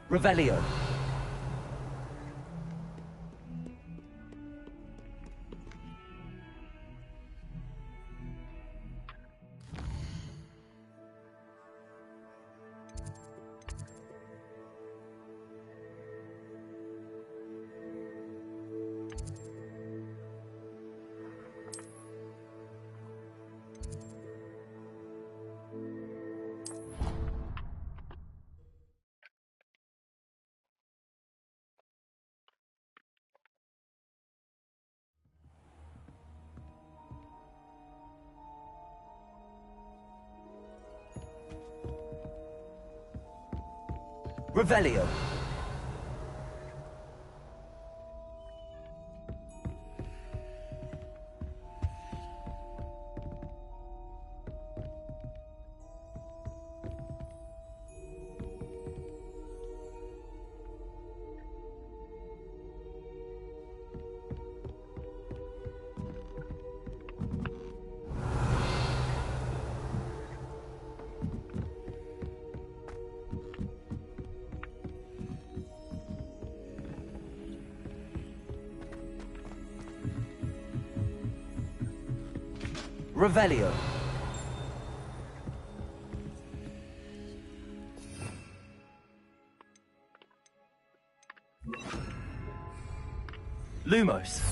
Revelio. Revelio. Revelio. Lumos.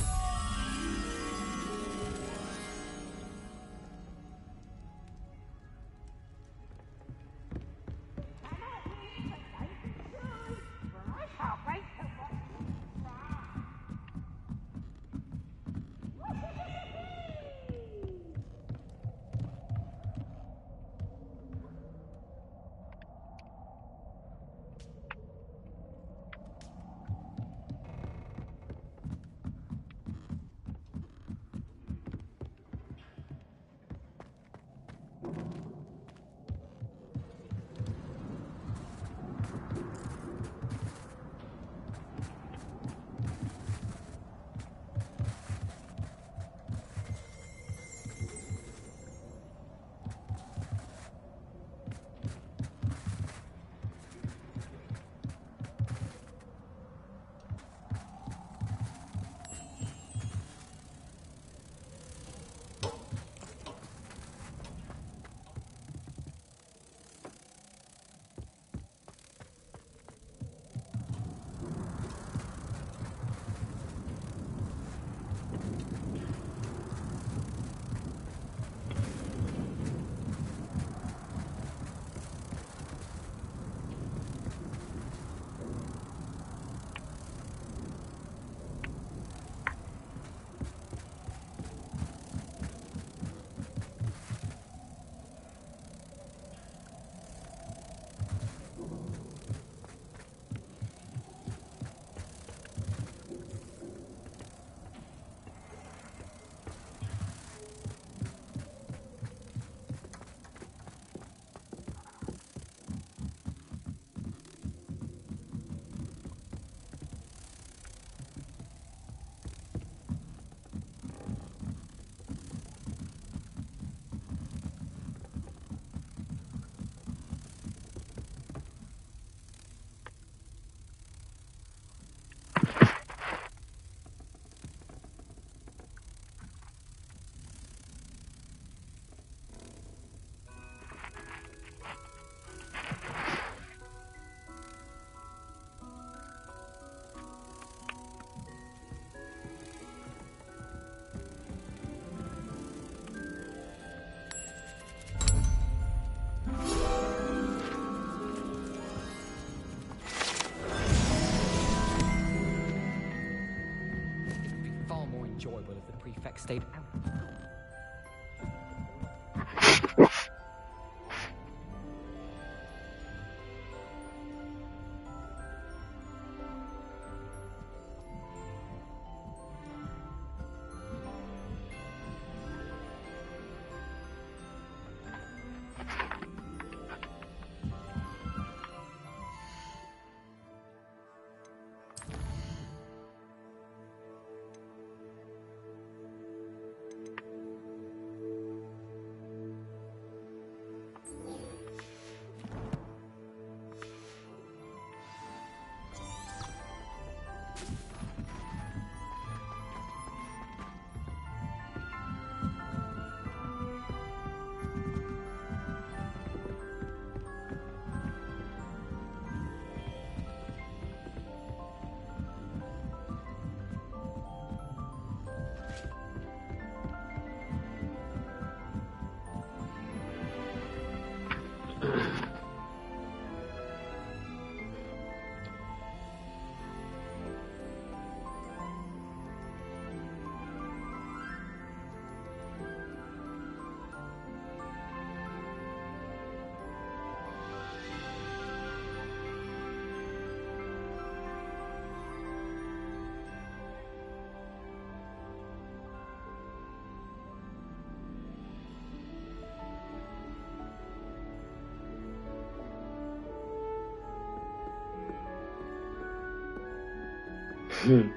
Enjoyable if the prefect stayed out. Hmm.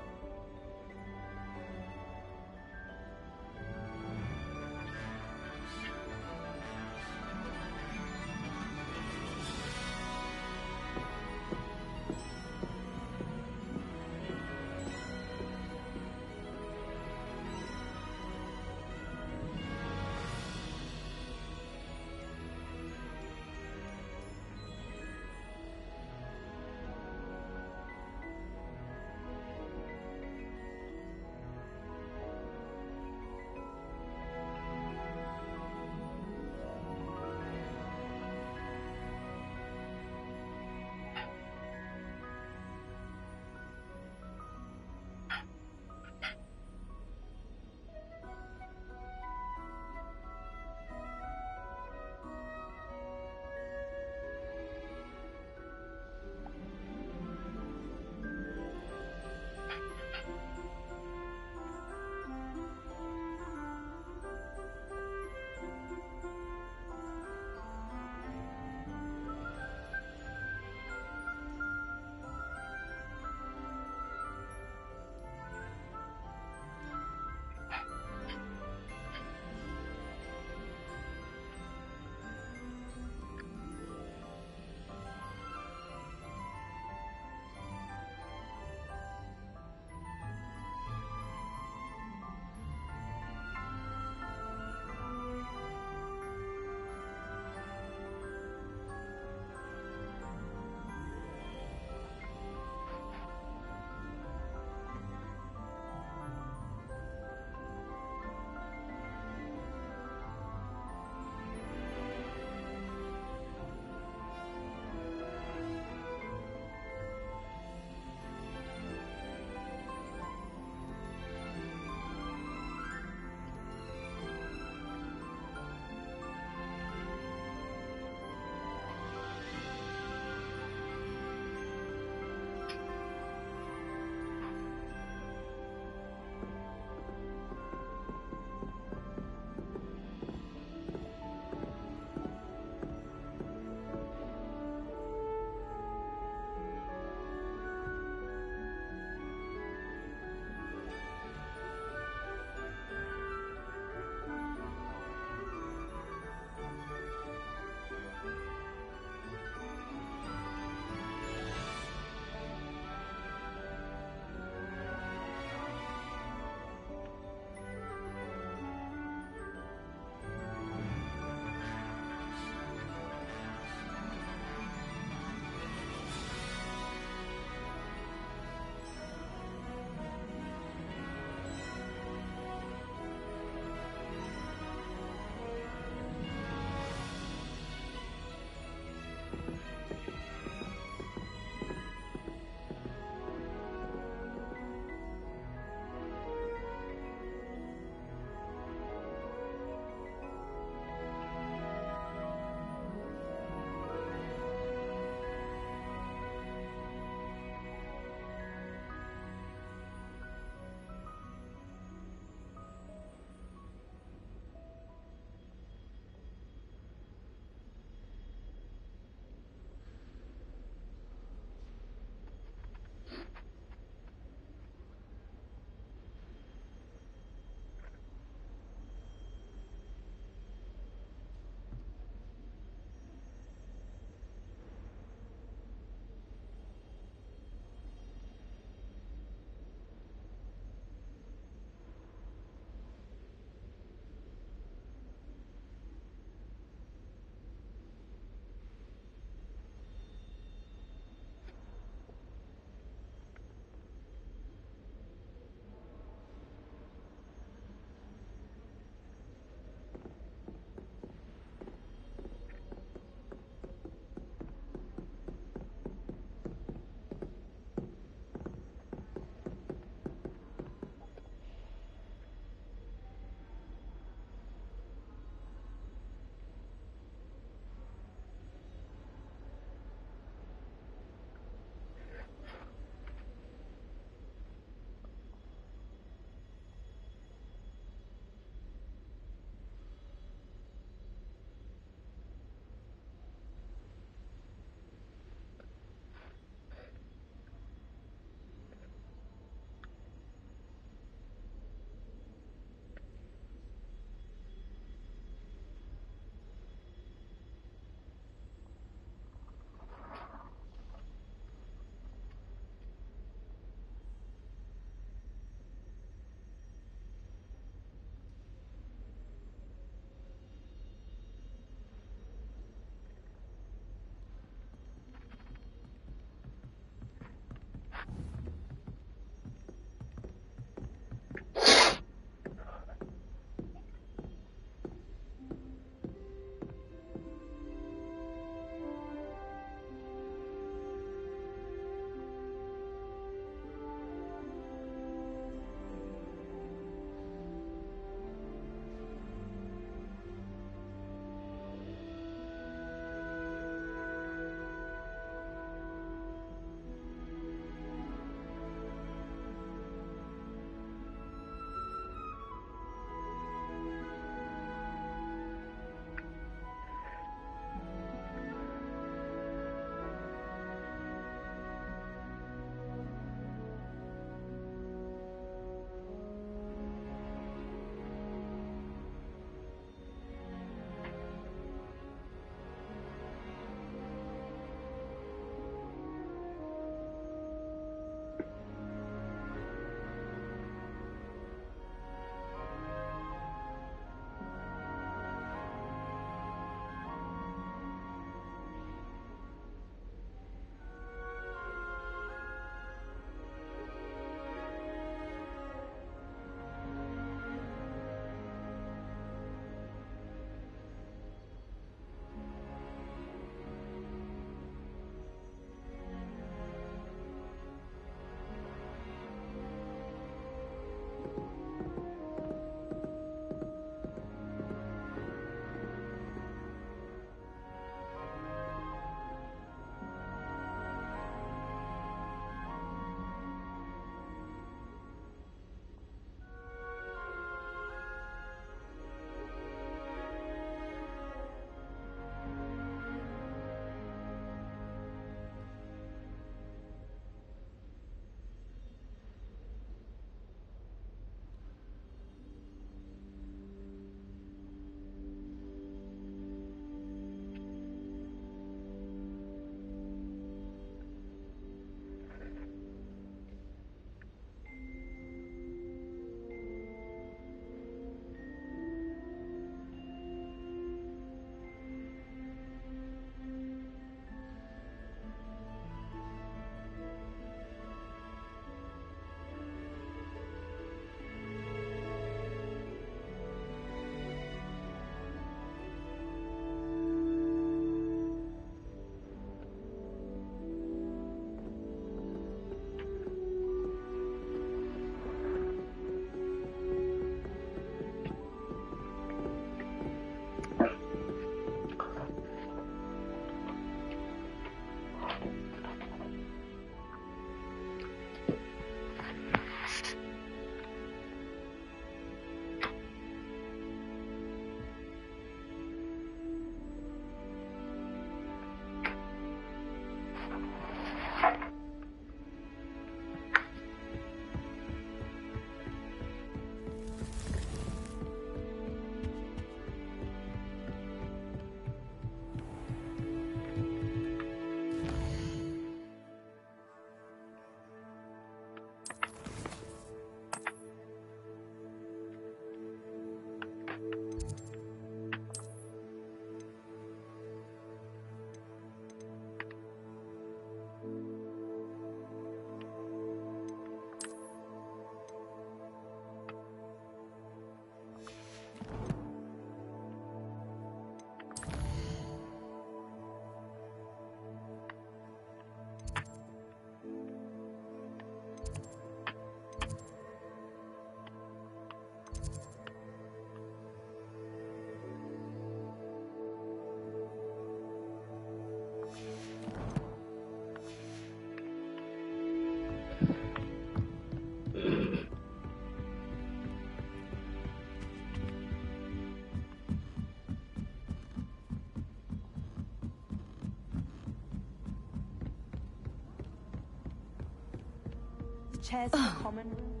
Chairs in the common room.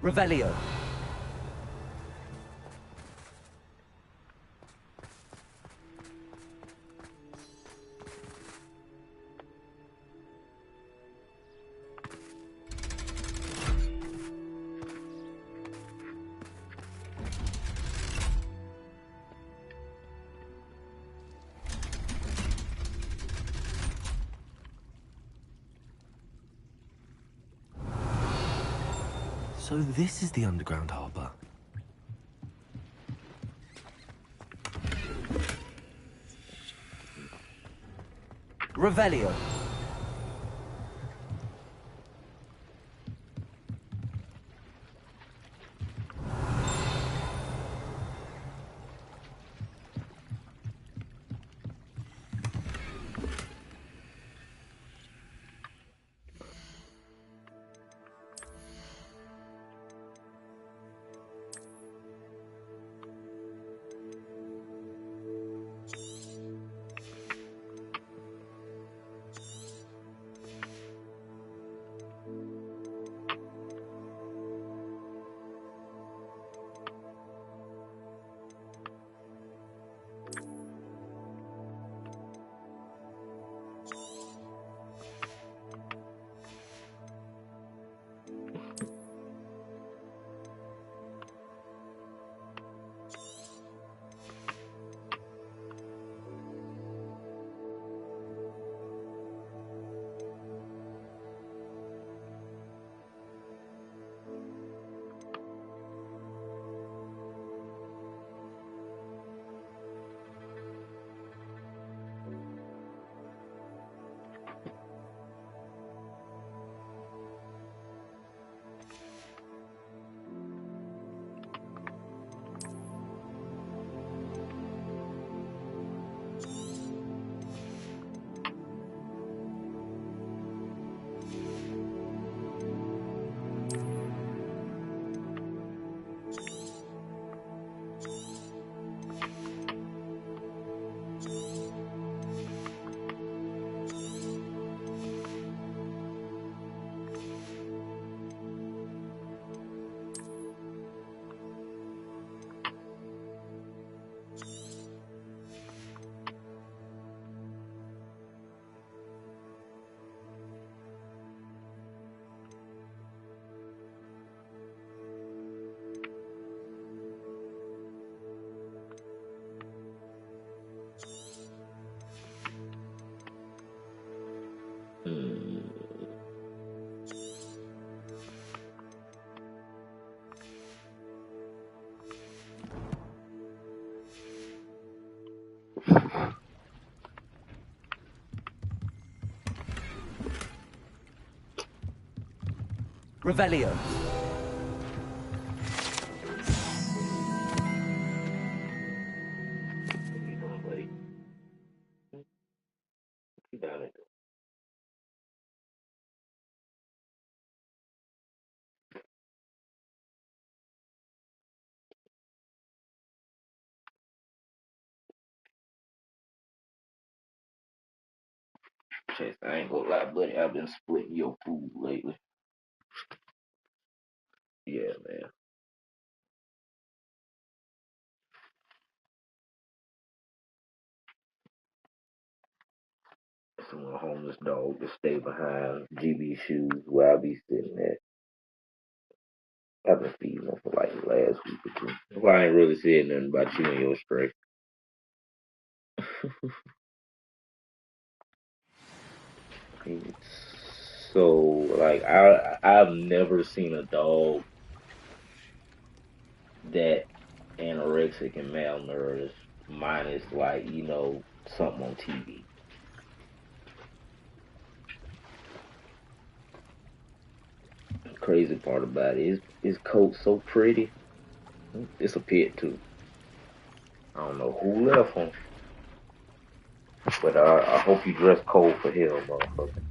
Revelio. So this is the underground harbour. Revelio. Revelio. Chase, I ain't gonna lie, buddy. I've been splitting your food lately. Yeah, man. Some homeless dog to stay behind GB shoes where I be sitting at. I've been feeding them for like the last week or two. Well, I ain't really said nothing about you and your stray. So like I've never seen a dog that anorexic and malnourished minus like, something on TV. The crazy part about it is his coat's so pretty. It's a pet too. I don't know who left him, but I hope you dress cold for hell, motherfucker.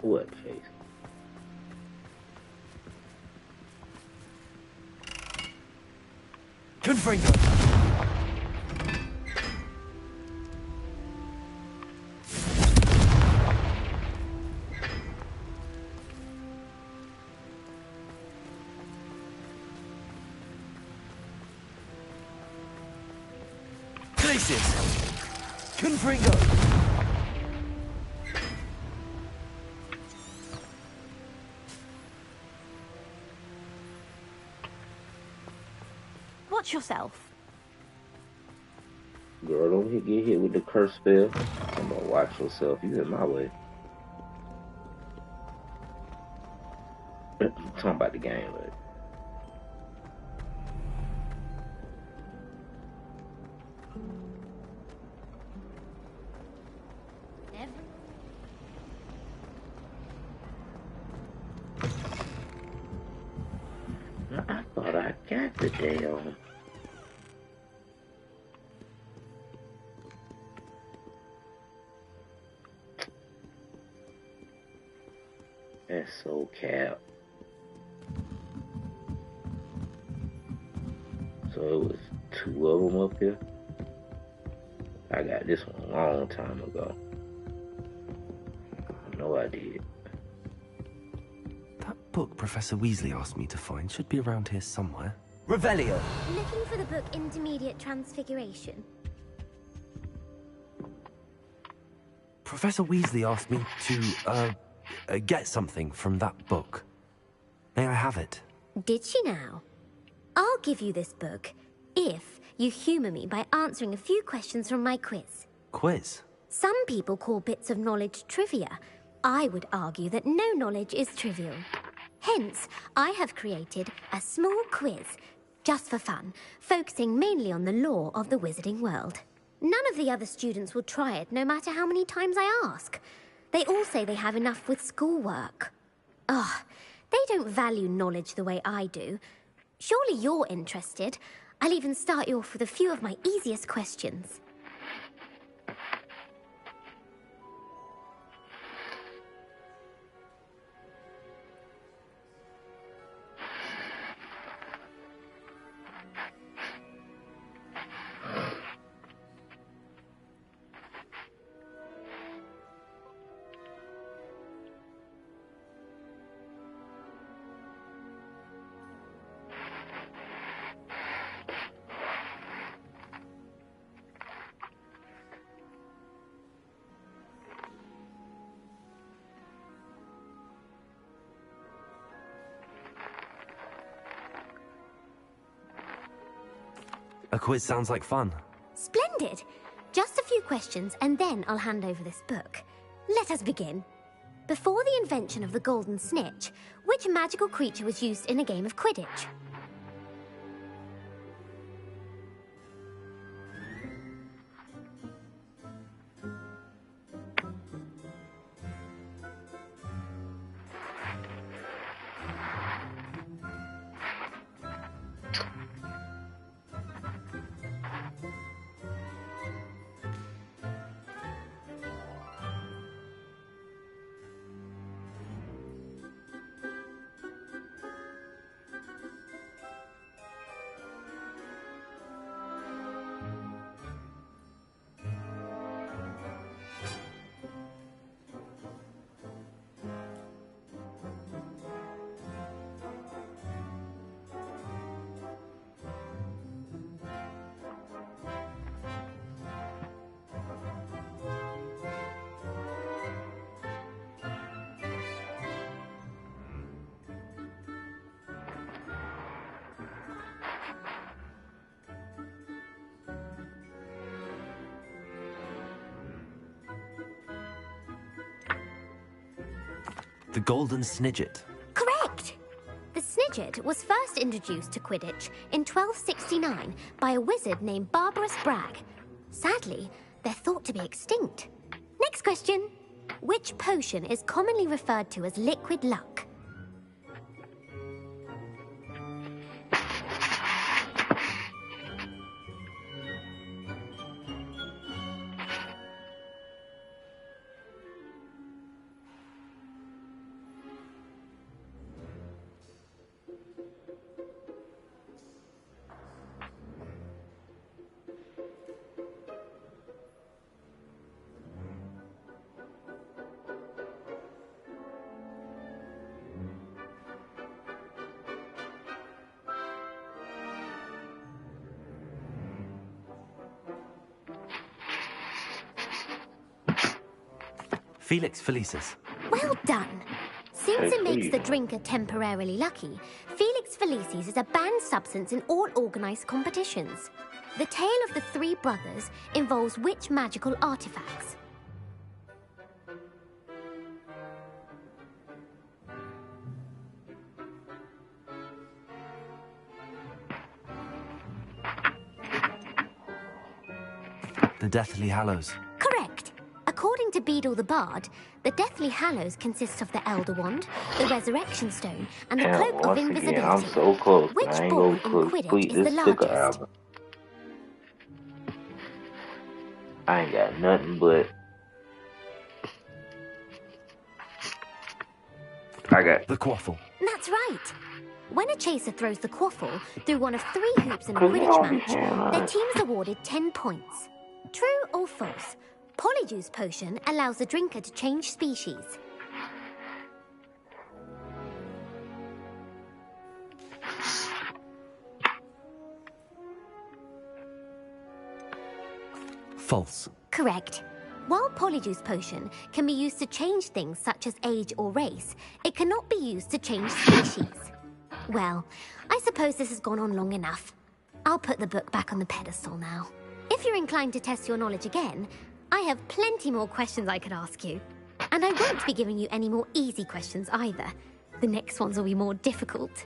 What face? Confringo! Places! Confringo! Watch yourself. Girl, don't get hit with the curse spell. I'm gonna watch yourself. You in my way. I'm talking about the game, like. I thought I got the damn. That's so cap. So it was two of them up here. I got this one a long time ago. I know I did. That book Professor Weasley asked me to find should be around here somewhere. Revelio. Looking for the book Intermediate Transfiguration. Professor Weasley asked me to, get something from that book. May I have it? Did she now? I'll give you this book if you humour me by answering a few questions from my quiz. Quiz? Some people call bits of knowledge trivia. I would argue that no knowledge is trivial. Hence, I have created a small quiz, just for fun, focusing mainly on the lore of the wizarding world. None of the other students will try it, no matter how many times I ask. They all say they have enough with schoolwork. Ugh, they don't value knowledge the way I do. Surely you're interested. I'll even start you off with a few of my easiest questions. A quiz sounds like fun. Splendid! Just a few questions and then I'll hand over this book. Let us begin. Before the invention of the golden snitch, which magical creature was used in a game of Quidditch? The Golden Snidget. Correct! The Snidget was first introduced to Quidditch in 1269 by a wizard named Barbarous Bragg. Sadly, they're thought to be extinct. Next question. Which potion is commonly referred to as liquid luck? Felix Felicis. Well done! Since it makes the drinker temporarily lucky, Felix Felicis is a banned substance in all organised competitions. The tale of the three brothers involves which magical artifacts? The Deathly Hallows. Correct! According to Beadle the Bard, the Deathly Hallows consists of the Elder Wand, the Resurrection Stone, and the Cloak of once Invisibility. again, I'm so close. Which I ain't ball gonna in Quidditch complete is the this sticker largest? album. I ain't got nothing but I got The Quaffle. That's right! When a chaser throws the quaffle through one of 3 hoops in a Cause they Quidditch don't be match, saying their that. team is awarded 10 points. True or false? Polyjuice Potion allows the drinker to change species. False. Correct. While Polyjuice Potion can be used to change things such as age or race, it cannot be used to change species. Well, I suppose this has gone on long enough. I'll put the book back on the pedestal now. If you're inclined to test your knowledge again, I have plenty more questions I could ask you. And I won't be giving you any more easy questions either. The next ones will be more difficult.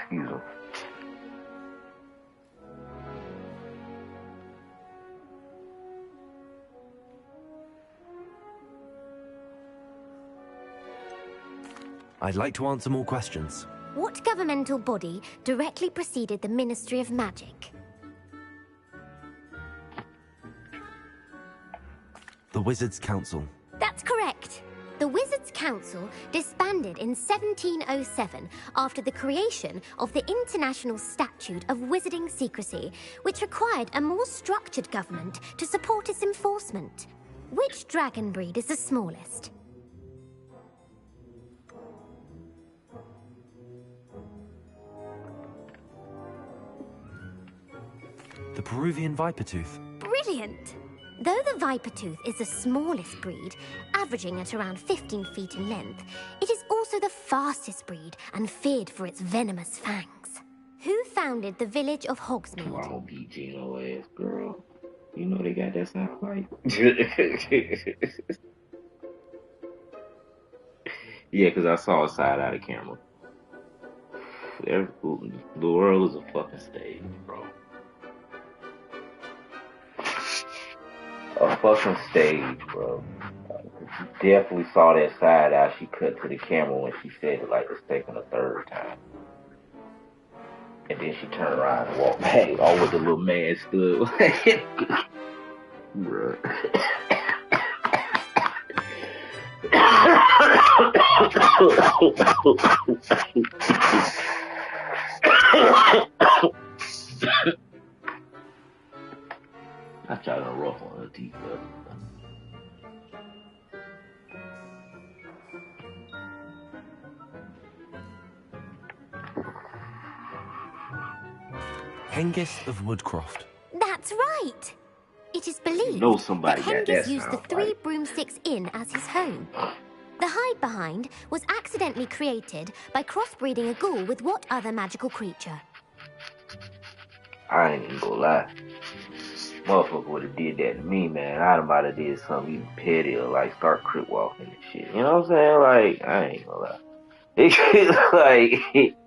Excuse me. I'd like to answer more questions. What governmental body directly preceded the Ministry of Magic? The Wizards' Council. That's correct. The Wizards' Council disbanded in 1707 after the creation of the International Statute of Wizarding Secrecy, which required a more structured government to support its enforcement. Which dragon breed is the smallest? The Peruvian Vipertooth. Brilliant! Though the Vipertooth is the smallest breed, averaging at around 15 feet in length, it is also the fastest breed and feared for its venomous fangs. Who founded the village of Hogsmeade? I don't beat Gino ass, girl. You know they got that sound right. Yeah, because I saw a side out of camera. The world is a fucking stage, bro. A fucking stage, bro. Definitely saw that side out she cut to the camera when she said it like the second or third time. And then she turned around and walked back. All with the little man stood. Bro. I tried to rough on her teeth, but Hengist of Woodcroft. That's right! It is believed know somebody that got that Hengist used the sound 3 right. Broomsticks Inn as his home. The hide behind was accidentally created by crossbreeding a ghoul with what other magical creature? I ain't even gonna lie. Motherfucker would have did that to me, man. I'd have might have did something even pettier, like start crip walking and shit. You know what I'm saying? Like, I ain't gonna lie. It's like,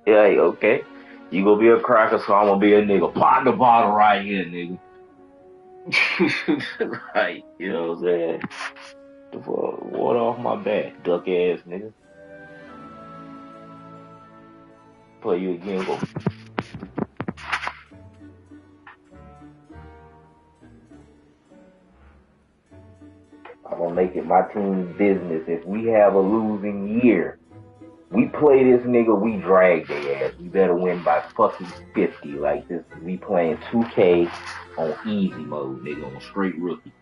okay, you gonna be a cracker, so I'm gonna be a nigga. Pop the bottle right here, nigga. Right, you know what I'm saying? The fuck, water off my back, duck ass nigga. Play you again, go. I'm gonna make it my team's business. If we have a losing year, we play this nigga, we drag their ass. We better win by fucking 50. Like this, we playing 2K on easy mode, nigga, on straight rookie.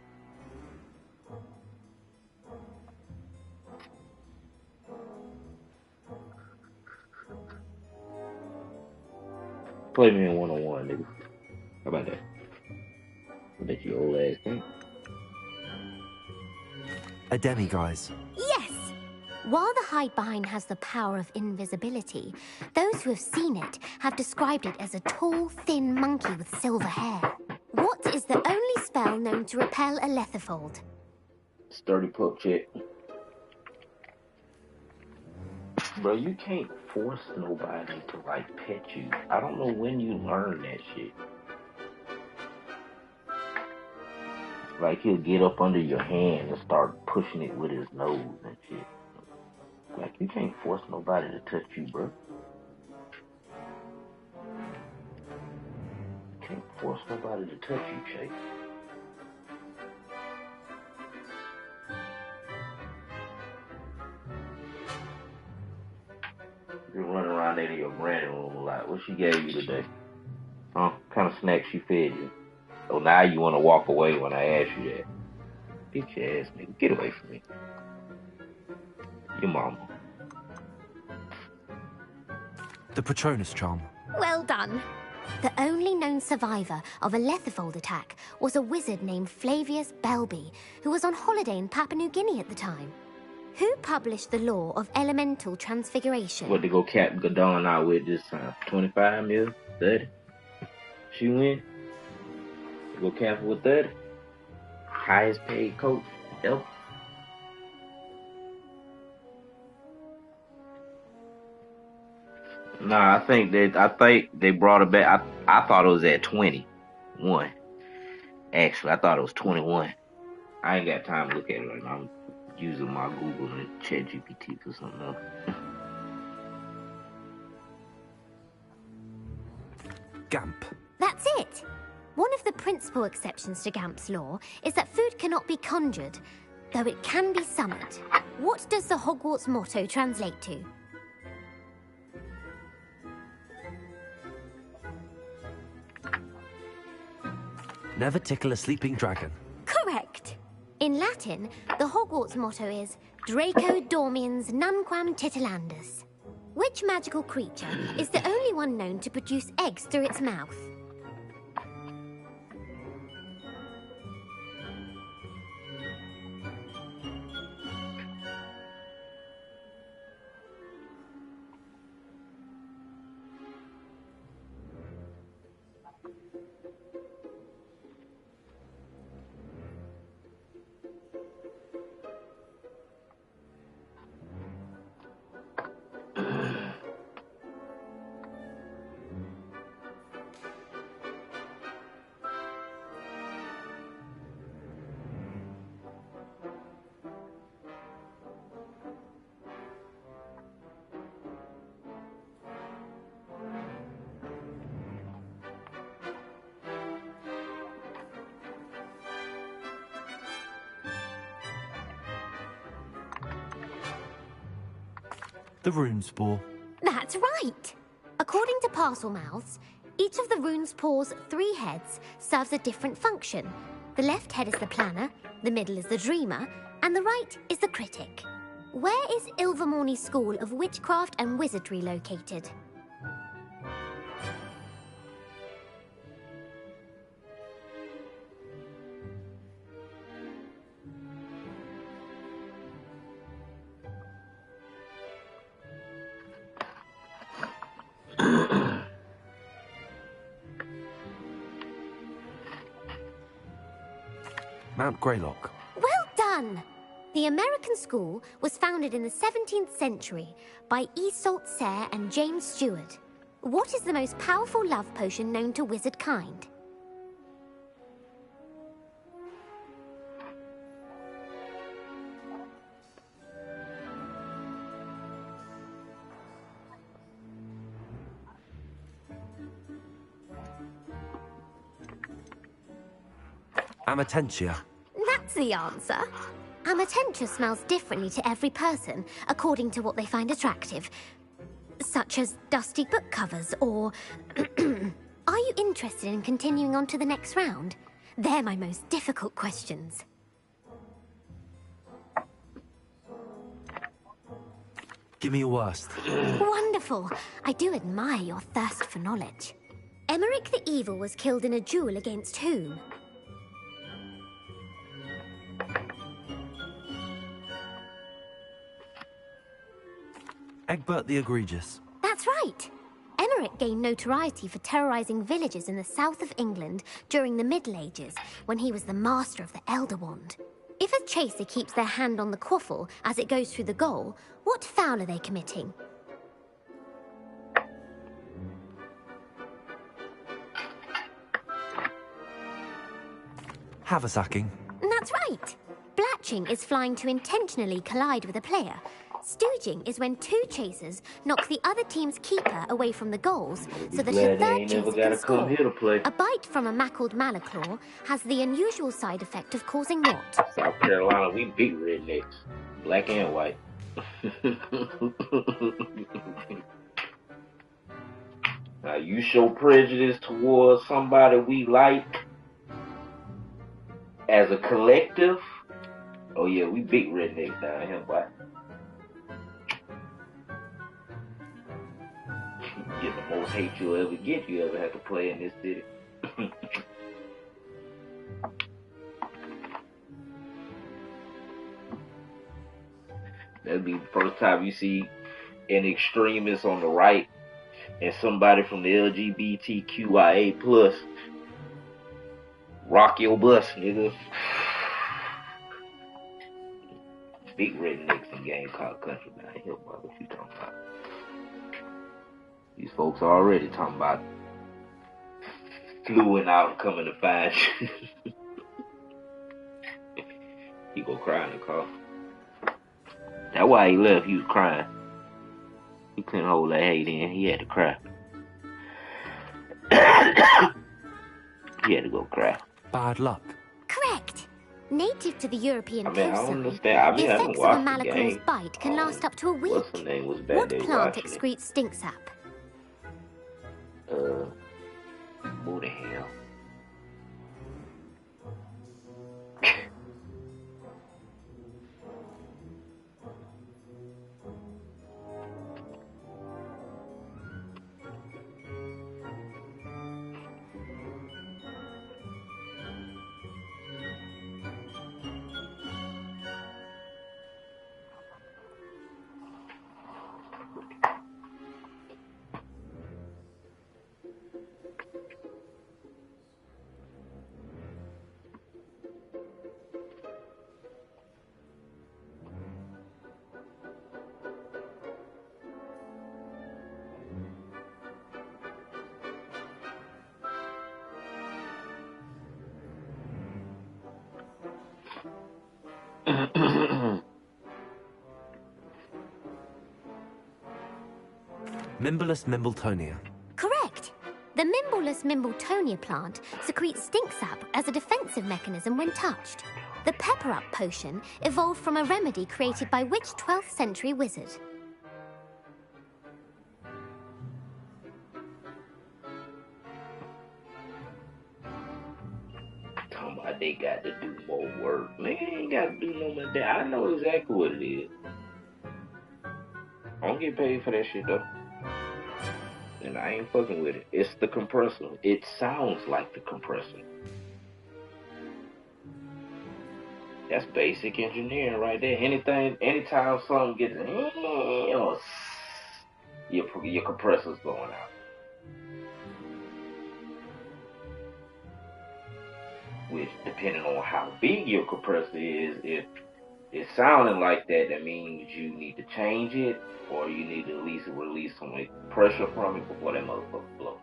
Play me in one-on-one, nigga. How about that? I bet you old ass think. A demi-guise. Yes! While the hide behind has the power of invisibility, those who have seen it have described it as a tall, thin monkey with silver hair. What is the only spell known to repel a lethifold? Sturdy pup chick. Bro, you can't force nobody to, like, pet you. I don't know when you learn that shit. Like, he'll get up under your hand and start pushing it with his nose and shit. Like, you can't force nobody to touch you, bro. You can't force nobody to touch you, Chase. You're running around there to your granny room a lot. What she gave you today? Huh? What kind of snack she fed you? So now you want to walk away when I ask you that. Get your ass, nigga. Get away from me. Your mama. The Patronus charm. Well done. The only known survivor of a lethifold attack was a wizard named Flavius Belby, who was on holiday in Papua New Guinea at the time. Who published the law of elemental transfiguration? What to go Captain Godon out with this time? 25 mil? 30? She win? Go Captain with 30? Highest paid coach ever? Nah, I think they brought it back. I thought it was at 21. Actually, I thought it was 21. I ain't got time to look at it right now. I'm using my Google and ChatGPT for something else. Gamp. That's it. One of the principal exceptions to Gamp's law is that food cannot be conjured, though it can be summoned. What does the Hogwarts motto translate to? Never tickle a sleeping dragon. Correct. In Latin, the Hogwarts motto is Draco dormiens nunquam titilandus. Which magical creature is the only one known to produce eggs through its mouth? The rune spore. That's right! According to Parcel Mouths, each of the rune spore's 3 heads serves a different function. The left head is the planner, the middle is the dreamer, and the right is the critic. Where is Ilvermorny School of Witchcraft and Wizardry located? Mount Greylock. Well done! The American school was founded in the 17th century by Iseult Sayre and James Stewart. What is the most powerful love potion known to wizard kind? Amatentia. That's the answer. Amatenta smells differently to every person, according to what they find attractive. Such as dusty book covers, or... Are you interested in continuing on to the next round? They're my most difficult questions. Give me your worst. Wonderful. I do admire your thirst for knowledge. Emmerich the Evil was killed in a duel against whom? Egbert the Egregious. That's right. Emmerich gained notoriety for terrorizing villages in the south of England during the Middle Ages, when he was the master of the Elder Wand. If a chaser keeps their hand on the quaffle as it goes through the goal, what foul are they committing? Haversacking. That's right. Blatching is flying to intentionally collide with a player. Stooging is when two chasers knock the other team's keeper away from the goals so that a third chaser can score. A bite from a mackled malaclaw has the unusual side effect of causing what? South Carolina, we big rednecks. Black and white. Now, you show prejudice towards somebody we like as a collective. Oh yeah, we big rednecks down here, boy. Get the most hate you'll ever get. You ever have to play in this city. That'd be the first time you see an extremist on the right and somebody from the LGBTQIA plus rock your bus, nigga. Big rednecks in Gamecock country down here, boy. What you talking about? These folks are already talking about fluing out and coming to find you. He go cry in the car. That's why he left. He was crying. He couldn't hold that hate in. He had to cry. He had to go cry. Bad luck. Correct. Native to the European I coastline, don't understand. the I haven't effects of a watched the malaclaw's game. bite can last up to a week. What's the name was back What there plant watching excretes stink sap? Who the hell? Mimblelus Mimbletonia. Correct. The Mimblelus Mimbletonia plant secretes stink sap as a defensive mechanism when touched. The Pepper Up potion evolved from a remedy created by which 12th century wizard? Talking about they got to do more work. Man, ain't got to do no more that. I know exactly what it is. I don't get paid for that shit though. And I ain't fucking with it. It's the compressor. It sounds like the compressor. That's basic engineering right there. Anytime something gets your compressor's going out. Which, depending on how big your compressor is, if it's sounding like that, that means you need to change it, or you need to at least release some pressure from it before that motherfucker blows.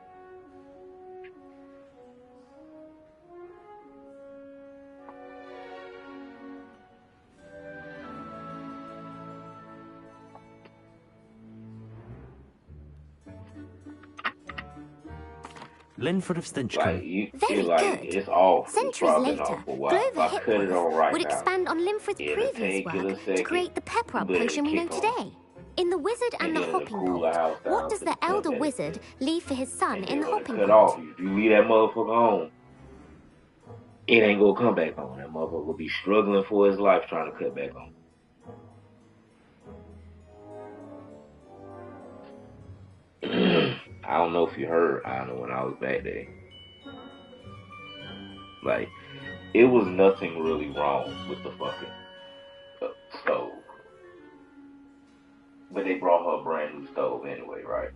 Linford of Like Stinchcombe. you, Very it's like good. it's off. It's Centuries probably been later, off for a while. Glover If I cut it Hipworth on right would now, expand on Linford's it'll previous take it a work to second, create the pepper-up but it'll potion we know kick on. today. In The Wizard and And the then it'll Hopping cool the Pot, house what down does to the 10 elder minutes. wizard leave for his son And in the then when it Hopping cut Pot? off, if you leave that motherfucker home, it ain't gonna come back on. That motherfucker will be struggling for his life trying to cut back on. I don't know if you heard, I know when I was back there. Like, it was nothing really wrong with the fucking stove. But they brought her a brand new stove anyway, right?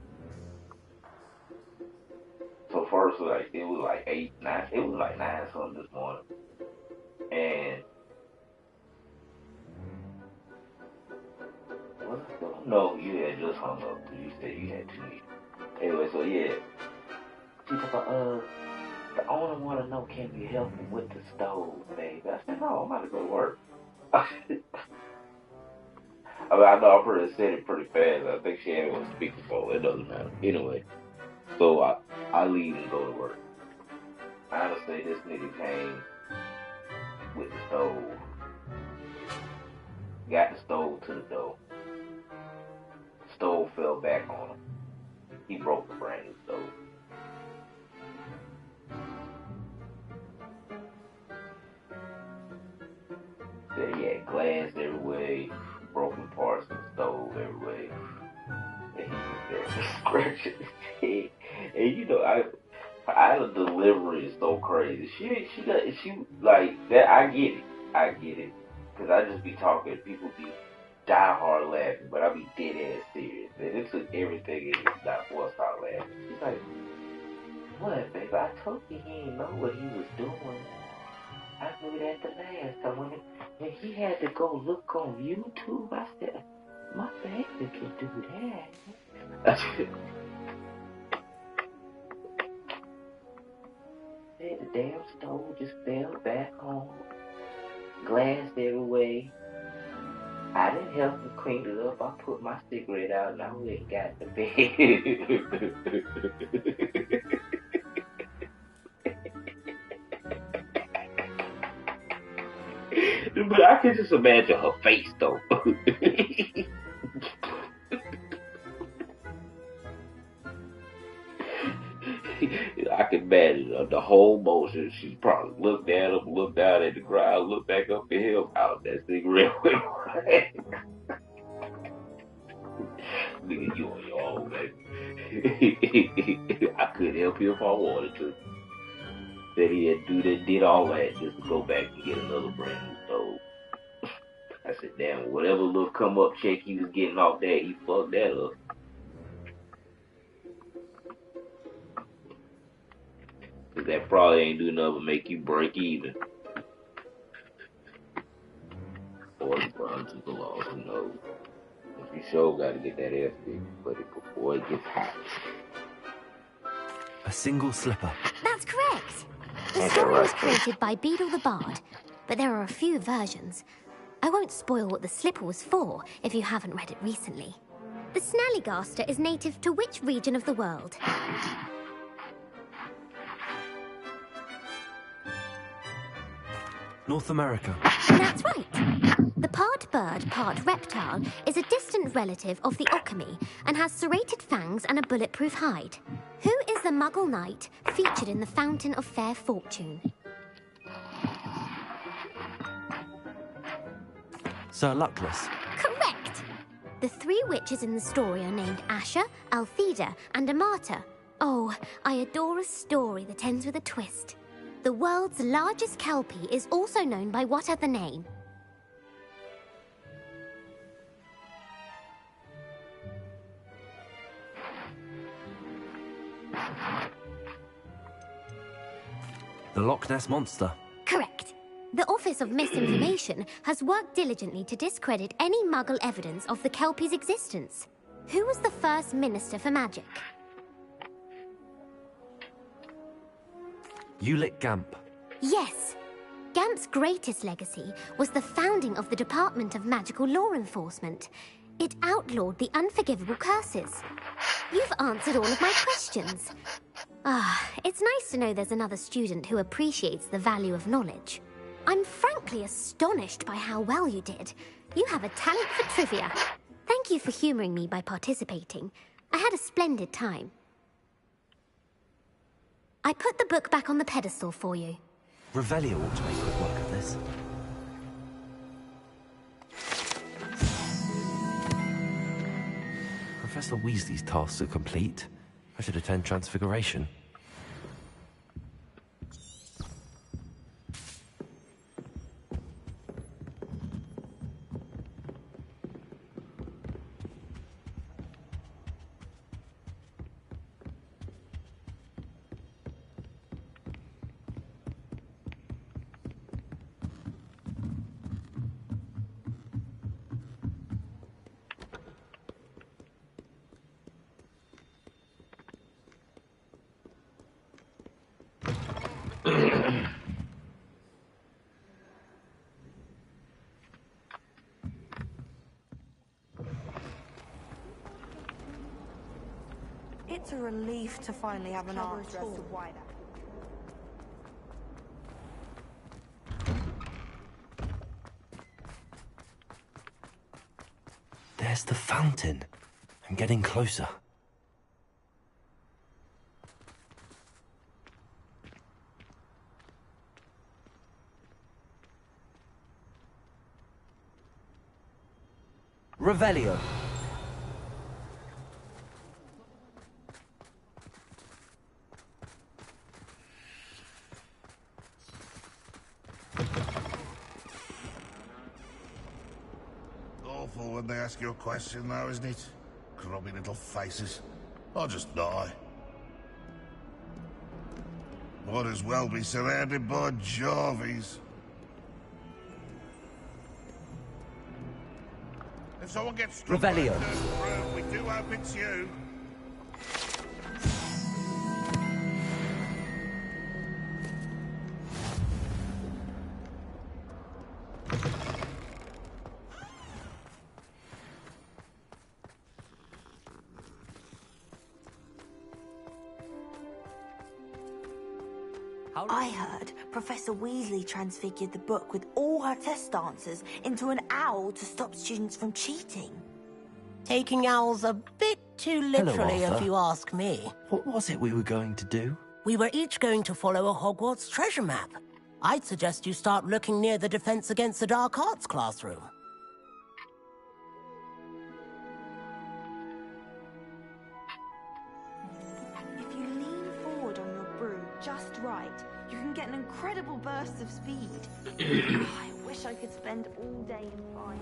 So first, like, it was like 8, 9, it was like 9 something this morning. And, was it still? No, you had just hung up. You said you had 2 meetings. Anyway, so yeah. She was like, the owner want to know, can you help him with the stove, baby? I said, no, I'm about to go to work. I mean, I know I pretty said it pretty fast. I think she had me on speakerphone. It doesn't matter. Anyway, so I leave and go to work. I honestly, this nigga came with the stove. Got the stove to the door. Stove fell back on him. He broke the brand new stove. Then he had glass everywhere, broken parts of the stove everywhere. And he was there scratching his head. And you know, the delivery is so crazy. She like that. I get it. Cause I just be talking, people be die hard laughing, but I be dead ass serious. And it took everything in me not for us start laughing. She's like, what, baby? I told you he didn't know what he was doing. I knew that the last time when he had to go look on YouTube. I said, my baby can do that. Said the damn stove just fell back on. Glass everywhere. I didn't help him clean it up. I put my cigarette out and I went and got the bed. But I can just imagine her face though. I can imagine the whole motion. She probably looked at him, looked down at the ground, looked back up at him, out that cigarette went right. Nigga, you on your own, baby. I couldn't help you if I wanted to. Said he had did all that just to go back and get another brand new stove. I said, damn, whatever little come up check he was getting off that, he fucked that up. Cause that probably ain't do nothing but make you break even. Or run to the law, who knows. But you sure gotta get that ass fixed, buddy, before it gets hot. A single slipper. That's correct. The Okay, story right. was created by Beadle the Bard, but there are a few versions. I won't spoil what the slipper was for if you haven't read it recently. The Snallygaster is native to which region of the world? North America. That's right. The part bird, part reptile is a distant relative of the Occamy and has serrated fangs and a bulletproof hide. Who is the Muggle knight featured in the Fountain of Fair Fortune? Sir Luckless. Correct! The 3 witches in the story are named Asher, Altheda, and Amata. Oh, I adore a story that ends with a twist. The world's largest kelpie is also known by what other name? The Loch Ness Monster. Correct. The Office of Misinformation has worked diligently to discredit any Muggle evidence of the Kelpie's existence. Who was the first Minister for Magic? Ulick Gamp. Yes. Gamp's greatest legacy was the founding of the Department of Magical Law Enforcement. It outlawed the unforgivable curses. You've answered all of my questions. It's nice to know there's another student who appreciates the value of knowledge. I'm frankly astonished by how well you did. You have a talent for trivia. Thank you for humoring me by participating. I had a splendid time. I put the book back on the pedestal for you. Revelio ought to make quick work of this. Professor Weasley's tasks are complete. I should attend Transfiguration. It's a relief to finally have an art dress to white out. There's the fountain. I'm getting closer. Revelio. Awful when they ask you a question now, isn't it? Grubby little faces. I'll just die. Might as well be surrounded by Jarvies. If someone gets struck by a Revelio. cursed broom, we do hope it's you. I heard Professor Weasley transfigured the book with all her test answers into an owl to stop students from cheating. Taking owls a bit too literally, Arthur. if you ask me. What was it we were going to do? We were each going to follow a Hogwarts treasure map. I'd suggest you start looking near the Defense Against the Dark Arts classroom. If you lean forward on your broom just right, you can get an incredible burst of speed. I wish I could spend all day in flying.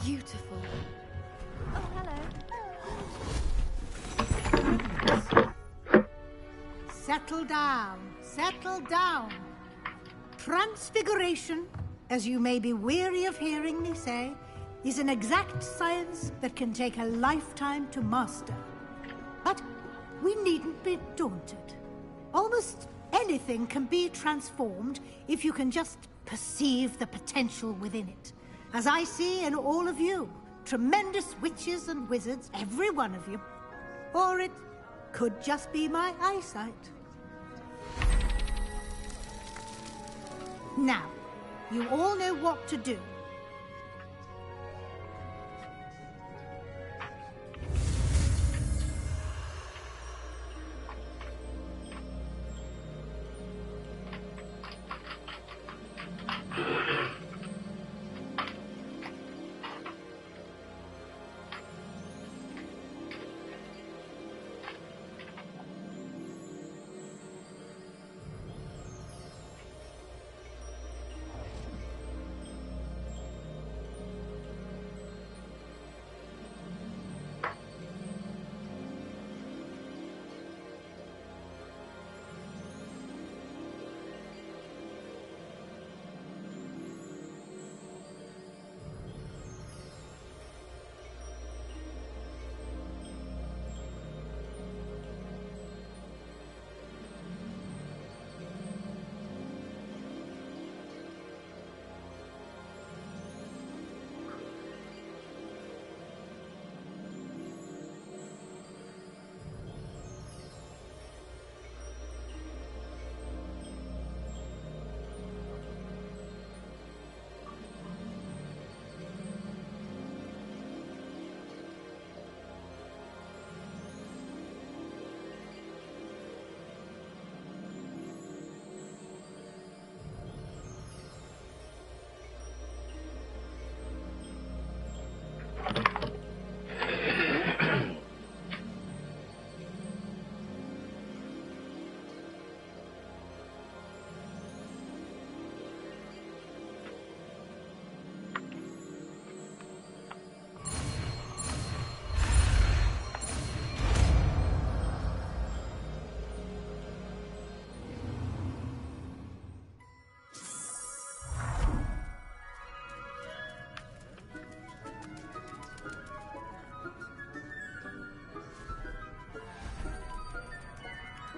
Beautiful. Oh, hello. Settle down, settle down. Transfiguration, as you may be weary of hearing me say, is an exact science that can take a lifetime to master. But we needn't be daunted. Almost anything can be transformed if you can just perceive the potential within it. As I see in all of you, tremendous witches and wizards, every one of you. Or it could just be my eyesight. Now, you all know what to do.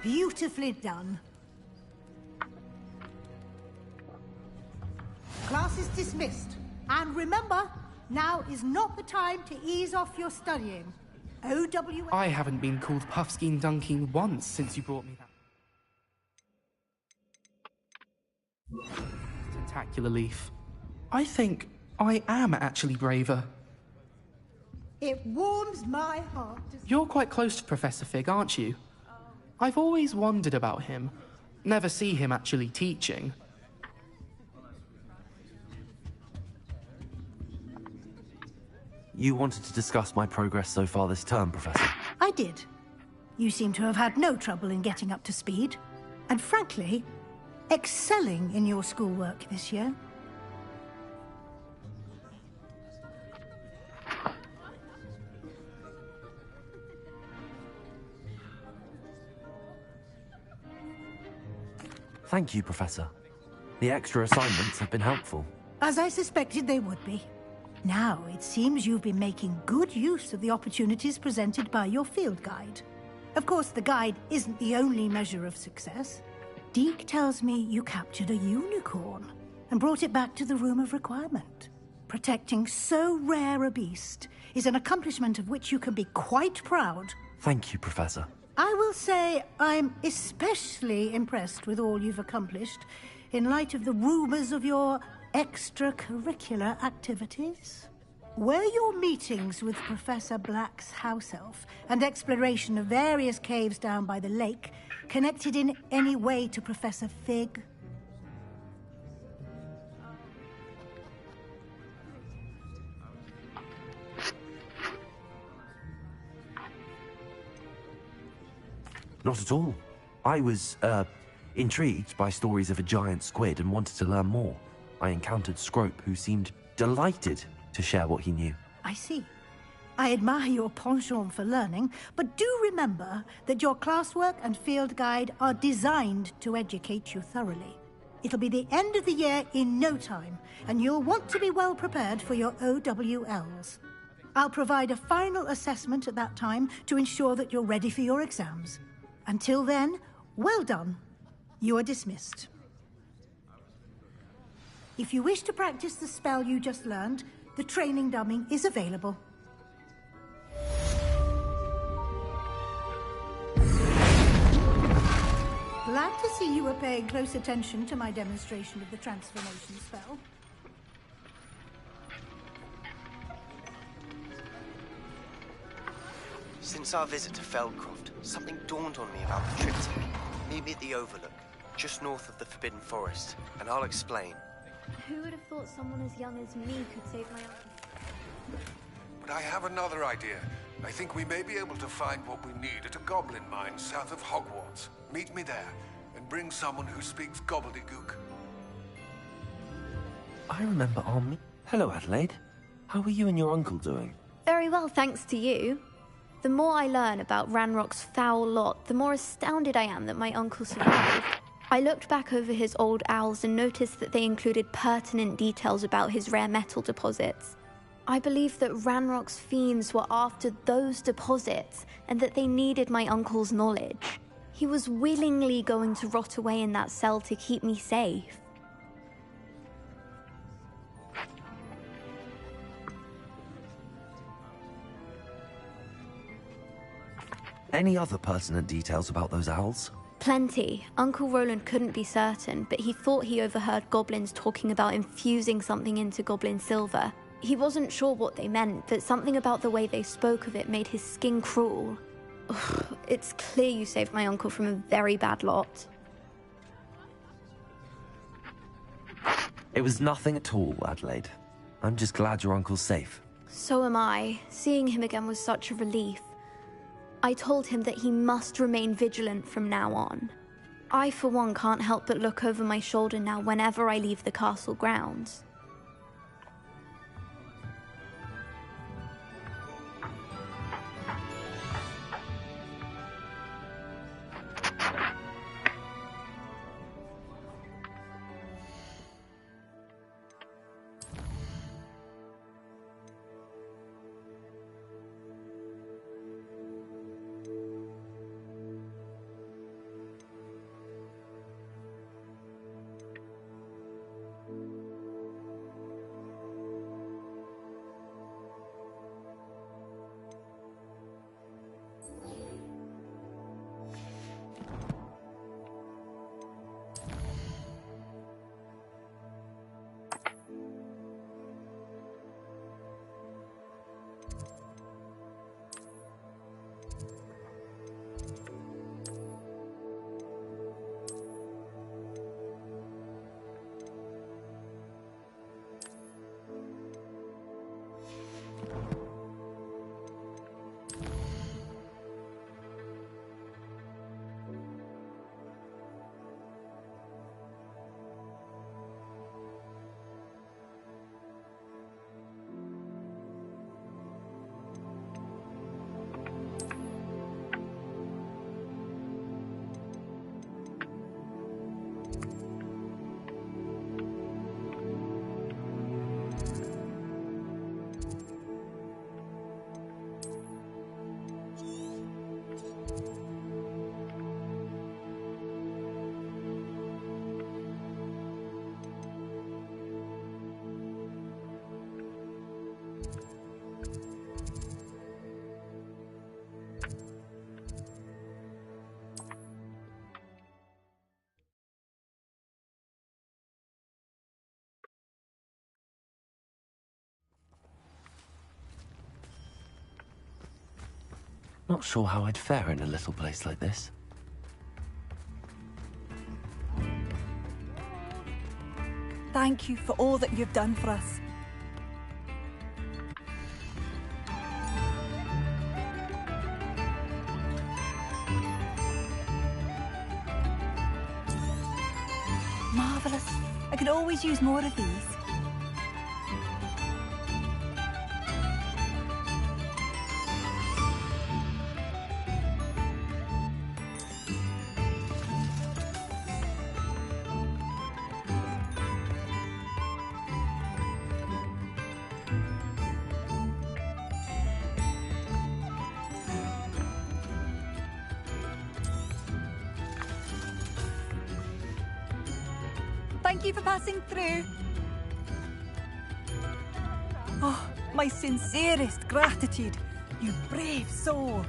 Beautifully done. Class is dismissed. And remember, now is not the time to ease off your studying. OW... I haven't been called Puffskein Dunking once since you brought me that spectacular leaf. I think I am actually braver. It warms my heart to... You're quite close to Professor Fig, aren't you? I've always wondered about him. Never see him actually teaching. You wanted to discuss my progress so far this term, Professor? I did. You seem to have had no trouble in getting up to speed. And frankly, excelling in your schoolwork this year. Thank you, Professor. The extra assignments have been helpful. As I suspected they would be. Now, it seems you've been making good use of the opportunities presented by your field guide. Of course, the guide isn't the only measure of success. Deke tells me you captured a unicorn and brought it back to the Room of Requirement. Protecting so rare a beast is an accomplishment of which you can be quite proud. Thank you, Professor. I will say I'm especially impressed with all you've accomplished in light of the rumors of your extracurricular activities. Were your meetings with Professor Black's house elf and exploration of various caves down by the lake connected in any way to Professor Fig? Not at all. I was, intrigued by stories of a giant squid and wanted to learn more. I encountered Scrope, who seemed delighted to share what he knew. I see. I admire your penchant for learning, but do remember that your classwork and field guide are designed to educate you thoroughly. It'll be the end of the year in no time, and you'll want to be well prepared for your OWLs. I'll provide a final assessment at that time to ensure that you're ready for your exams. Until then, well done. You are dismissed. If you wish to practice the spell you just learned, the training dummy is available. Glad to see you were paying close attention to my demonstration of the transformation spell. Since our visit to Feldcroft, something dawned on me about the triptych. Meet me at the Overlook, just north of the Forbidden Forest, and I'll explain. Who would have thought someone as young as me could save my uncle? But I have another idea. I think we may be able to find what we need at a goblin mine south of Hogwarts. Meet me there, and bring someone who speaks gobbledygook. I remember Hello, Adelaide. How are you and your uncle doing? Very well, thanks to you. The more I learn about Ranrock's foul lot, the more astounded I am that my uncle survived. I looked back over his old owls and noticed that they included pertinent details about his rare metal deposits. I believe that Ranrock's fiends were after those deposits and that they needed my uncle's knowledge. He was willingly going to rot away in that cell to keep me safe. Any other pertinent details about those owls? Plenty. Uncle Roland couldn't be certain, but he thought he overheard goblins talking about infusing something into goblin silver. He wasn't sure what they meant, but something about the way they spoke of it made his skin crawl. Ugh, it's clear you saved my uncle from a very bad lot. It was nothing at all, Adelaide. I'm just glad your uncle's safe. So am I. Seeing him again was such a relief. I told him that he must remain vigilant from now on. I, for one, can't help but look over my shoulder now whenever I leave the castle grounds. Not sure how I'd fare in a little place like this. Thank you for all that you've done for us. Marvellous. I could always use more of these. Thank you for passing through. Oh, my sincerest gratitude, you brave soul.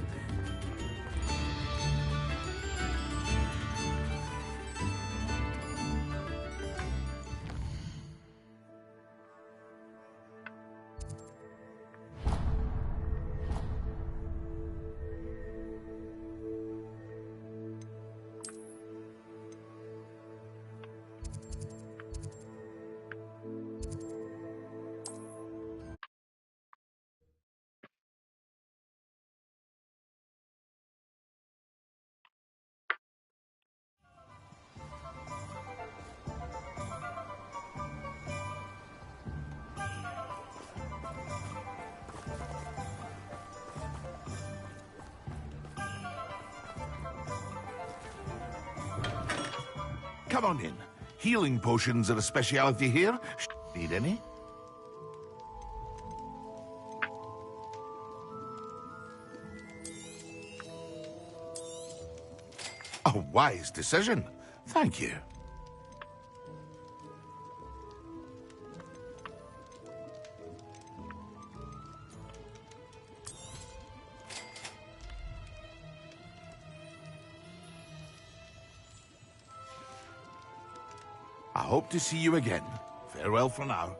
Come on in. Healing potions are a speciality here. Need any? A wise decision. Thank you. I hope to see you again. Farewell for now.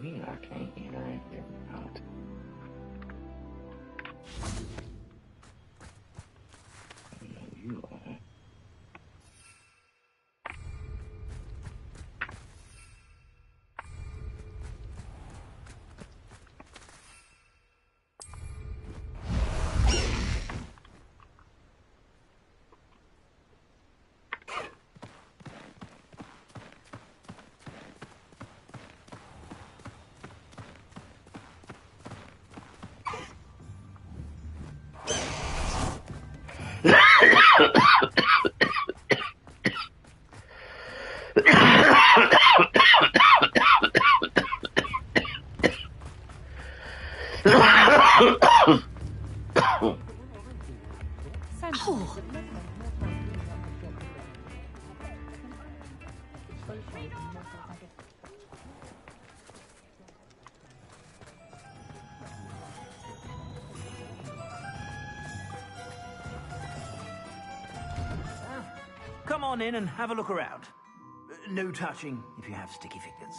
Me, I can't interact out. You are. come on in and have a look around. No touching if you have sticky fingers.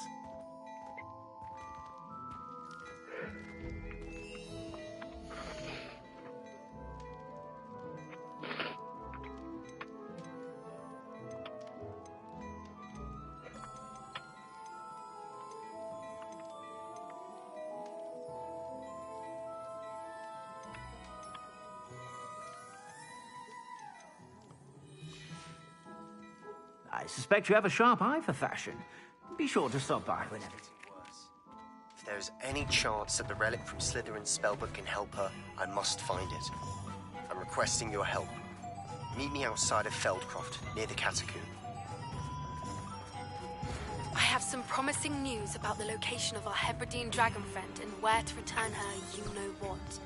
I suspect you have a sharp eye for fashion. Be sure to stop by whenever. If there's any chance that the relic from Slytherin's spellbook can help her, I must find it. I'm requesting your help. Meet me outside of Feldcroft, near the Catacomb. I have some promising news about the location of our Hebridean dragon friend and where to return her you-know-what.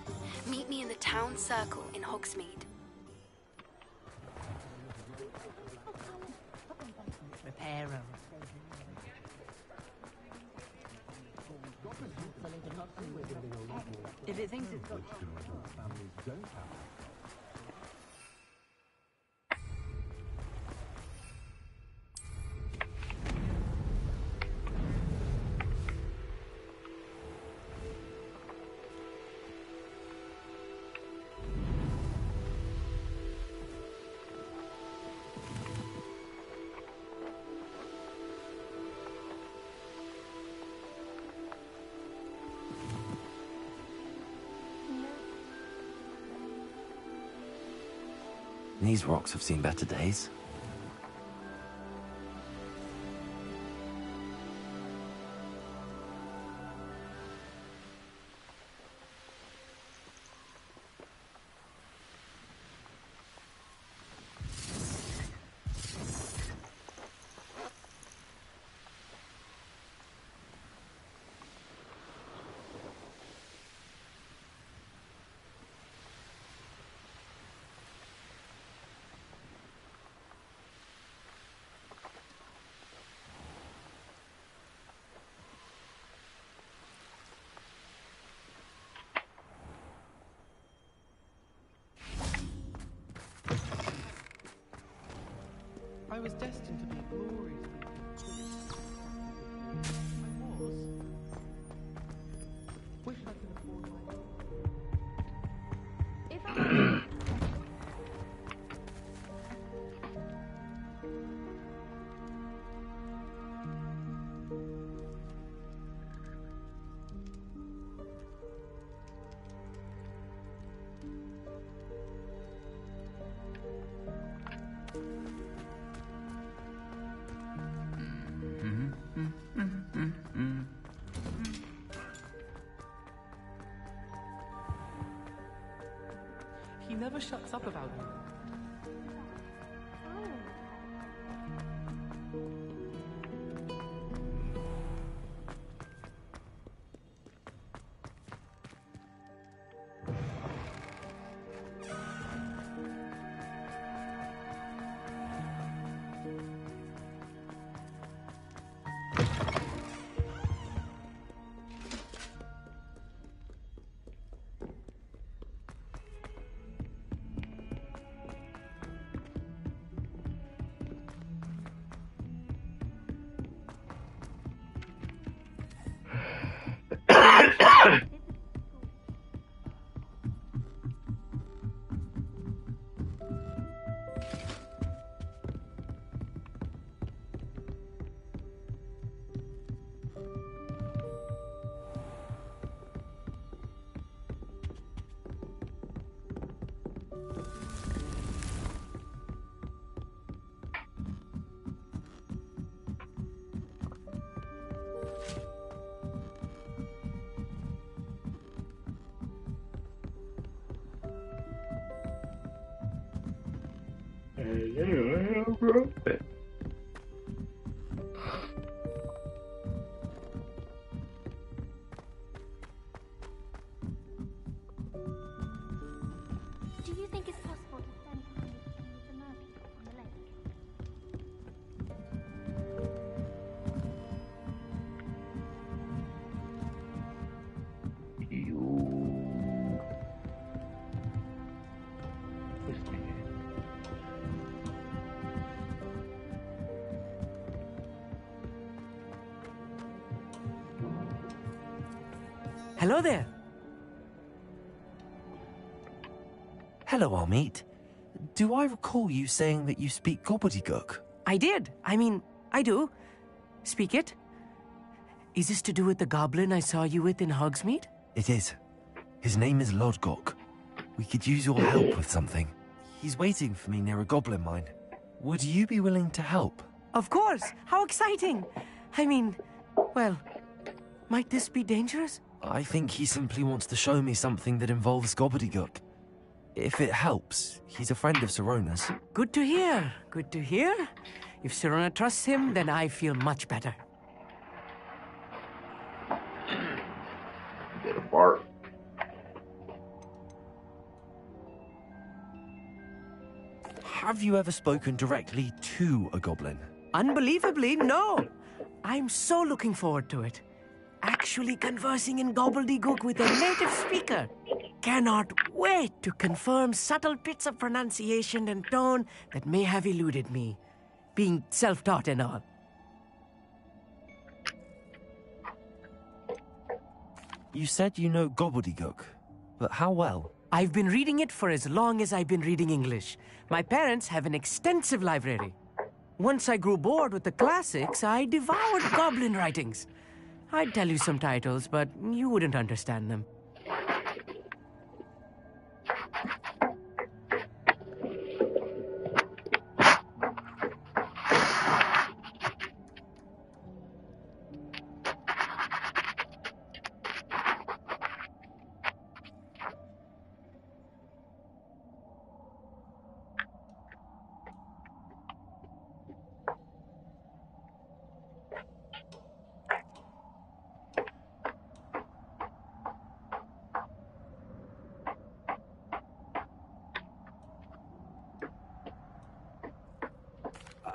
Meet me in the town circle in Hogsmeade. Repair room. If it thinks it's got... These rocks have seen better days. I was destined to be gloriously. I was. Wish I could afford my... If I... He never shuts up about me. Do you think it's possible to spend time with the merpeople on the lake? Hello there. Hello, Amit. Do I recall you saying that you speak gobbledygook? I did. I mean, I do. Speak it. Is this to do with the goblin I saw you with in Hogsmeade? It is. His name is Lodgok. We could use your help with something. He's waiting for me near a goblin mine. Would you be willing to help? Of course. How exciting. I mean, well, might this be dangerous? I think he simply wants to show me something that involves gobbledygook. If it helps, he's a friend of Sirona's. Good to hear. Good to hear. If Sirona trusts him, then I feel much better. Bit of bark. Have you ever spoken directly to a goblin? Unbelievably, no. I'm so looking forward to it. Actually conversing in gobbledygook with a native speaker. Cannot wait to confirm subtle bits of pronunciation and tone that may have eluded me, being self-taught and all. You said you know gobbledygook, but how well? I've been reading it for as long as I've been reading English. My parents have an extensive library. Once I grew bored with the classics, I devoured goblin writings. I'd tell you some titles, but you wouldn't understand them.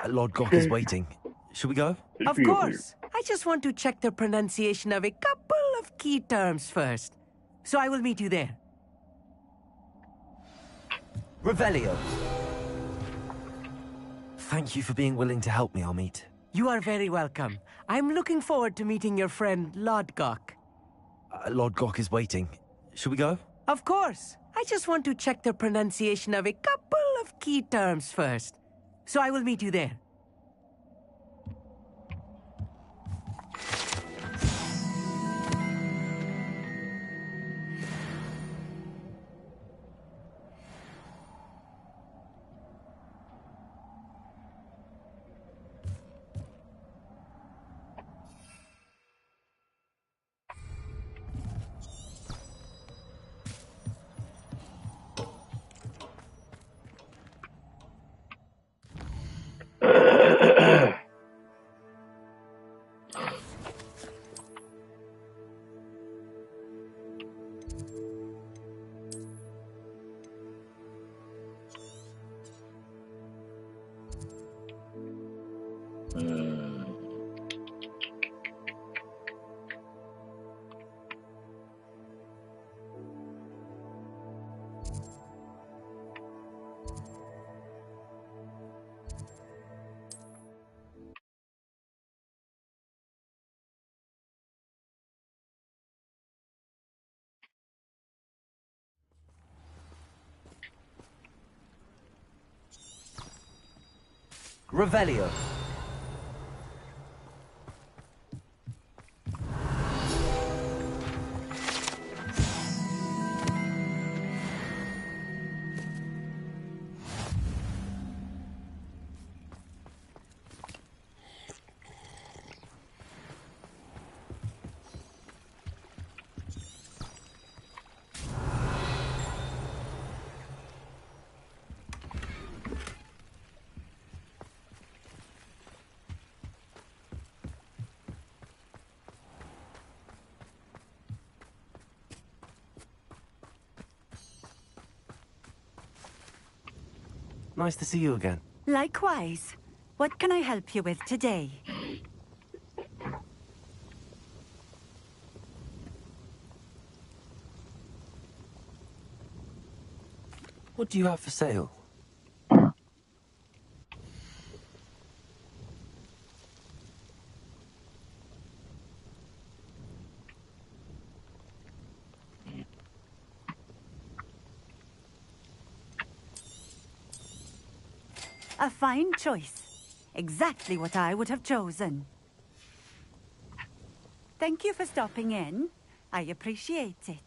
Lodgok is waiting. Should we go? Of course. I just want to check the pronunciation of a couple of key terms first. So I will meet you there. Revelio. Thank you for being willing to help me, Amit. You are very welcome. I'm looking forward to meeting your friend, Lodgok. Lodgok is waiting. Should we go? Of course. I just want to check the pronunciation of a couple of key terms first. So I will meet you there. Revelio. Nice to see you again. Likewise. What can I help you with today? What do you have for sale? A fine choice. Exactly what I would have chosen. Thank you for stopping in. I appreciate it.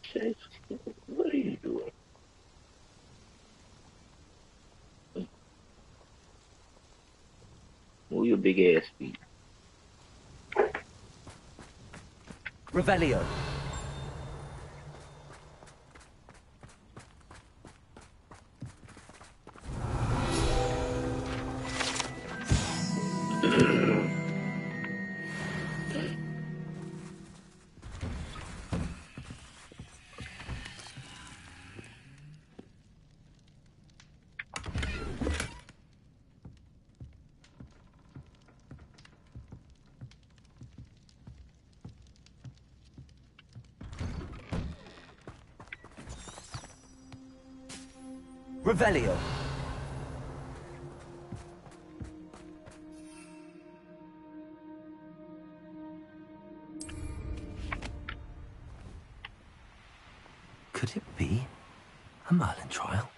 Chase, what are you doing? Move your big ass feet. Revelio. Revelio. Could it be a Merlin trial?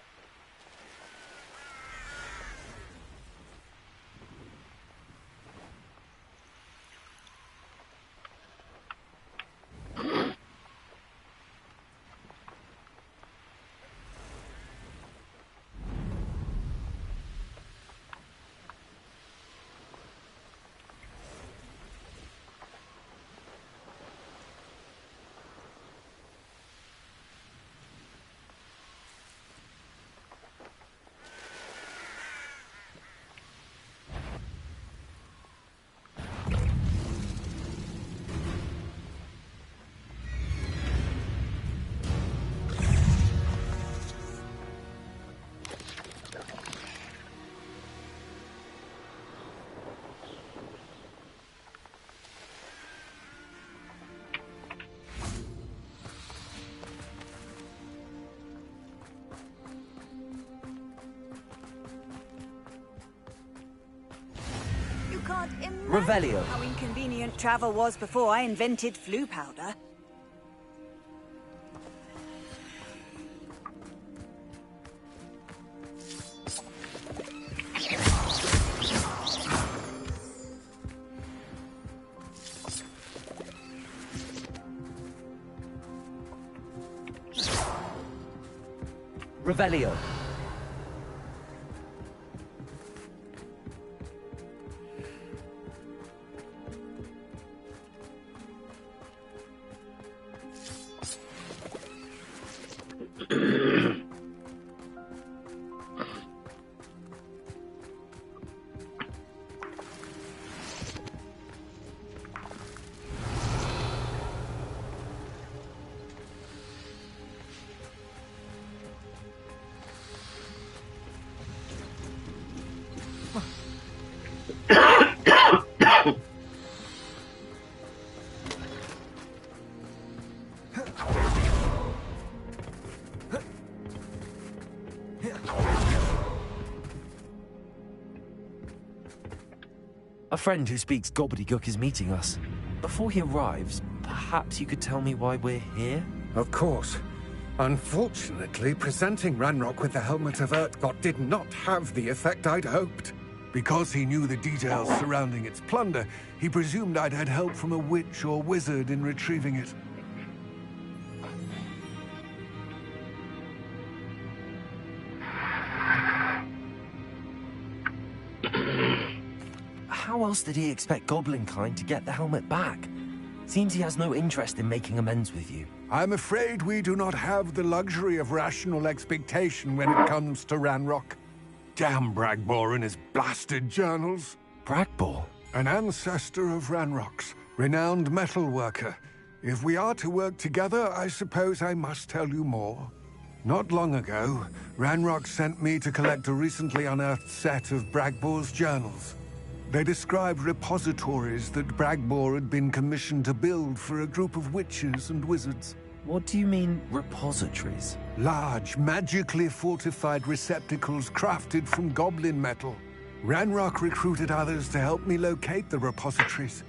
Can't imagine Revelio. how inconvenient travel was before I invented flu powder. Revelio. A friend who speaks gobbledygook is meeting us. Before he arrives, perhaps you could tell me why we're here? Of course. Unfortunately, presenting Ranrock with the Helmet of Urtkot did not have the effect I'd hoped. Because he knew the details surrounding its plunder, he presumed I'd had help from a witch or wizard in retrieving it. How else did he expect Goblinkind to get the helmet back? Seems he has no interest in making amends with you. I'm afraid we do not have the luxury of rational expectation when it comes to Ranrock. Damn Bragbor and his blasted journals. Bragbor? An ancestor of Ranrock's, renowned metal worker. If we are to work together, I suppose I must tell you more. Not long ago, Ranrock sent me to collect a recently unearthed set of Bragbor's journals. They described repositories that Bragbor had been commissioned to build for a group of witches and wizards. What do you mean, repositories? Large, magically fortified receptacles crafted from goblin metal. Ranrock recruited others to help me locate the repositories.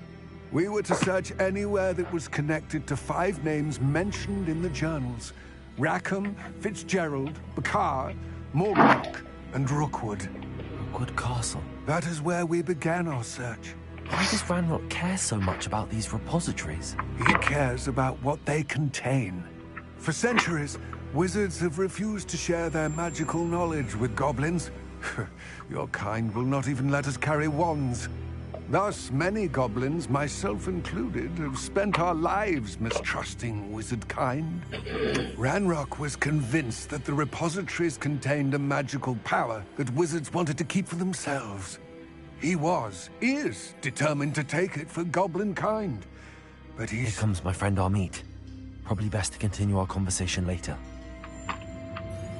We were to search anywhere that was connected to 5 names mentioned in the journals. Rackham, Fitzgerald, Bakar, Morgnock, and Rookwood. Rookwood Castle. That is where we began our search. Why does Ranrock care so much about these repositories? He cares about what they contain. For centuries, wizards have refused to share their magical knowledge with goblins. Your kind will not even let us carry wands. Thus, many goblins, myself included, have spent our lives mistrusting wizard kind. Ranrock was convinced that the repositories contained a magical power that wizards wanted to keep for themselves. He is determined to take it for goblin kind. But Here comes my friend Amit. Probably best to continue our conversation later.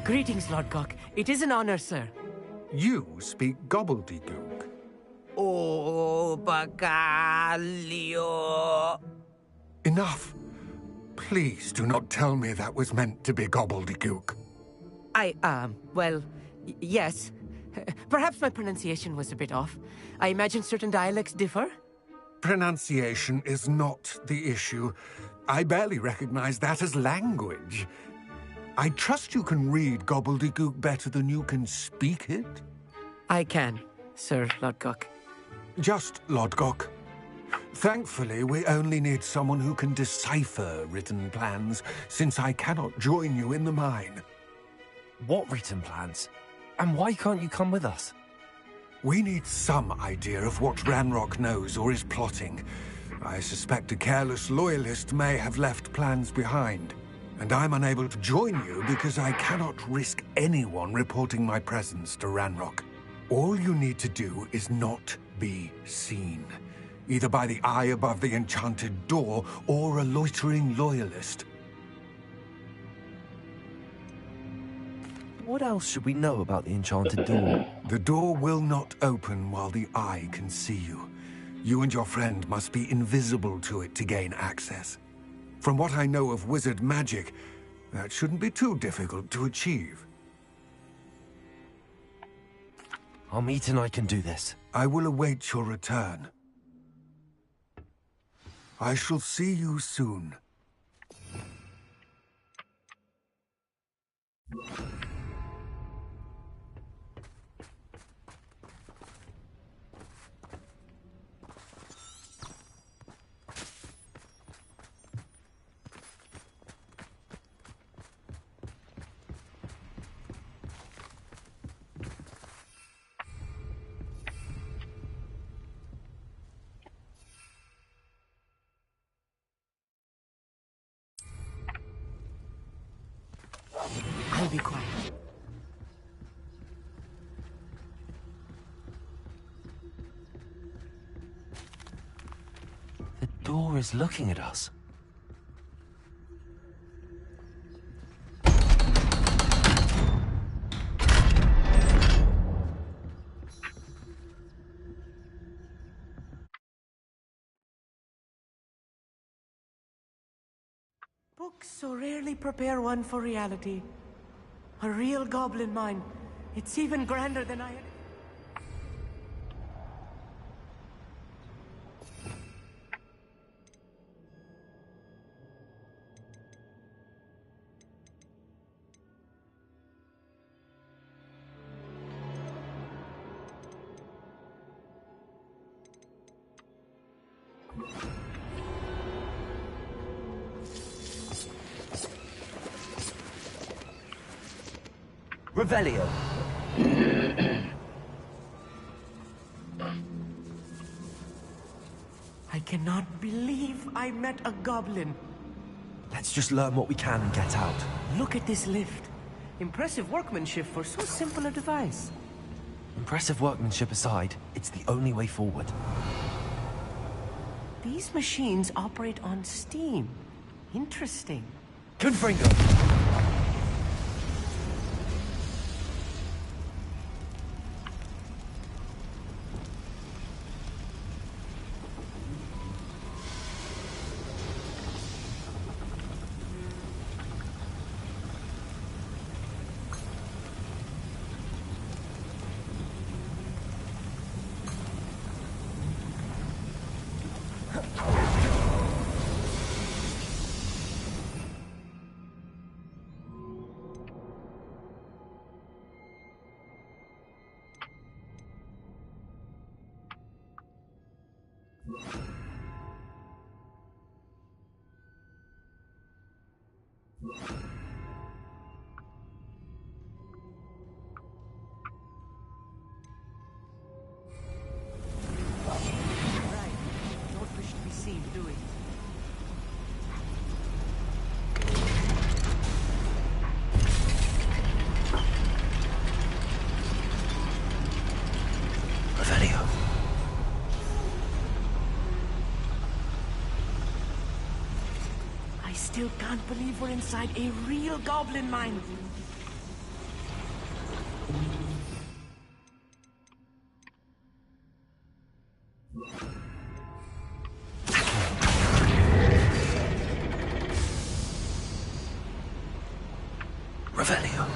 Greetings, Lord Gok. It is an honor, sir. You speak gobbledygook. Oh, Bagalio. Enough. Please do not tell me that was meant to be gobbledygook. Well, yes. Perhaps my pronunciation was a bit off. I imagine certain dialects differ? Pronunciation is not the issue. I barely recognize that as language. I trust you can read gobbledygook better than you can speak it? I can, Sir Lord Gok. Just Lord Gok. Thankfully, we only need someone who can decipher written plans, since I cannot join you in the mine. What written plans? And why can't you come with us? We need some idea of what Ranrock knows or is plotting. I suspect a careless loyalist may have left plans behind. And I'm unable to join you because I cannot risk anyone reporting my presence to Ranrock. All you need to do is not be seen, either by the eye above the enchanted door or a loitering loyalist. What else should we know about the enchanted door? The door will not open while the eye can see you. You and your friend must be invisible to it to gain access. From what I know of wizard magic, that shouldn't be too difficult to achieve. Amit and I can do this. I will await your return. I shall see you soon. I'll be quiet. The door is looking at us. Books so rarely prepare one for reality. A real goblin mine. It's even grander than I had... Revelio. I cannot believe I met a goblin. Let's just learn what we can and get out. Look at this lift. Impressive workmanship for so simple a device. Impressive workmanship aside, it's the only way forward. These machines operate on steam. Interesting. Confringo! still can't believe we're inside a real goblin mine. Revelio.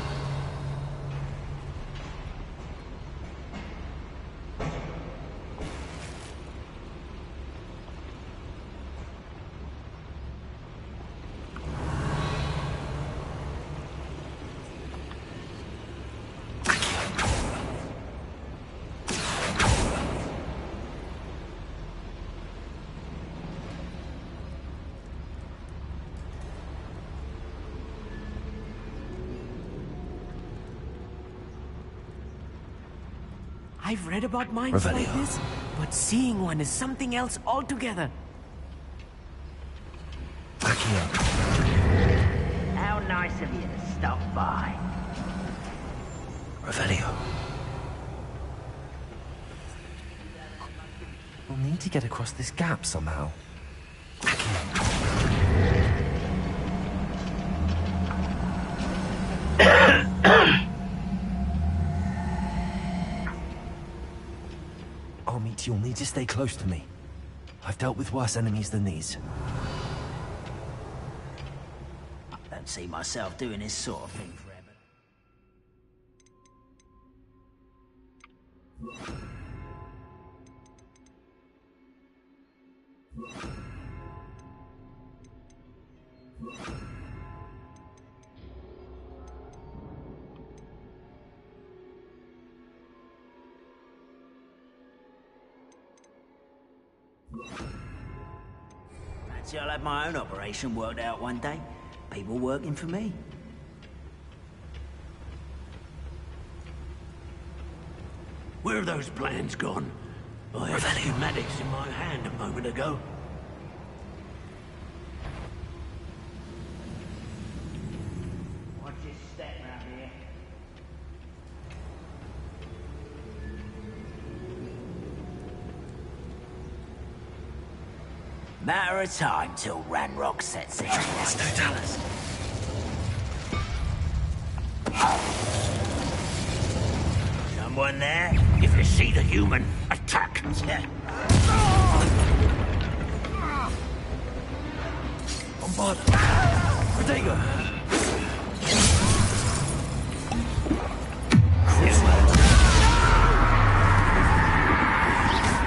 I've read about mines like this, but seeing one is something else altogether. How nice of you to stop by. Revelio. We'll need to get across this gap somehow. You'll need to stay close to me. I've dealt with worse enemies than these. I don't see myself doing this sort of thing forever. Fancy I'll have my own operation worked out one day. People working for me. Where have those plans gone? I had schematics in my hand a moment ago. Watch your step round here. Matter of time till Ranrock sets it. There's no Dallas. Someone there? If you see the human, attack! Bombard! Protego!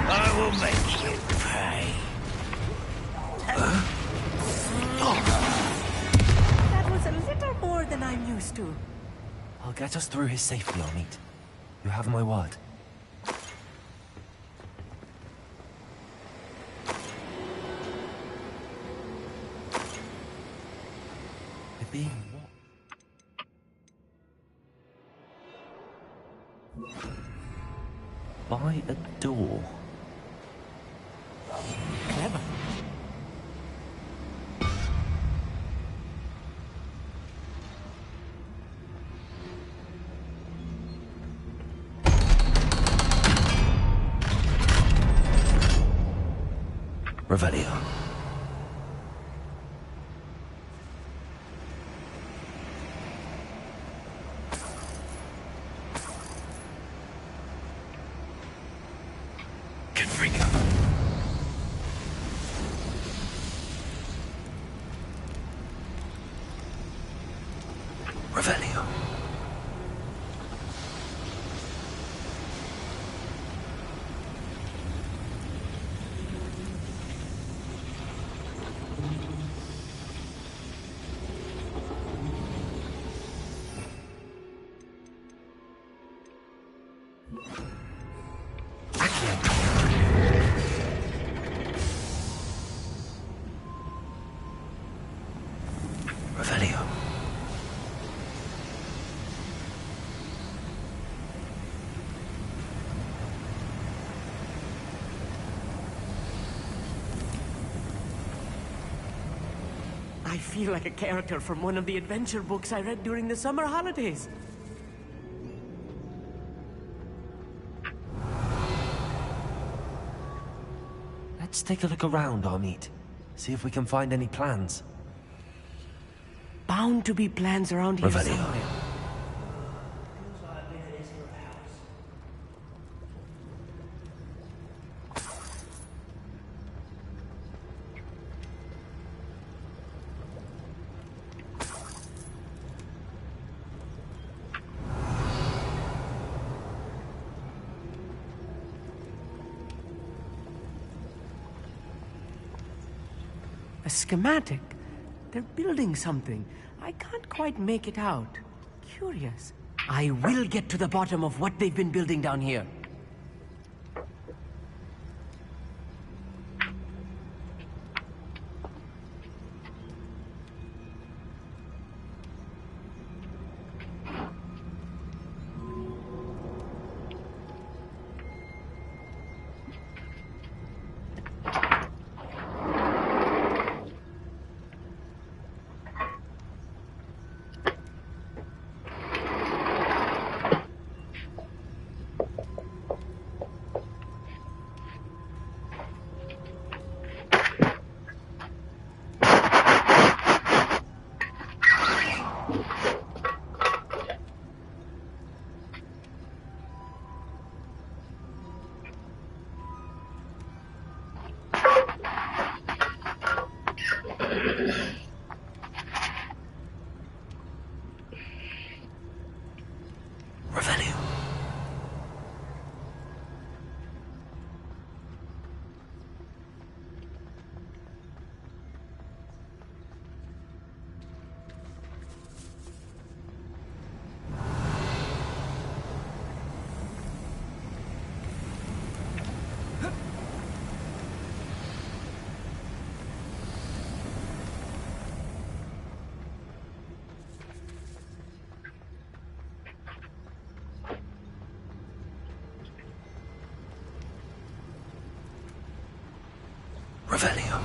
I will make you pay. That was a little more than I'm used to. I'll get us through his safely, Amit. You have my word. We're being what? By a door. Clever. Revelio. Confringo. Revelio. Revelio. I feel like a character from one of the adventure books I read during the summer holidays. Let's take a look around, Amit. See if we can find any plans. bound to be plans around here Revelio. somewhere. A schematic. They're building something. I can't quite make it out. Curious. I will get to the bottom of what they've been building down here. Revelio.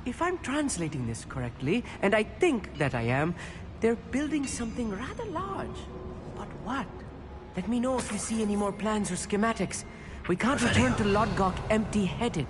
If I'm translating this correctly, and I think that I am, they're building something rather large. But what? Let me know if you see any more plans or schematics. We can't return to Lodgok empty-headed.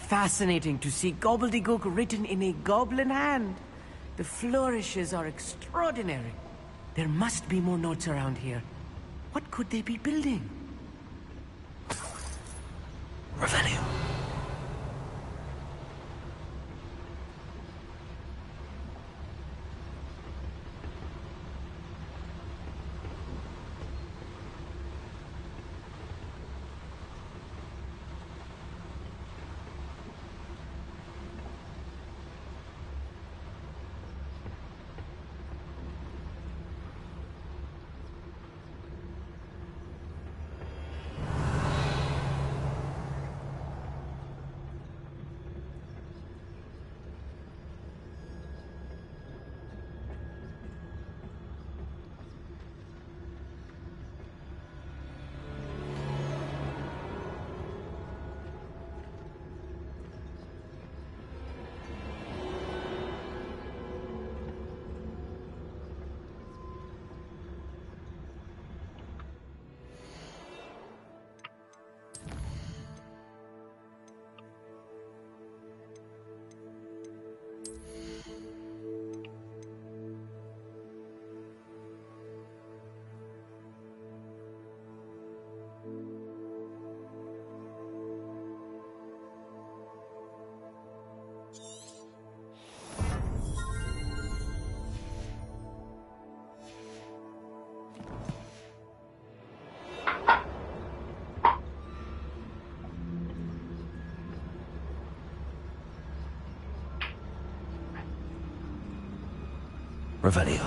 Fascinating to see gobbledygook written in a goblin hand. The flourishes are extraordinary. There must be more notes around here. What could they be building? Revelio. Revelio.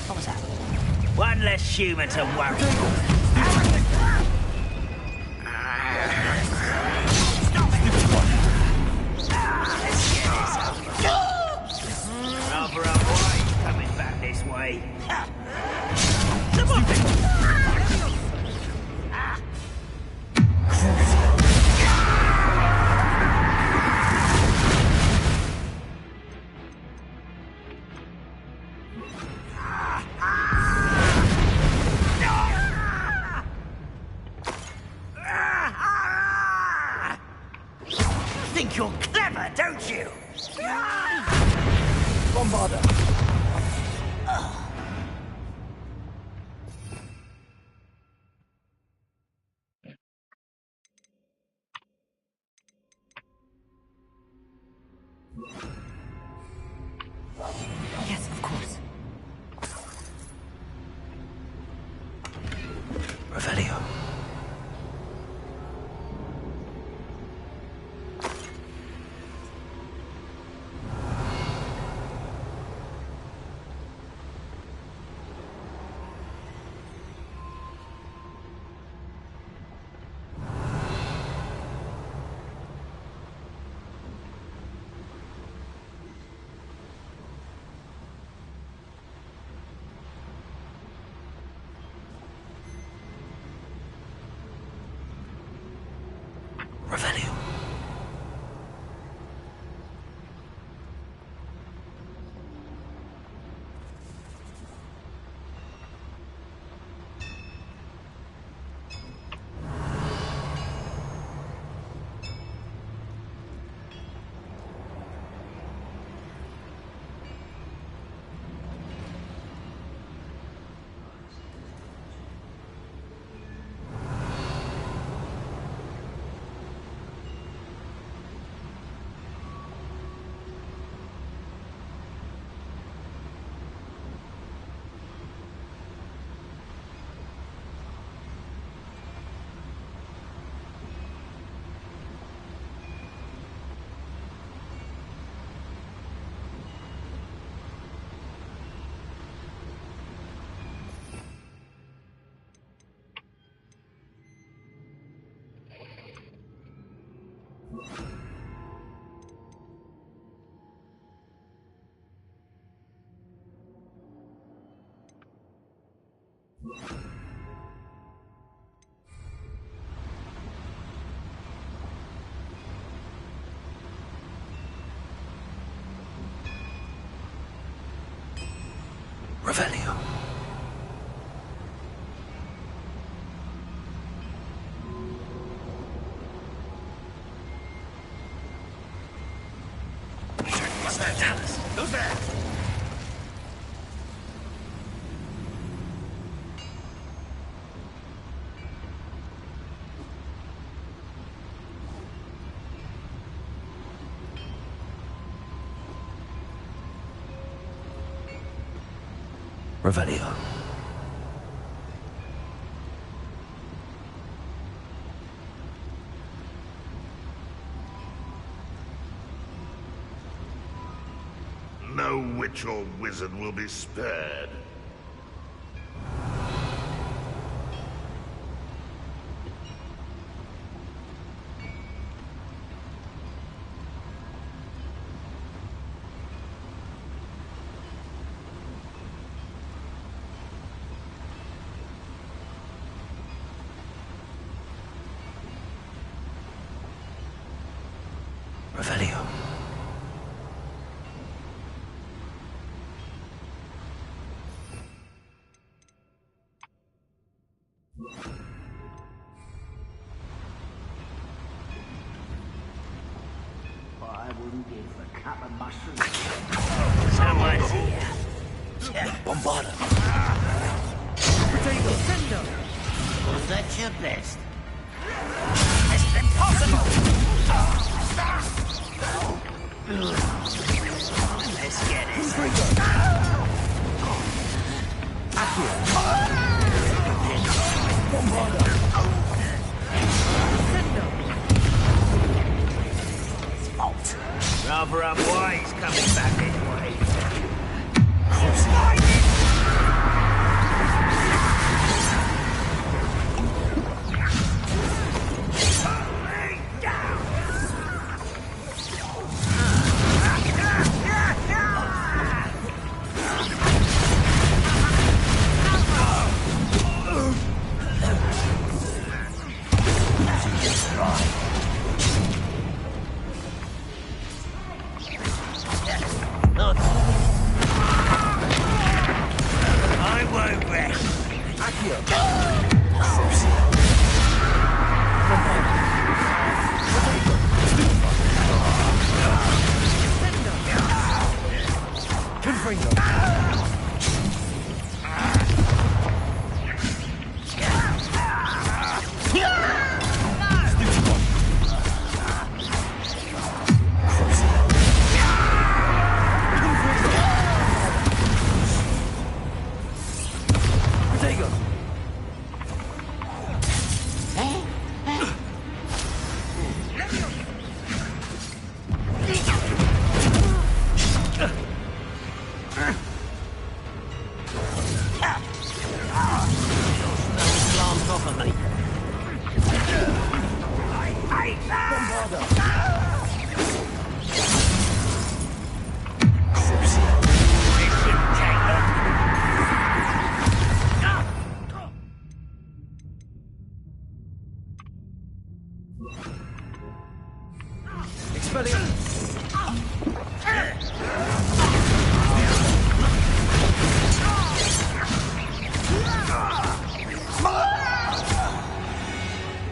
What was that? One less human to worry. Rather a boy coming back this way. Think you're clever, don't you? Bombarder. Yes, of course. Revelio. Revelio. Revelio. What's that, Dallas? Who's there? Revelio. No witch or wizard will be spared. Revelio. I wouldn't give a cup of mushrooms. Someone's here. Bombarda. Was that your best? It's impossible! Let's get it. Rather unwise coming back this way.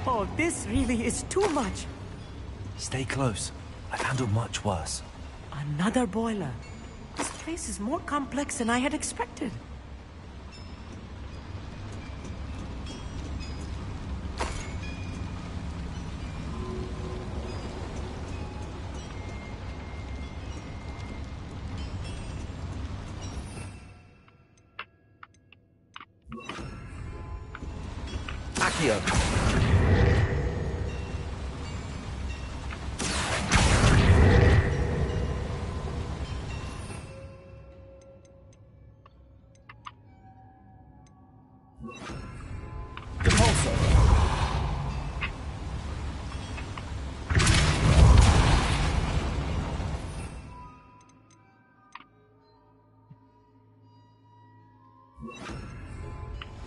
Oh, this really is too much. Stay close. I've handled much worse. Another boiler. This place is more complex than I had expected. Accio.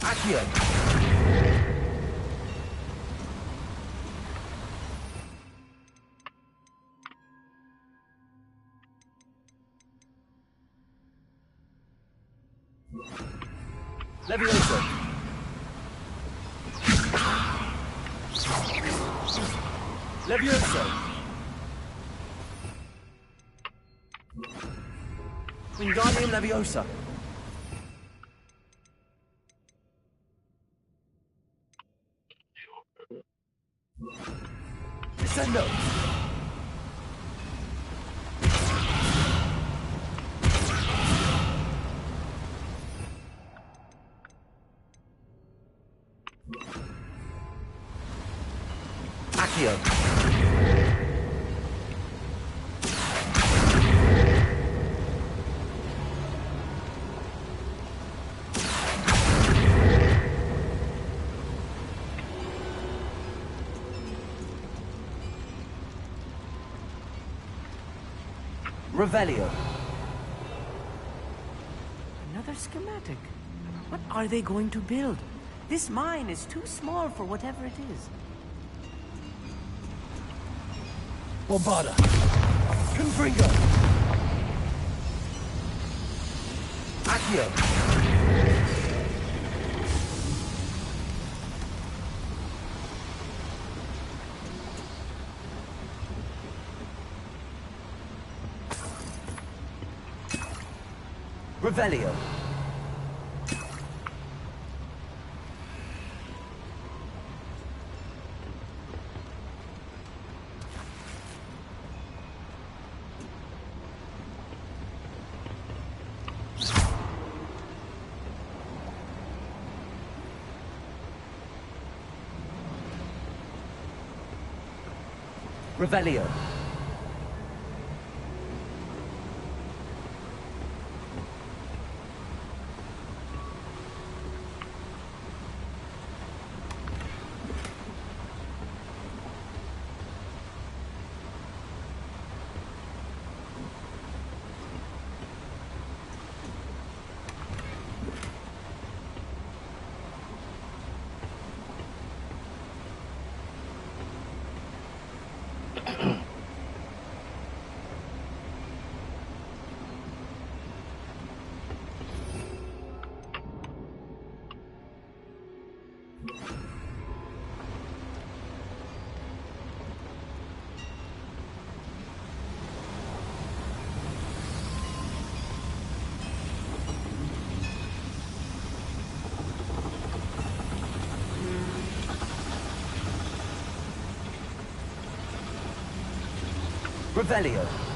Accio. Levioso. Levioso. Wingardium Leviosa. Descendo. Accio. Revelio. Another schematic. What are they going to build? This mine is too small for whatever it is. Bombarda. Confringo. Accio. Revelio. Revelio. Revelio.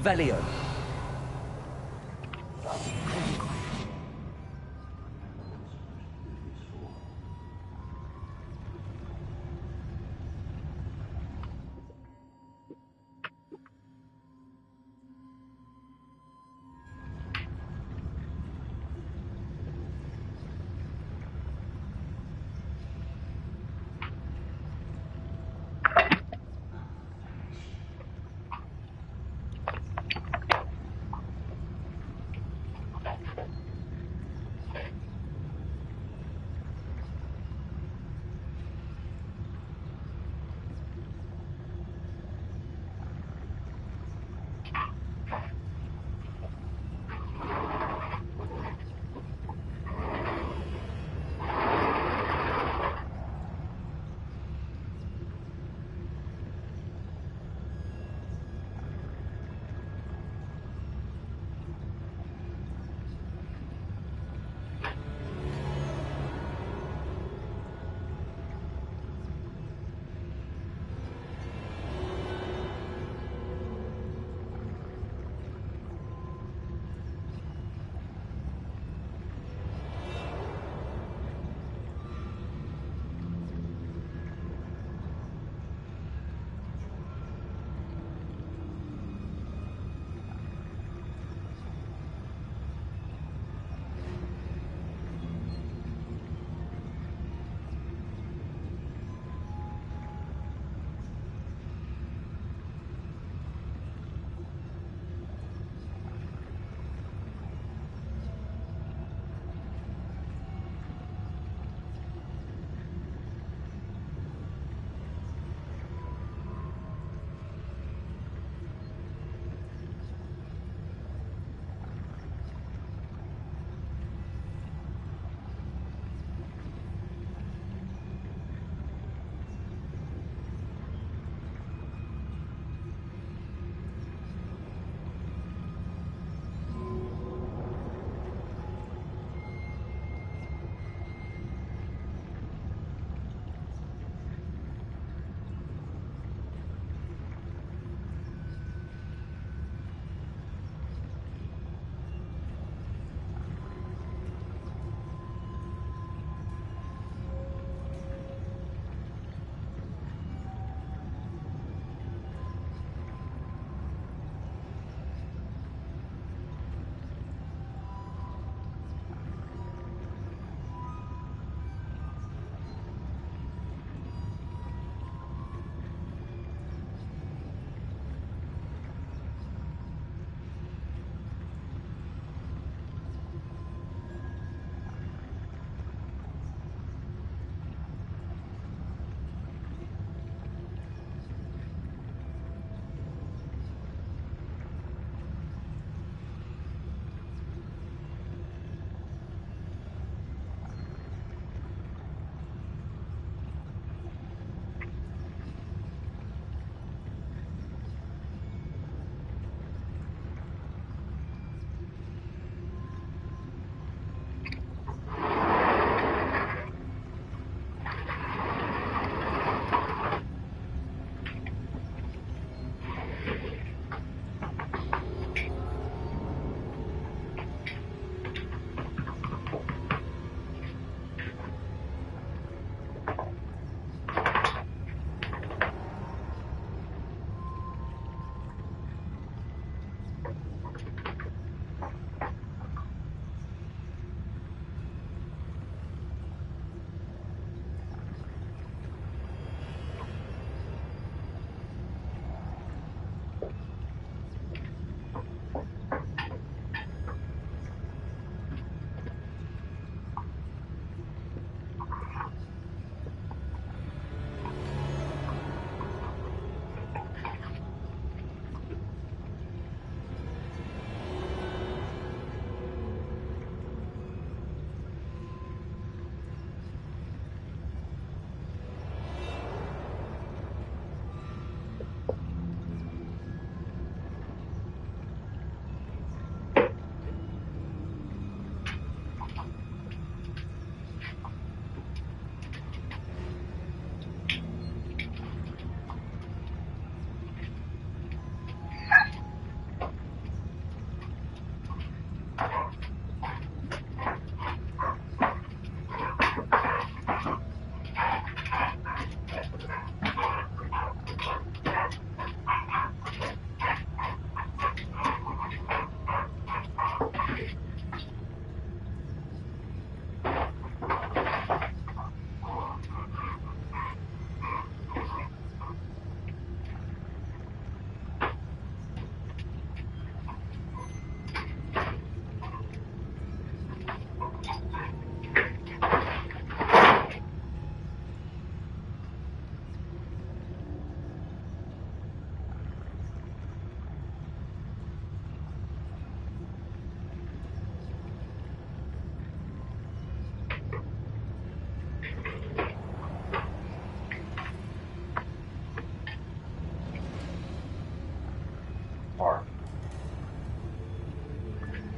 Revelio.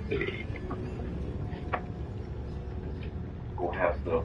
Go have stuff.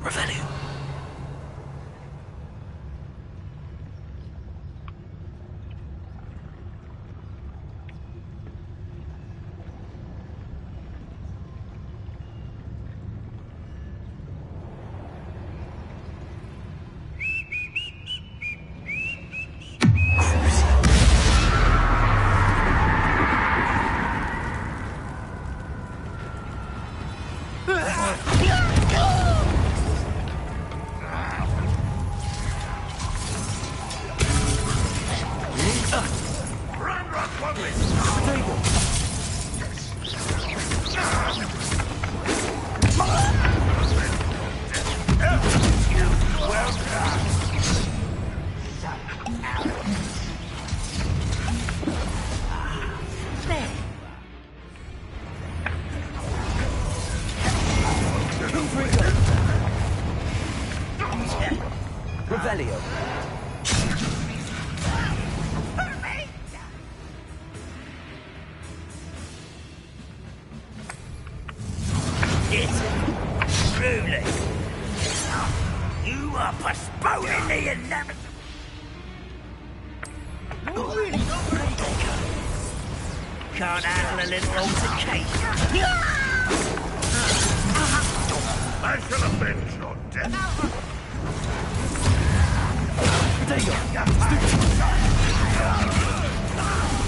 Revelio. Revelio. Truly, you are postponing the inevitable. Can't handle a little altercation. I shall avenge your death. There you go.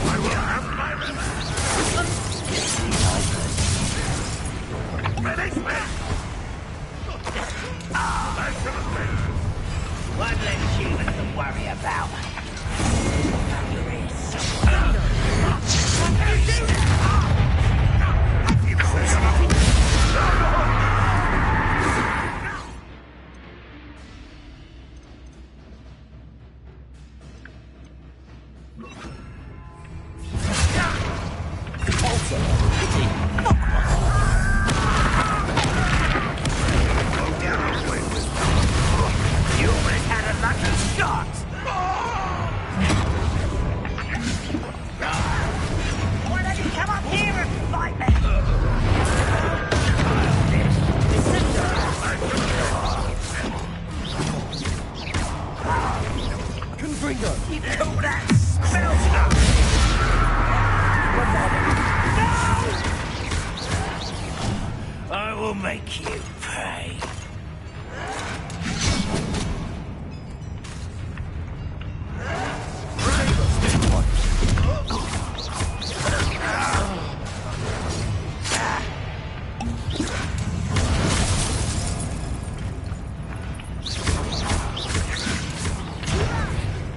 I will have my revenge. Finish me! I shall avenge. One less human to worry about. I will make you pay.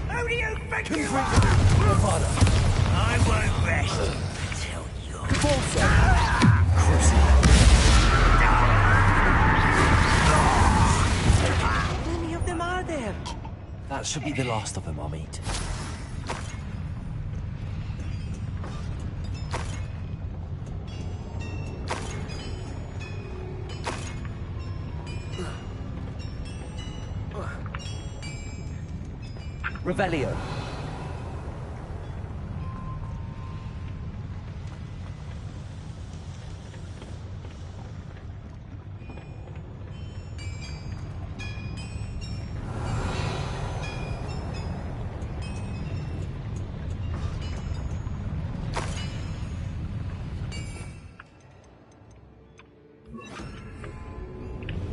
Who do you think you are? I won't rest until you're... How many of them are there? That should be the last of them I'll meet. Revelio.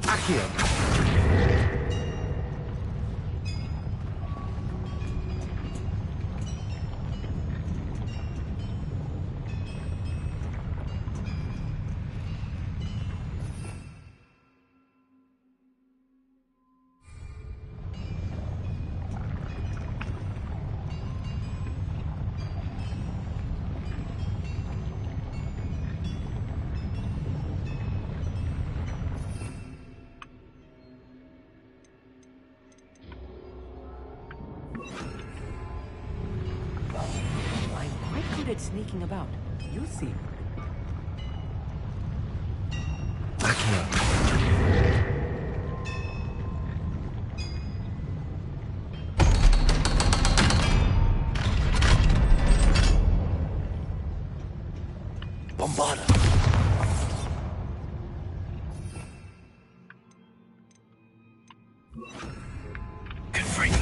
Accio. I'm quite good at sneaking about. You'll see. Bombarda. Confringo.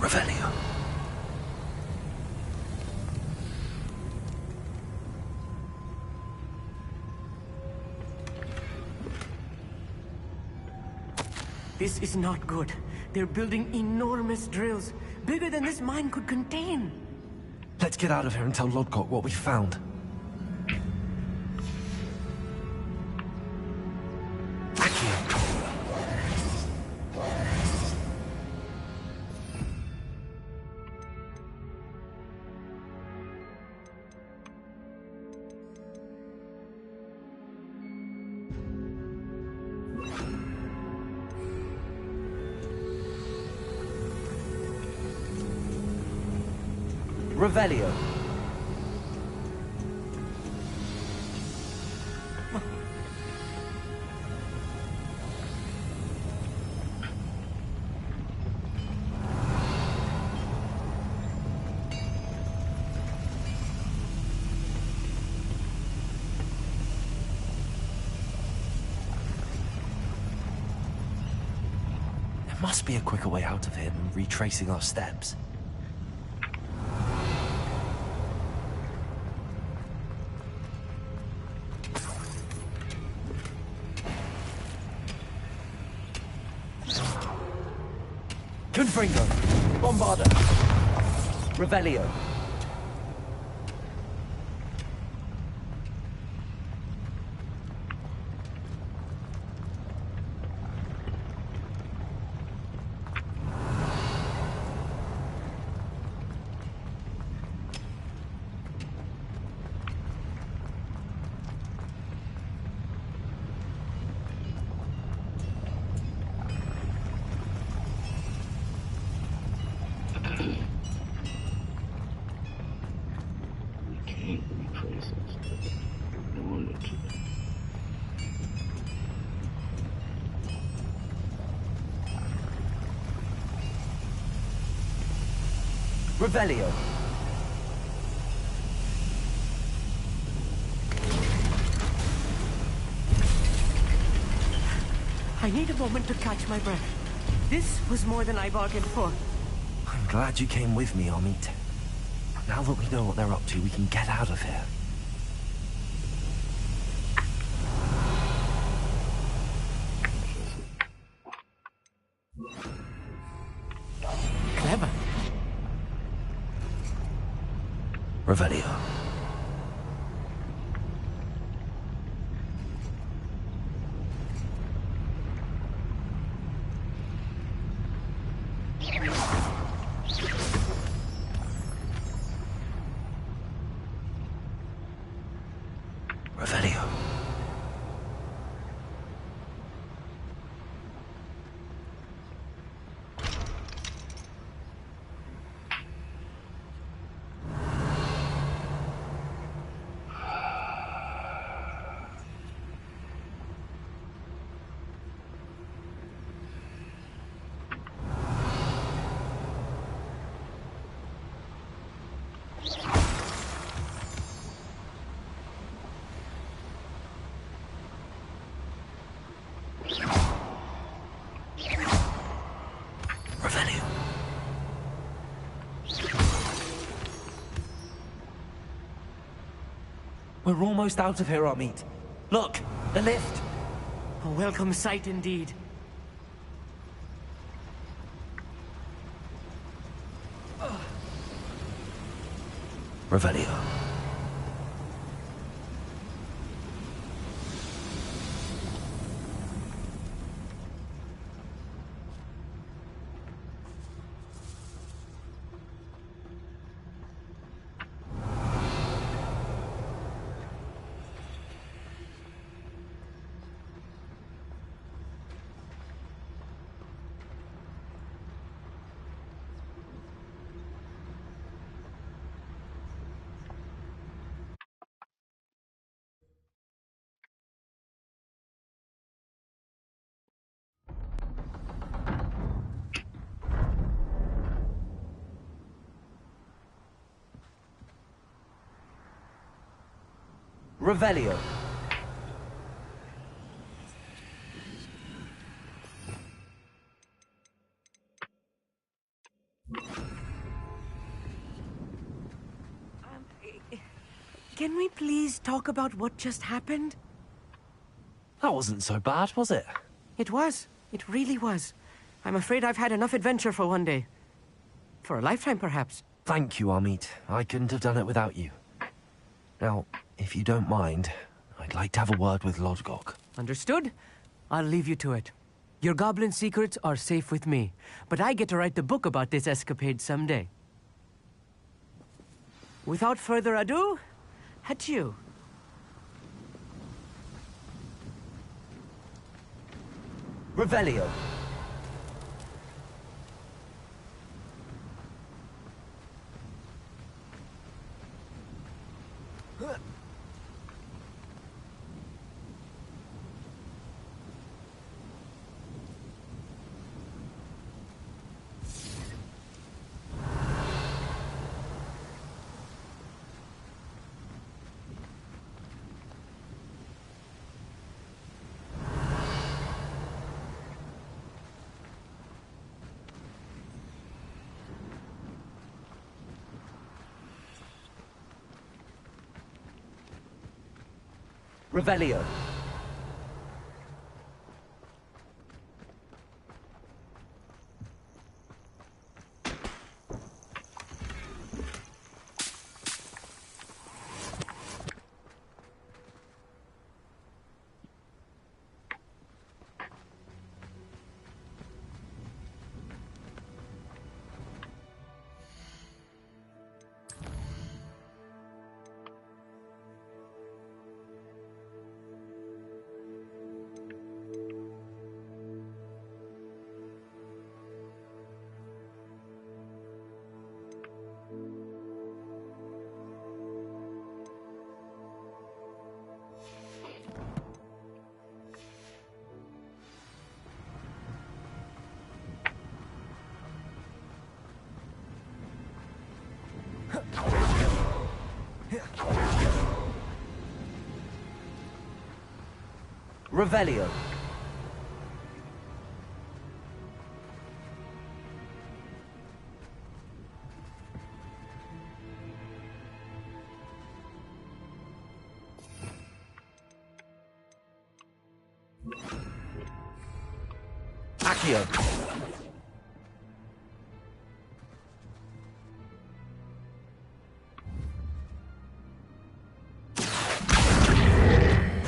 Revelio. This is not good. They're building enormous drills, bigger than this mine could contain. Let's get out of here and tell Lodgok what we found. Revelio. There must be a quicker way out of here than retracing our steps. Confringo. Bombarda. Revelio. Revelio. I need a moment to catch my breath. This was more than I bargained for. I'm glad you came with me, Amit. Now that we know what they're up to, we can get out of here. Clever. Revelio. Revelio. We're almost out of here, Amit. Look, the lift. A welcome sight indeed. Revelio. Revelio. Can we please talk about what just happened? That wasn't so bad, was it? It was. It really was. I'm afraid I've had enough adventure for one day. For a lifetime, perhaps. Thank you, Amit. I couldn't have done it without you. Now, if you don't mind, I'd like to have a word with Lodgok. Understood? I'll leave you to it. Your goblin secrets are safe with me, but I get to write the book about this escapade someday. Without further ado, adieu. Revelio. Revelio. Revelio. Accio.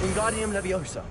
Wingardium Leviosa.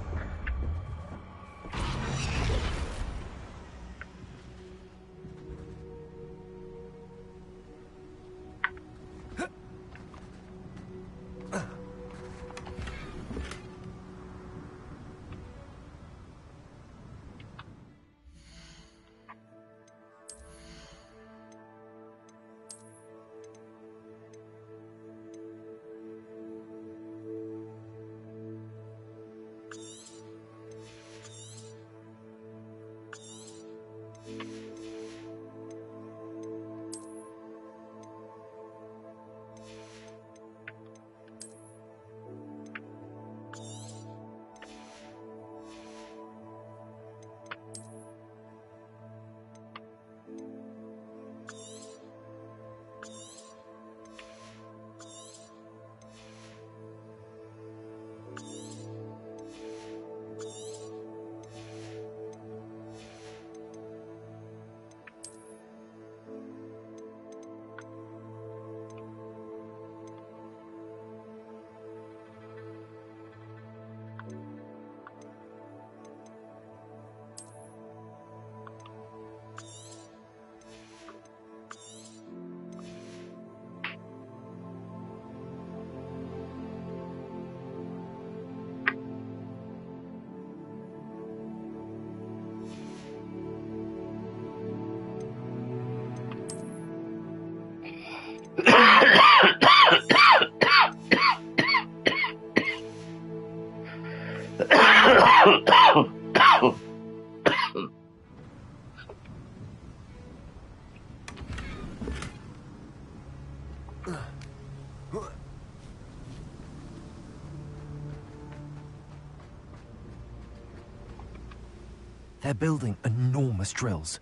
They're building enormous drills.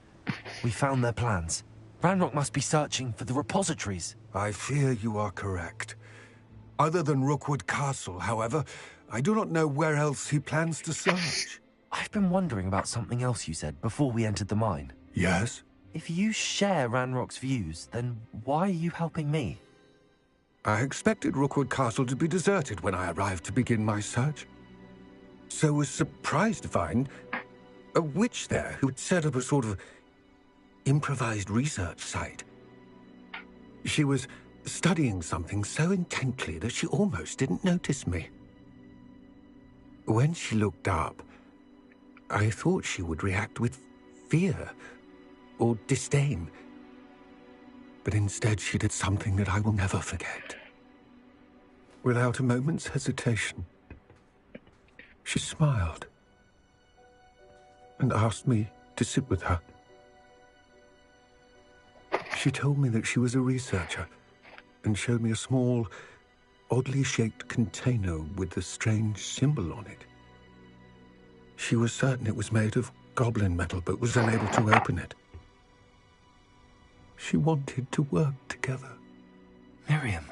We found their plans. Ranrock must be searching for the repositories. I fear you are correct. Other than Rookwood Castle, however, I do not know where else he plans to search. I've been wondering about something else you said before we entered the mine. Yes? If you share Ranrock's views, then why are you helping me? I expected Rookwood Castle to be deserted when I arrived to begin my search. So was surprised to find a witch there who had set up a sort of improvised research site. She was studying something so intently that she almost didn't notice me. When she looked up, I thought she would react with fear or disdain. But instead she did something that I will never forget. Without a moment's hesitation, she smiled and asked me to sit with her. She told me that she was a researcher and showed me a small, oddly shaped container with a strange symbol on it. She was certain it was made of goblin metal, but was unable to open it. She wanted to work together. Miriam.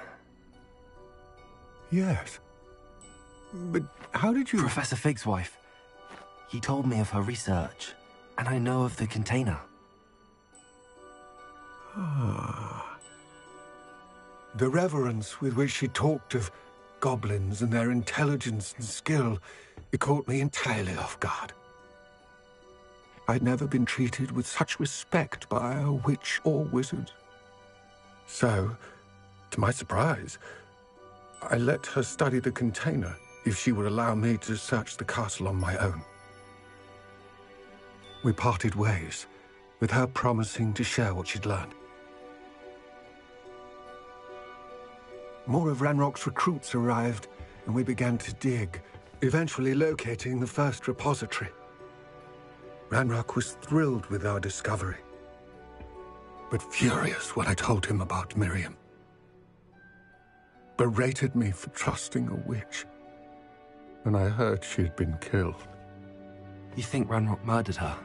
Yes. But how did you... Professor Fig's wife. He told me of her research, and I know of the container. Ah. The reverence with which she talked of goblins and their intelligence and skill, it caught me entirely off guard. I'd never been treated with such respect by a witch or wizard. So, to my surprise, I let her study the container if she would allow me to search the castle on my own. We parted ways, with her promising to share what she'd learned. More of Ranrock's recruits arrived, and we began to dig, eventually locating the first repository. Ranrock was thrilled with our discovery, but furious when I told him about Miriam. Berated me for trusting a witch, and I heard she had been killed. You think Ranrock murdered her?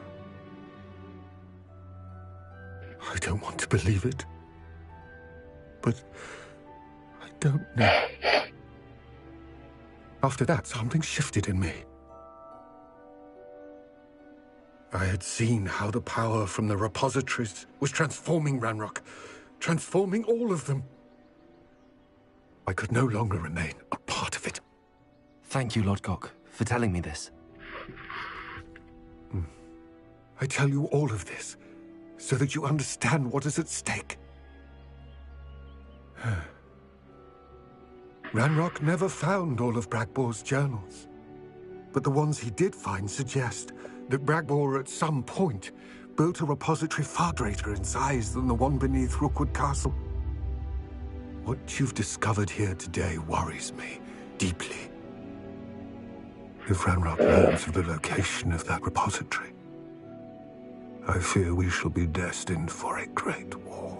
I don't want to believe it, but I don't know. After that, something shifted in me. I had seen how the power from the repositories was transforming Ranrock, transforming all of them. I could no longer remain a part of it. Thank you, Lodgok, for telling me this. I tell you all of this so that you understand what is at stake. Ranrock never found all of Bragbor's journals, but the ones he did find suggest that Bragbor at some point built a repository far greater in size than the one beneath Rookwood Castle. What you've discovered here today worries me deeply. If Ranrock learns of the location of that repository, I fear we shall be destined for a great war.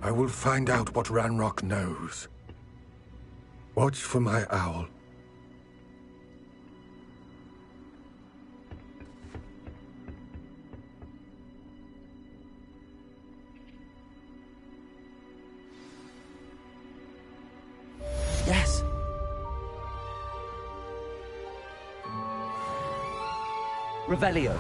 I will find out what Ranrock knows. Watch for my owl. Yes. Revelio.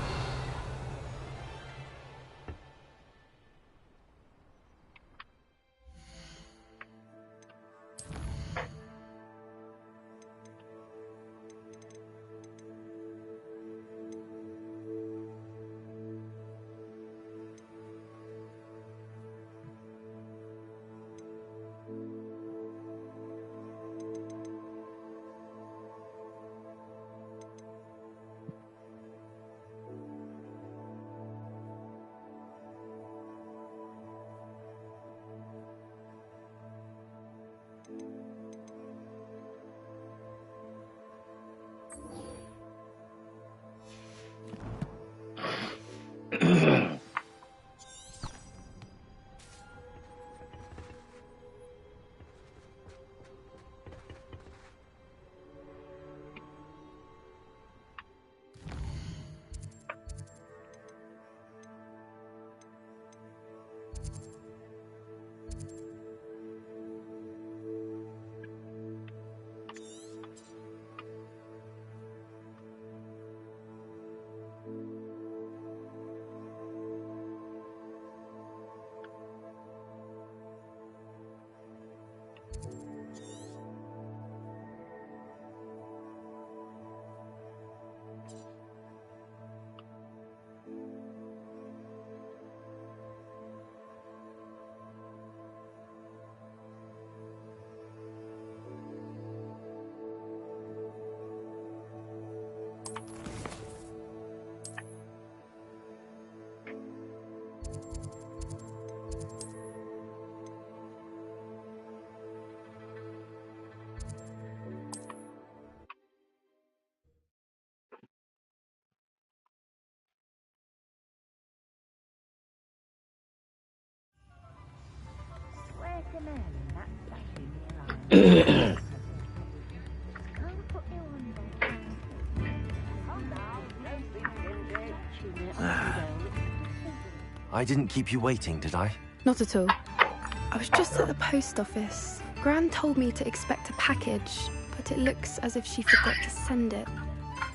I didn't keep you waiting, did I? Not at all. I was just at the post office. Gran told me to expect a package, but it looks as if she forgot to send it.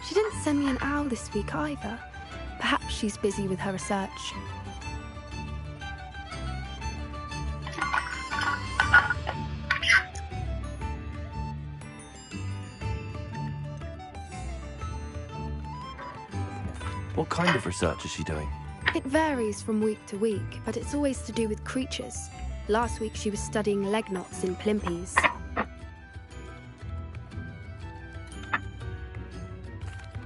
She didn't send me an owl this week either. Perhaps she's busy with her research. What kind of research is she doing? It varies from week to week, but it's always to do with creatures. Last week she was studying leg knots in plimpies.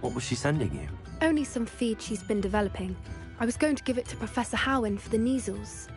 What was she sending you? Only some feed she's been developing. I was going to give it to Professor Howen for the measles.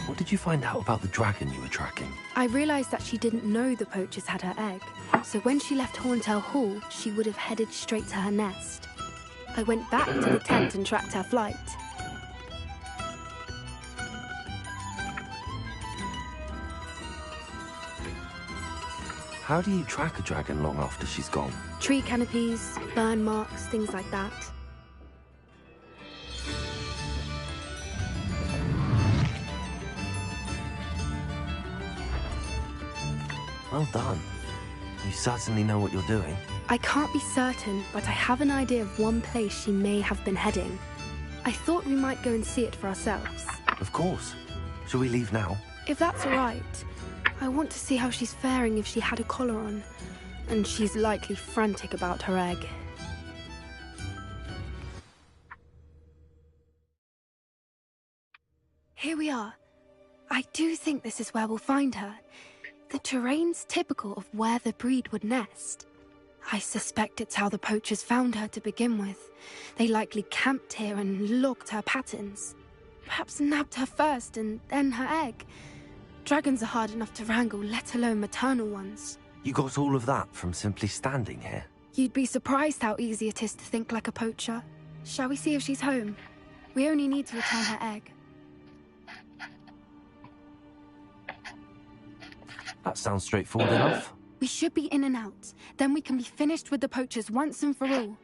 What did you find out about the dragon you were tracking? I realised that she didn't know the poachers had her egg, so when she left Horntail Hall, she would have headed straight to her nest. I went back to the tent and tracked her flight. How do you track a dragon long after she's gone? Tree canopies, burn marks, things like that. Well done. You certainly know what you're doing. I can't be certain, but I have an idea of one place she may have been heading. I thought we might go and see it for ourselves. Of course. Shall we leave now? If that's all right. I want to see how she's faring if she had a collar on. And she's likely frantic about her egg. Here we are. I do think this is where we'll find her. The terrain's typical of where the breed would nest. I suspect it's how the poachers found her to begin with. They likely camped here and logged her patterns. Perhaps nabbed her first and then her egg. Dragons are hard enough to wrangle, let alone maternal ones. You got all of that from simply standing here? You'd be surprised how easy it is to think like a poacher. Shall we see if she's home? We only need to return her egg. That sounds straightforward enough. We should be in and out. Then we can be finished with the poachers once and for all.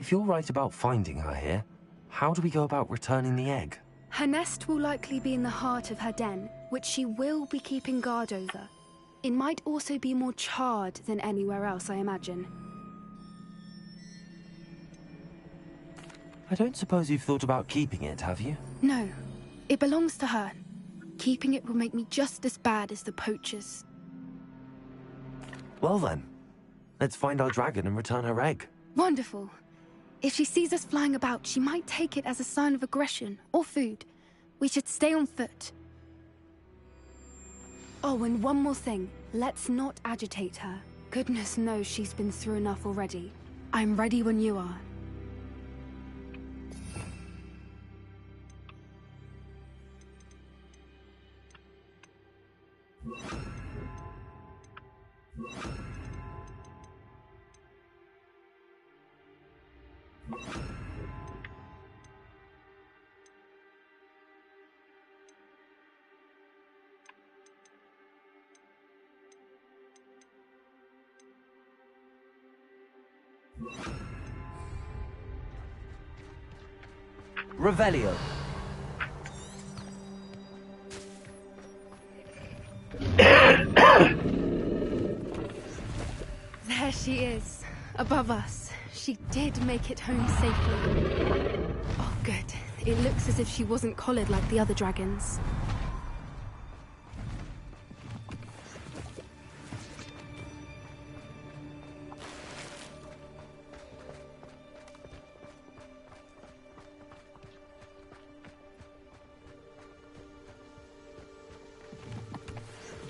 If you're right about finding her here, how do we go about returning the egg? Her nest will likely be in the heart of her den, which she will be keeping guard over. It might also be more charred than anywhere else, I imagine. I don't suppose you've thought about keeping it, have you? No, it belongs to her. Keeping it will make me just as bad as the poachers. Well then, let's find our dragon and return her egg. Wonderful. If she sees us flying about, she might take it as a sign of aggression or food. We should stay on foot. Oh, and one more thing. Let's not agitate her. Goodness knows she's been through enough already. I'm ready when you are. Revelio. There she is, above us. She did make it home safely. Oh, good. It looks as if she wasn't collared like the other dragons.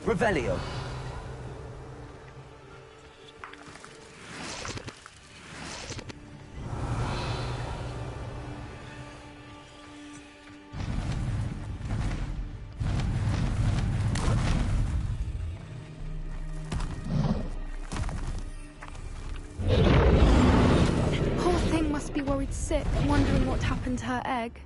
Revelio. Poor thing must be worried sick, wondering what happened to her egg.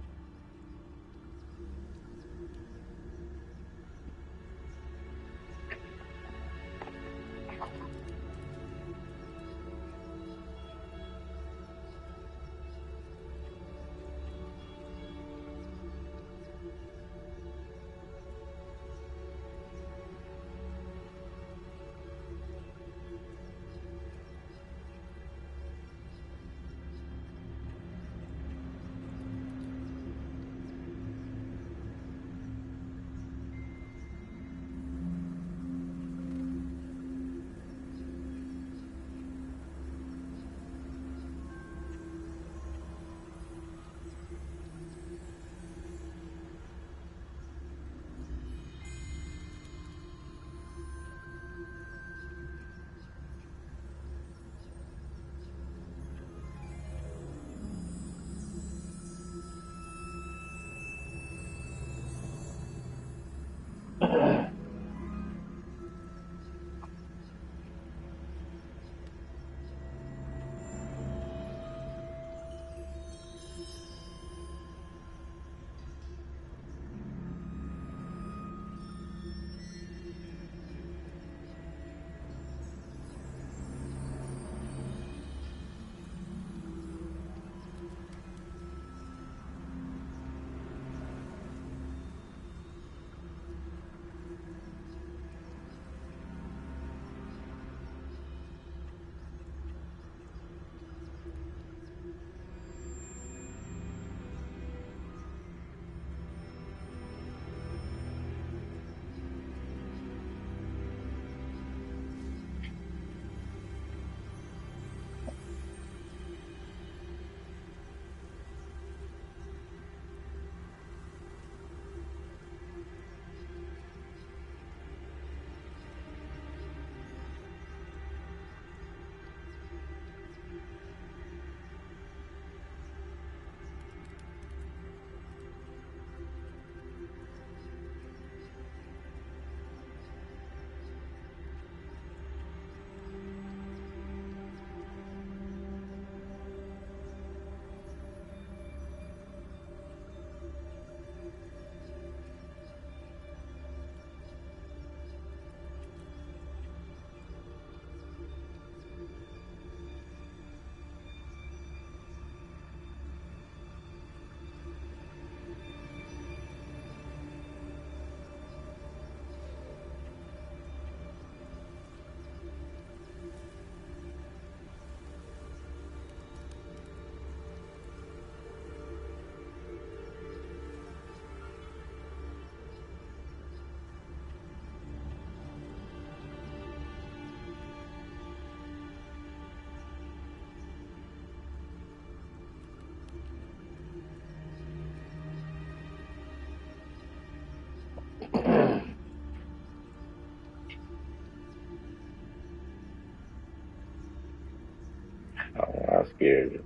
character.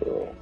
So,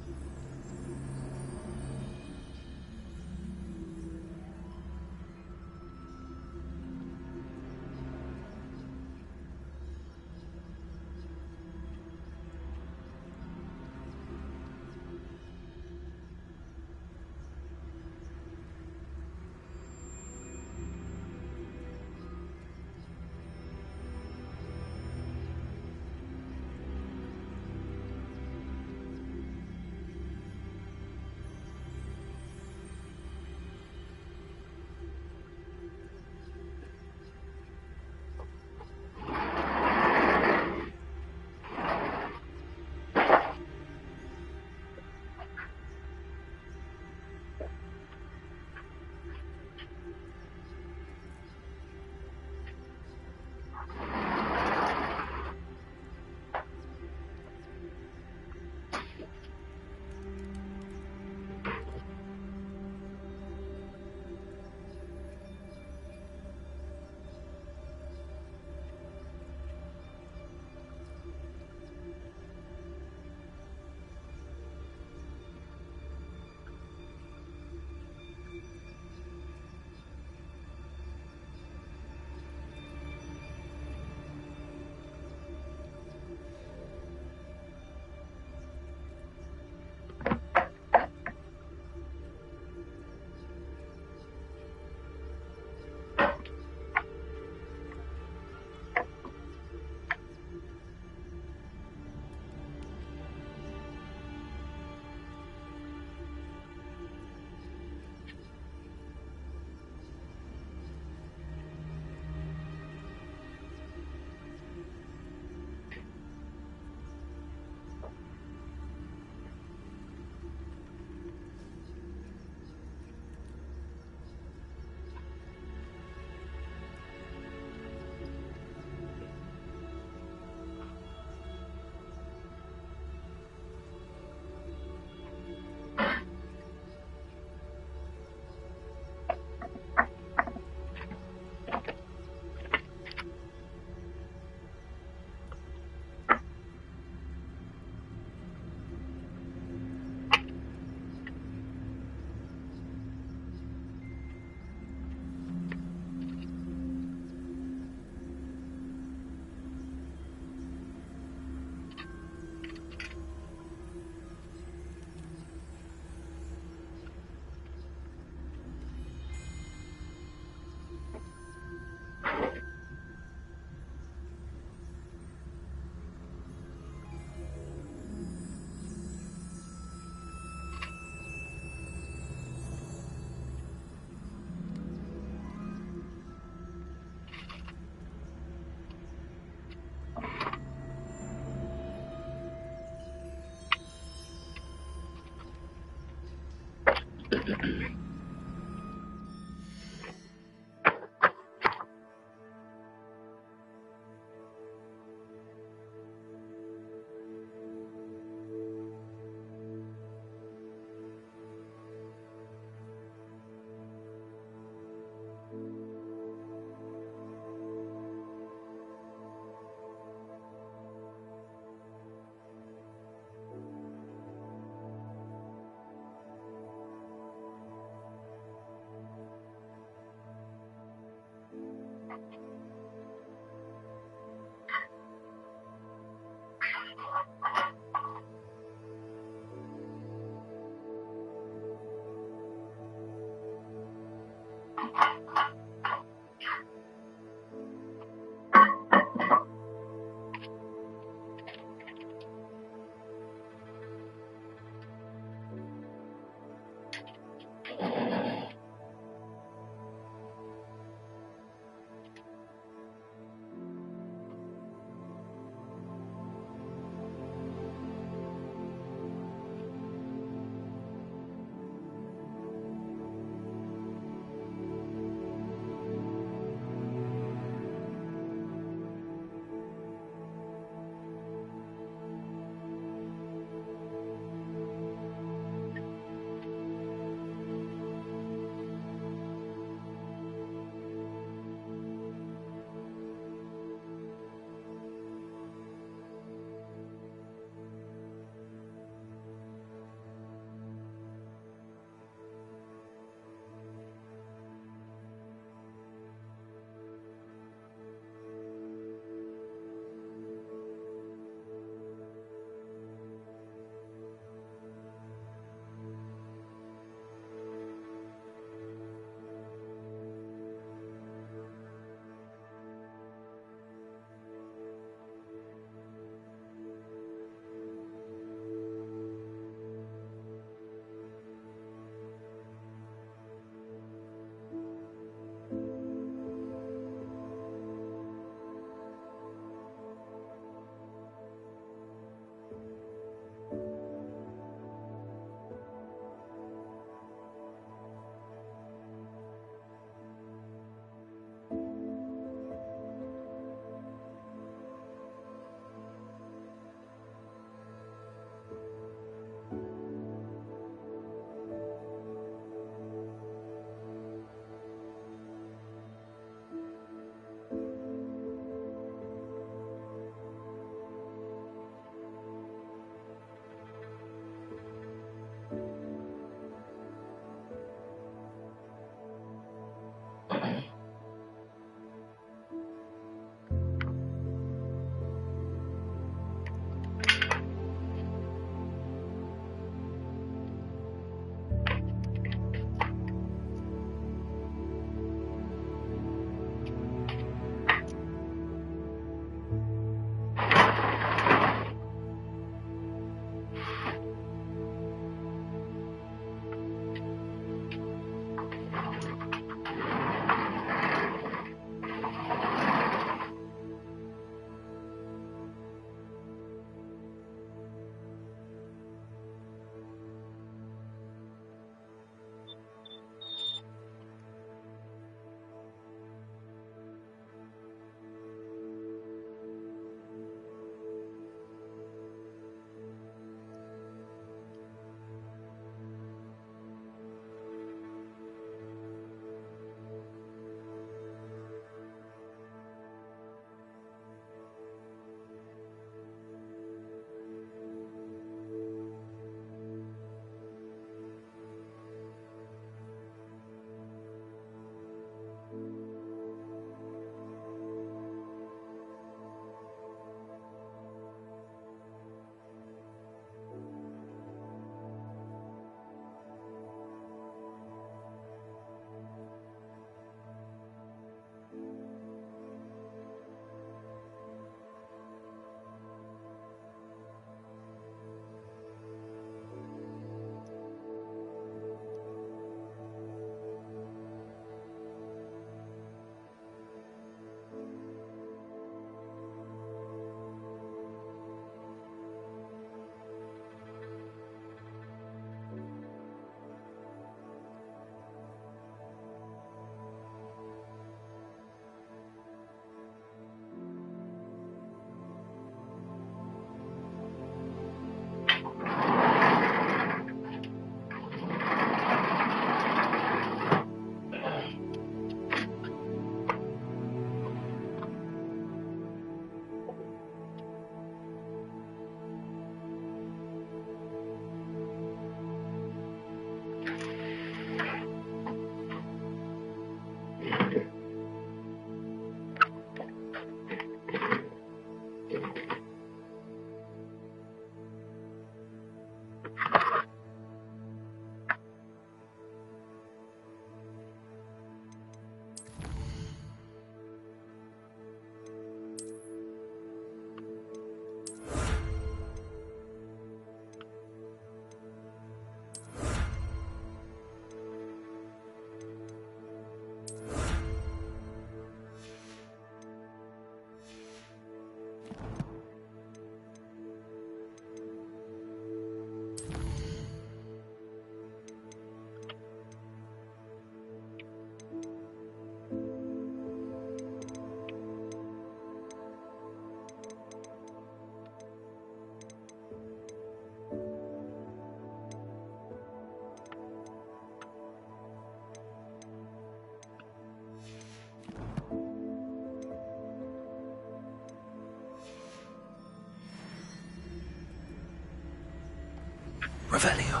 Revelio.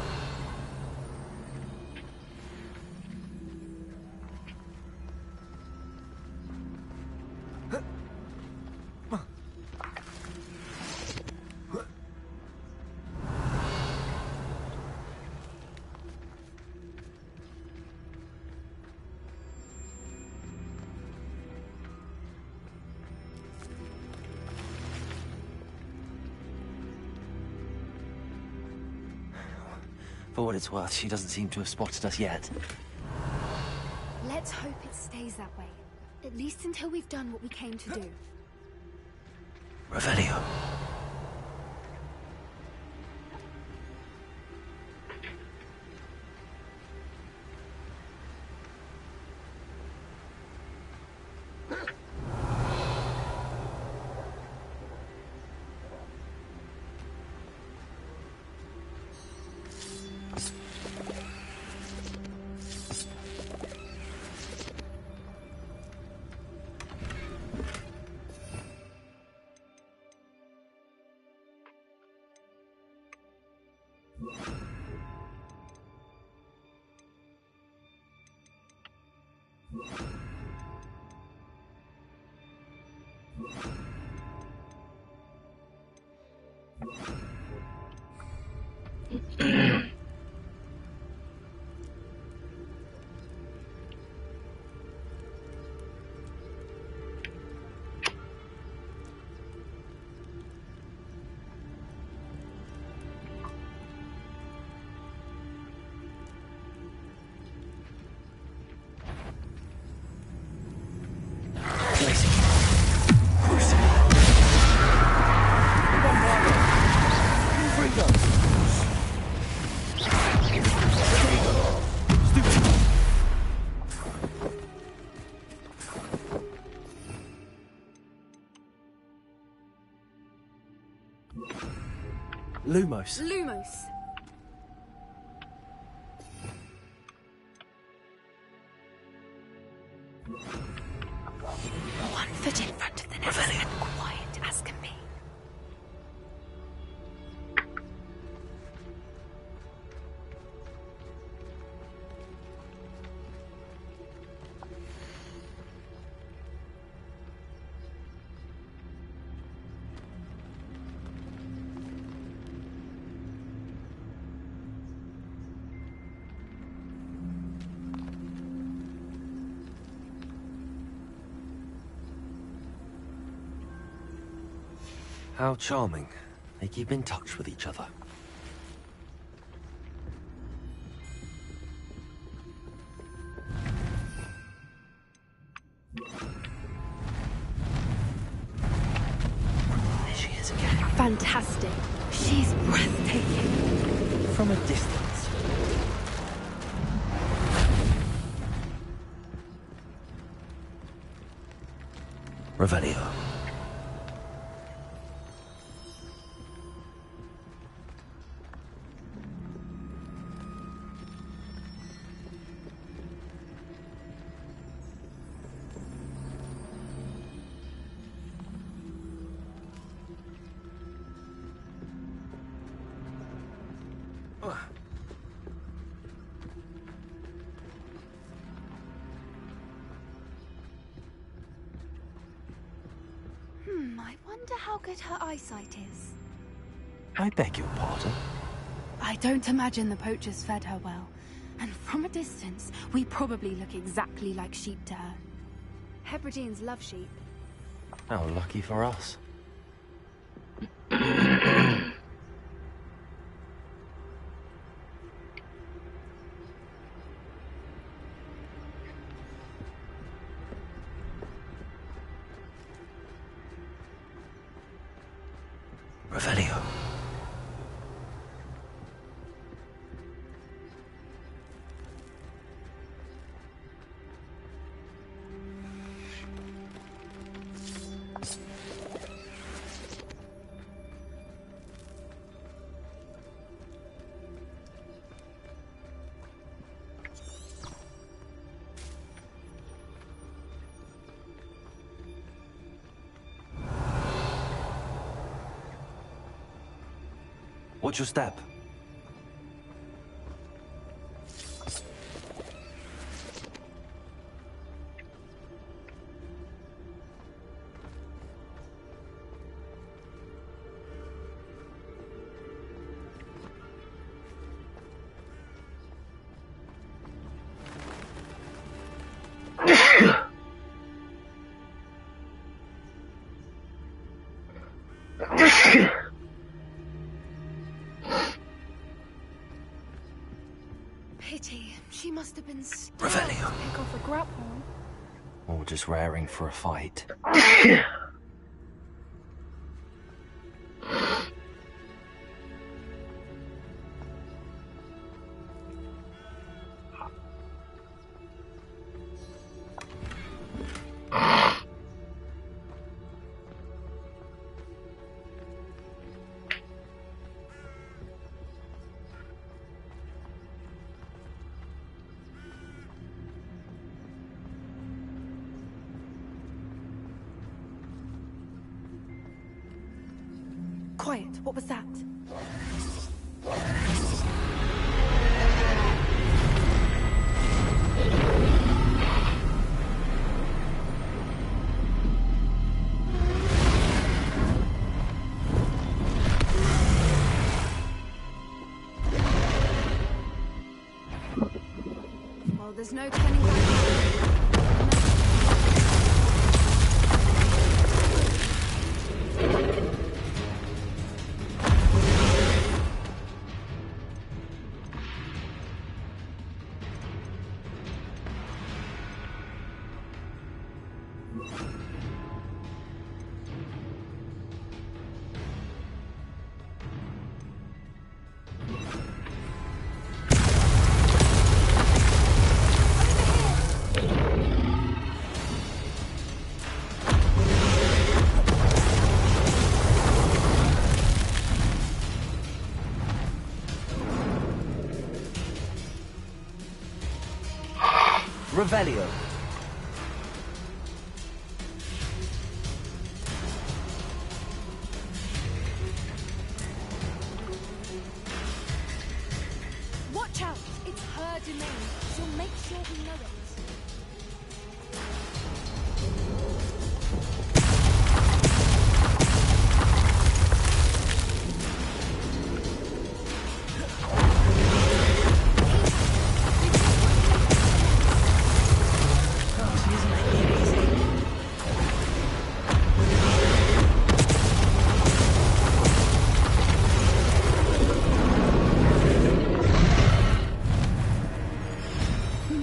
For what it's worth, she doesn't seem to have spotted us yet. Let's hope it stays that way. At least until we've done what we came to do. Revelio. Lumos. Lumos. One foot in front of the next and quiet as can be. How charming. They keep in touch with each other. There she is again. Fantastic. She's breathtaking. From a distance. Revelio. I wonder how good her eyesight is. I beg your pardon? I don't imagine the poachers fed her well. And from a distance, we probably look exactly like sheep to her. Hebrideans love sheep. How lucky for us. Revelio. What's your step? pity. She must have been stuck to Revelio. pick off a grapple. Or just raring for a fight. Quiet, what was that? Well, there's no turning back now. Revelio. Watch out! It's her domain. She'll make sure we know it.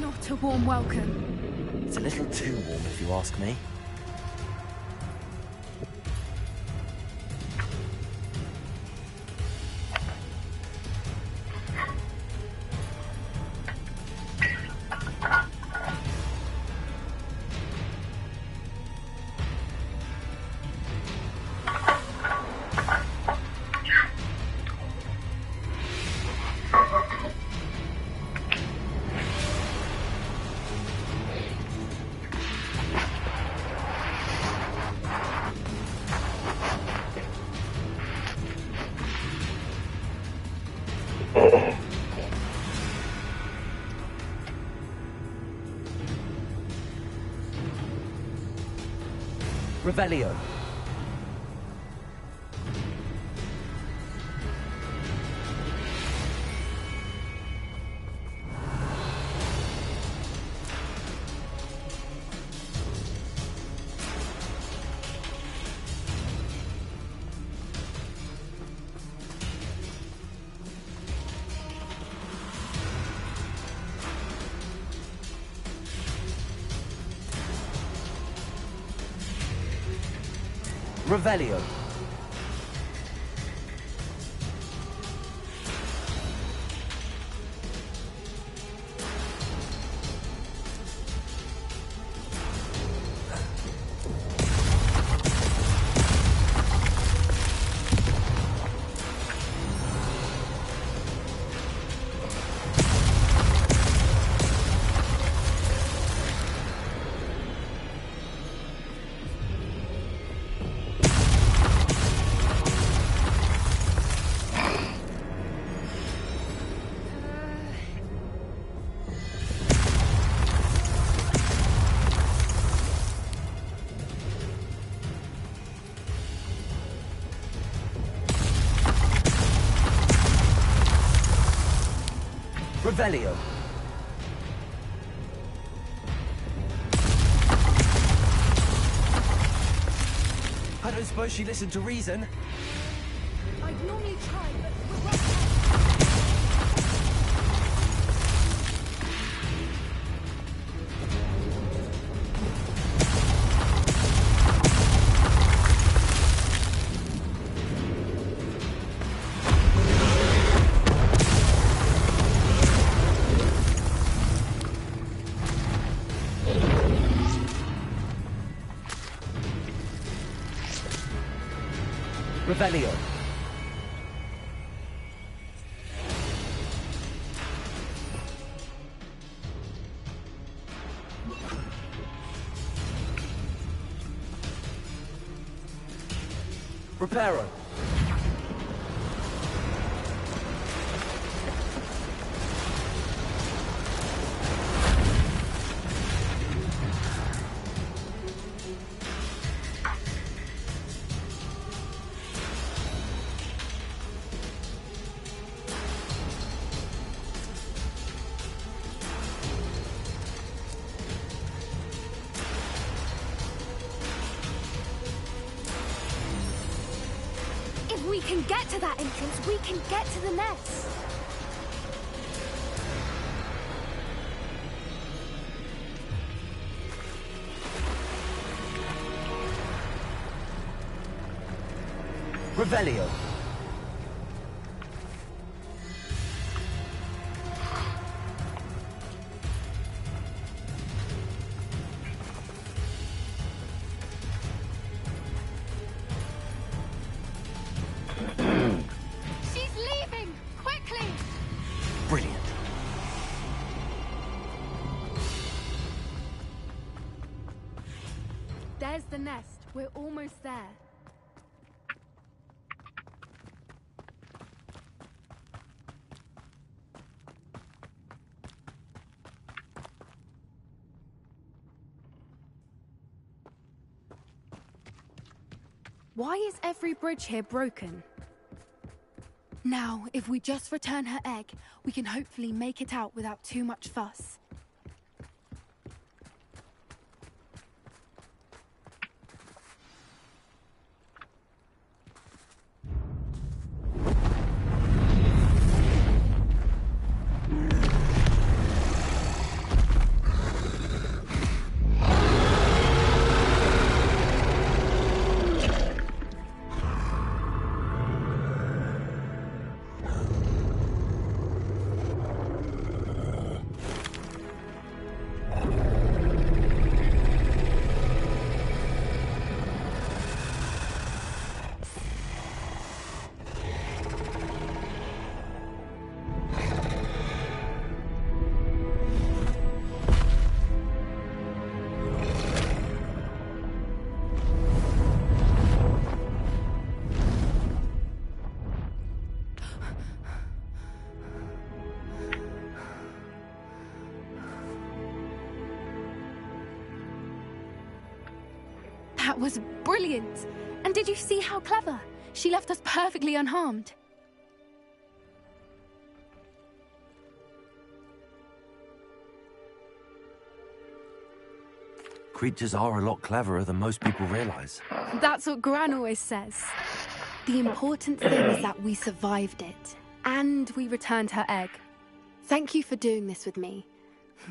Not a warm welcome. It's a little too warm, if you ask me. Revelio. Revelio. Revelio. I don't suppose she listened to reason. I'd normally try, but we're Revelio. Reparo. If we can get to that entrance, we can get to the nest. Revelio. She's leaving! Quickly! Brilliant. There's the nest. We're almost there. Why is every bridge here broken? Now, if we just return her egg, we can hopefully make it out without too much fuss. That was brilliant! And did you see how clever? She left us perfectly unharmed. Creatures are a lot cleverer than most people realize. That's what Gran always says. The important thing is that we survived it. And we returned her egg. Thank you for doing this with me.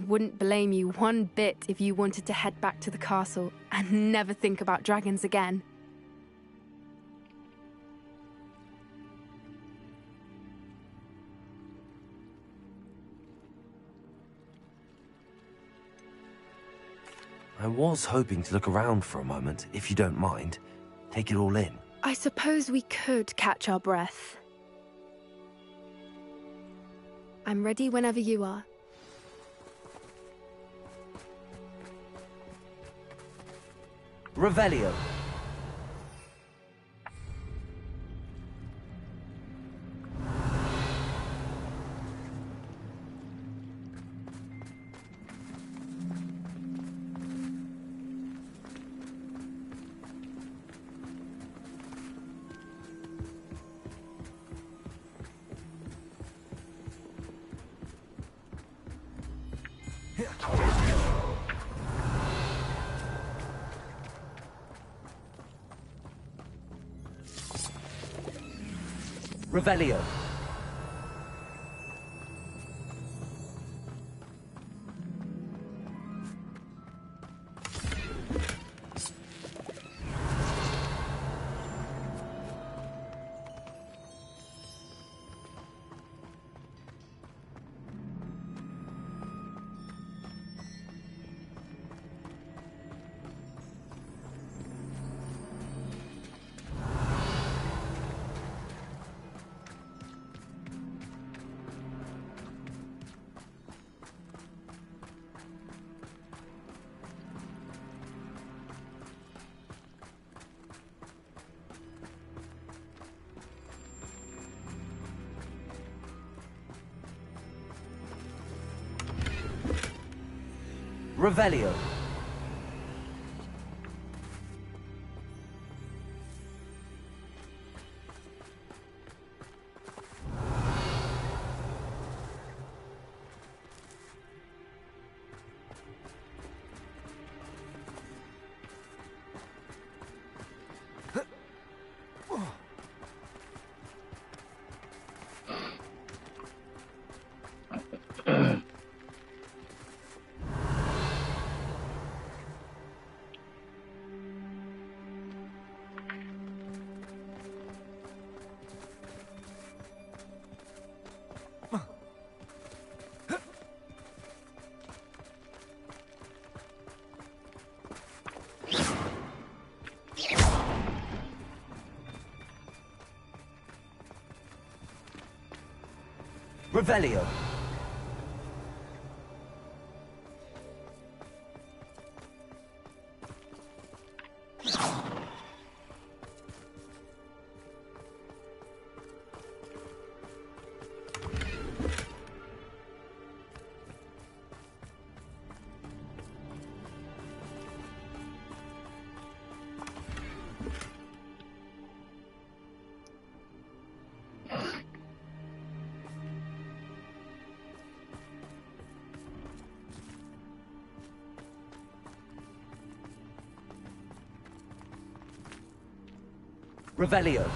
Wouldn't blame you one bit if you wanted to head back to the castle and never think about dragons again. I was hoping to look around for a moment, if you don't mind. Take it all in. I suppose we could catch our breath. I'm ready whenever you are. Revelio. Revelio. Revelio. Revelio. Revelio.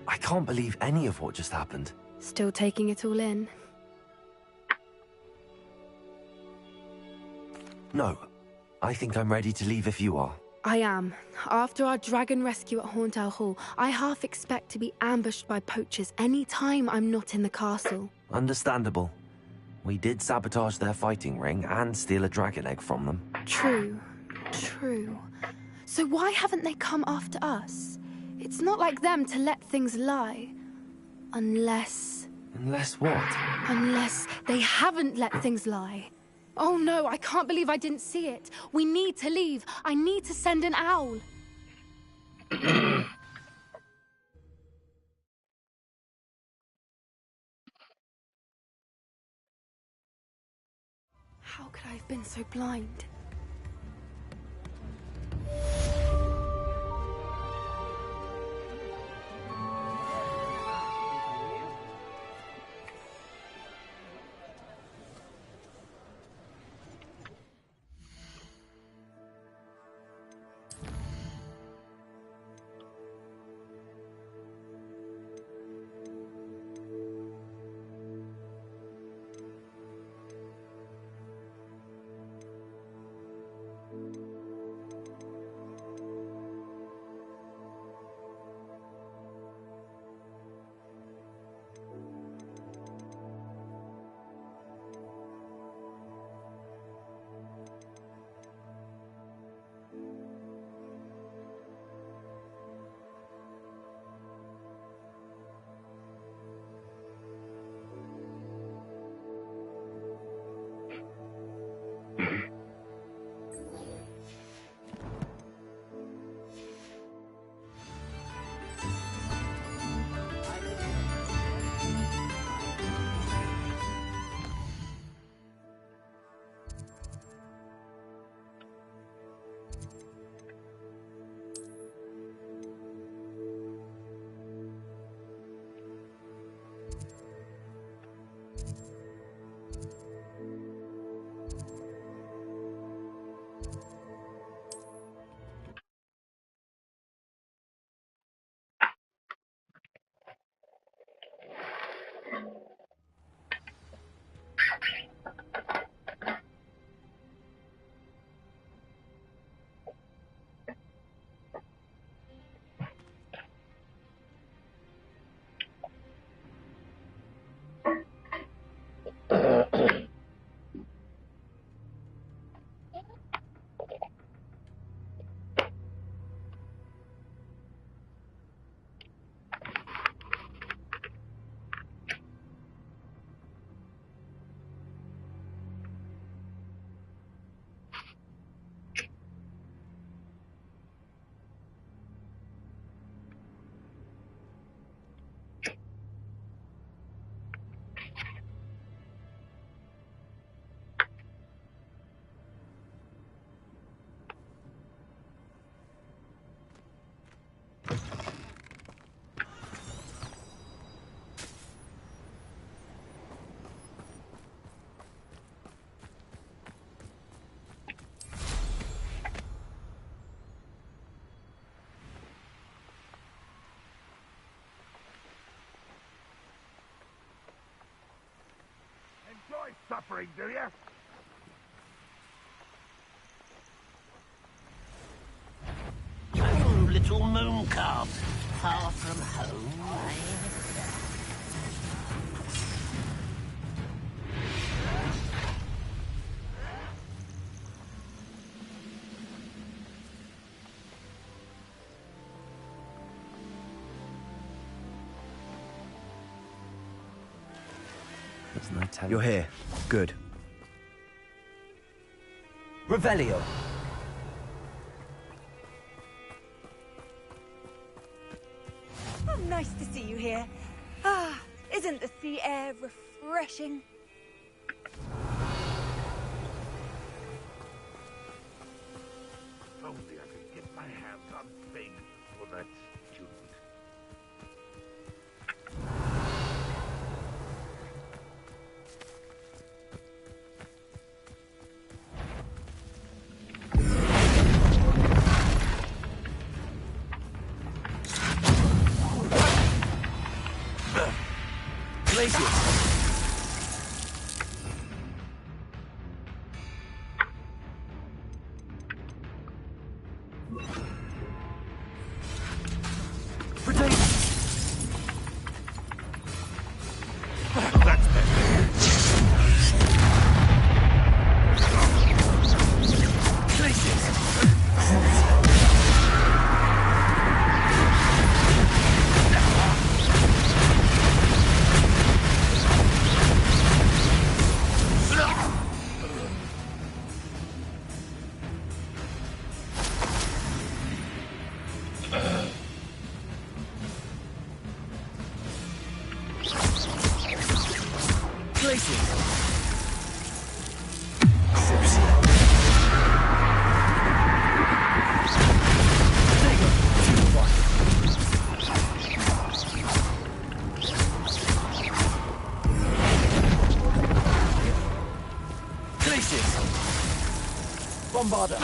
I can't believe any of what just happened. Still taking it all in. No. I think I'm ready to leave if you are. I am. After our dragon rescue at Horntail Hall, I half expect to be ambushed by poachers any time I'm not in the castle. Understandable. We did sabotage their fighting ring and steal a dragon egg from them. True. True. So why haven't they come after us? It's not like them to let things lie. Unless... Unless what? Unless they haven't let things lie. Oh no, I can't believe I didn't see it. We need to leave. I need to send an owl. How could I have been so blind? suffering, do you? Oh, little moon calf, far from home, eh? There's no telling. You're here. Good. Revelio. Oh, nice to see you here. Ah, isn't the sea air refreshing? If only I could get my hands on Fig for that student. Bombarder.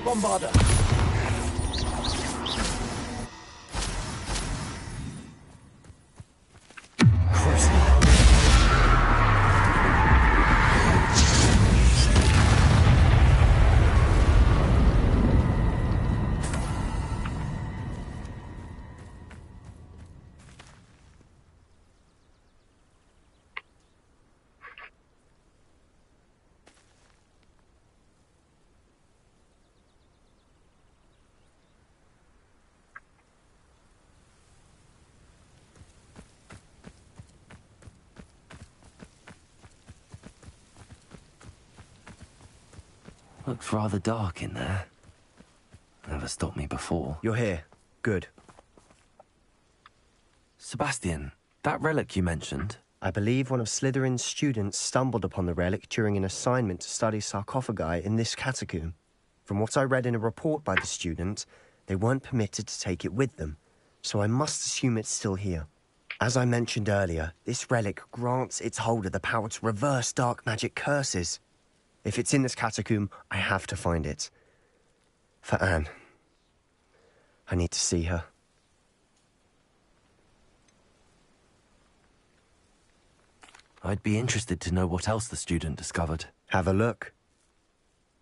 Bombarder. Looks rather dark in there. Never stopped me before. You're here. Good. Sebastian, that relic you mentioned. I believe one of Slytherin's students stumbled upon the relic during an assignment to study sarcophagi in this catacomb. From what I read in a report by the student, they weren't permitted to take it with them, so I must assume it's still here. As I mentioned earlier, this relic grants its holder the power to reverse dark magic curses. If it's in this catacomb, I have to find it. For Anne. I need to see her. I'd be interested to know what else the student discovered. Have a look.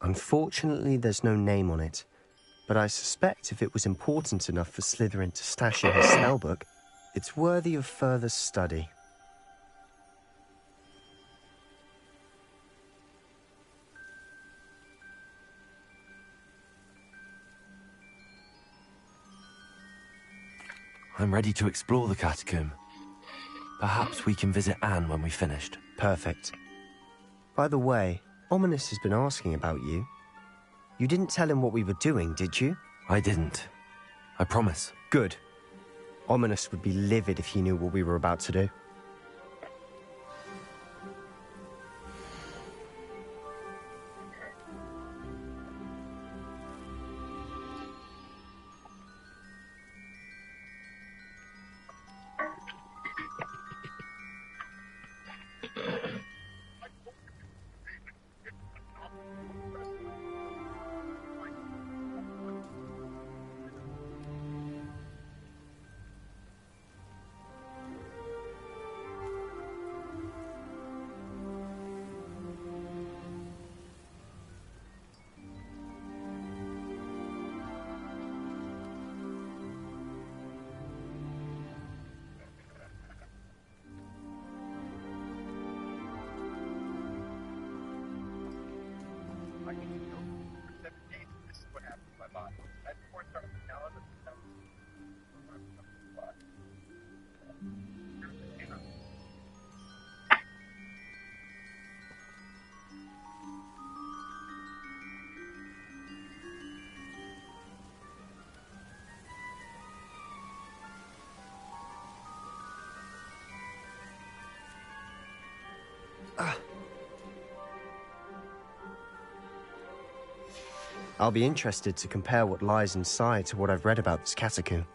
Unfortunately, there's no name on it, but I suspect if it was important enough for Slytherin to stash in his spellbook, it's worthy of further study. I'm ready to explore the catacomb. Perhaps we can visit Anne when we've finished. Perfect. By the way, Ominous has been asking about you. You didn't tell him what we were doing, did you? I didn't. I promise. Good. Ominous would be livid if he knew what we were about to do. I'll be interested to compare what lies inside to what I've read about this catacomb.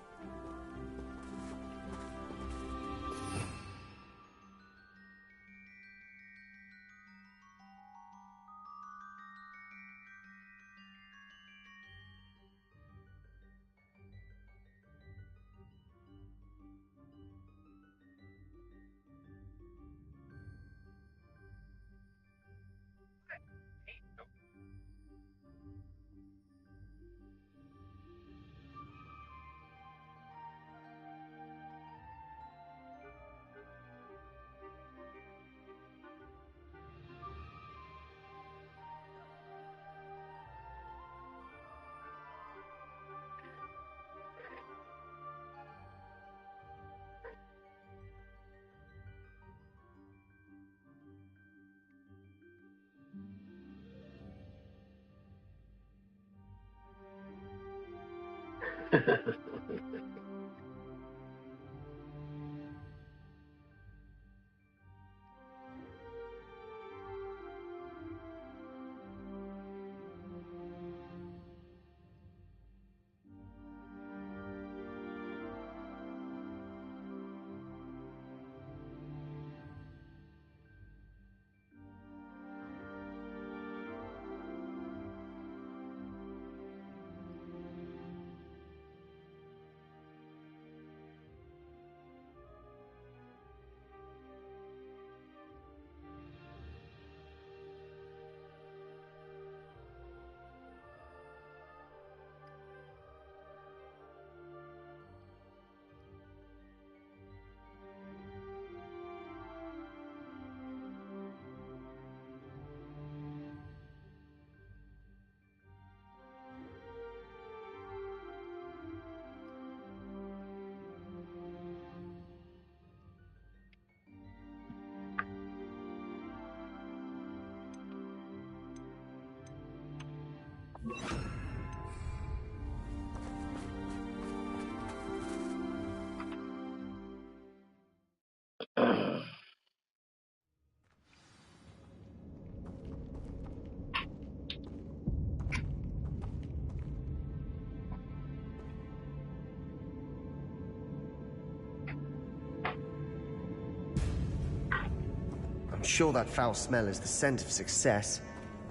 I'm sure that foul smell is the scent of success.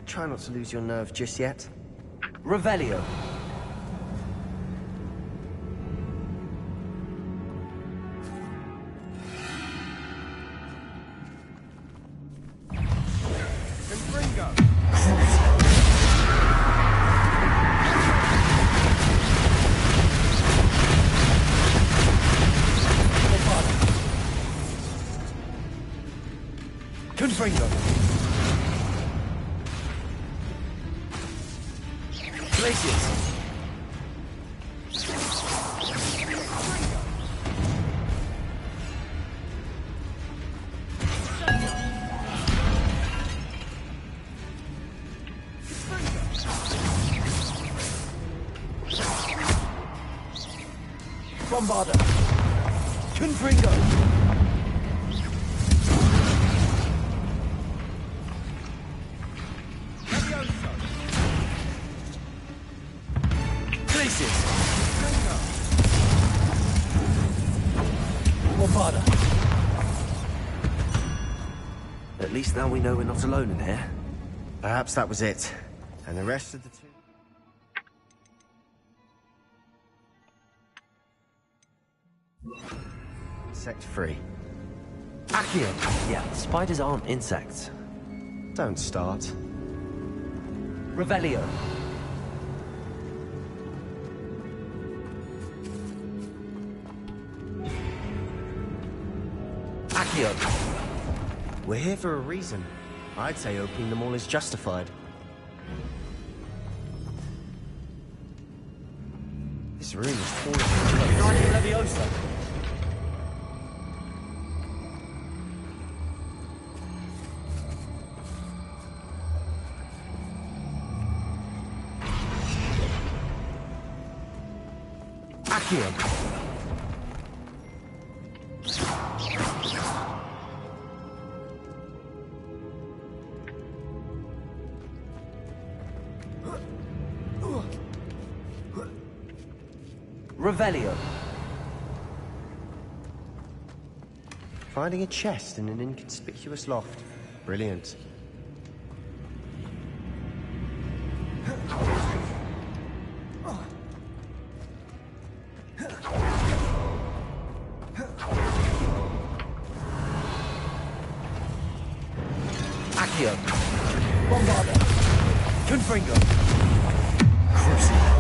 Try not to lose your nerve just yet. Revelio. Bombarder! Confringo! Places! Bombarder! At least now we know we're not alone in here. Perhaps that was it. And the rest of the two... Insect free. Accio! Yeah, spiders aren't insects. Don't start. Revelio. Accio. We're here for a reason. I'd say opening them all is justified. This room is full of... Leviosa. Accio. Revelio. Finding a chest in an inconspicuous loft. Brilliant. Accio. Bombarder. Confringo. Crucible.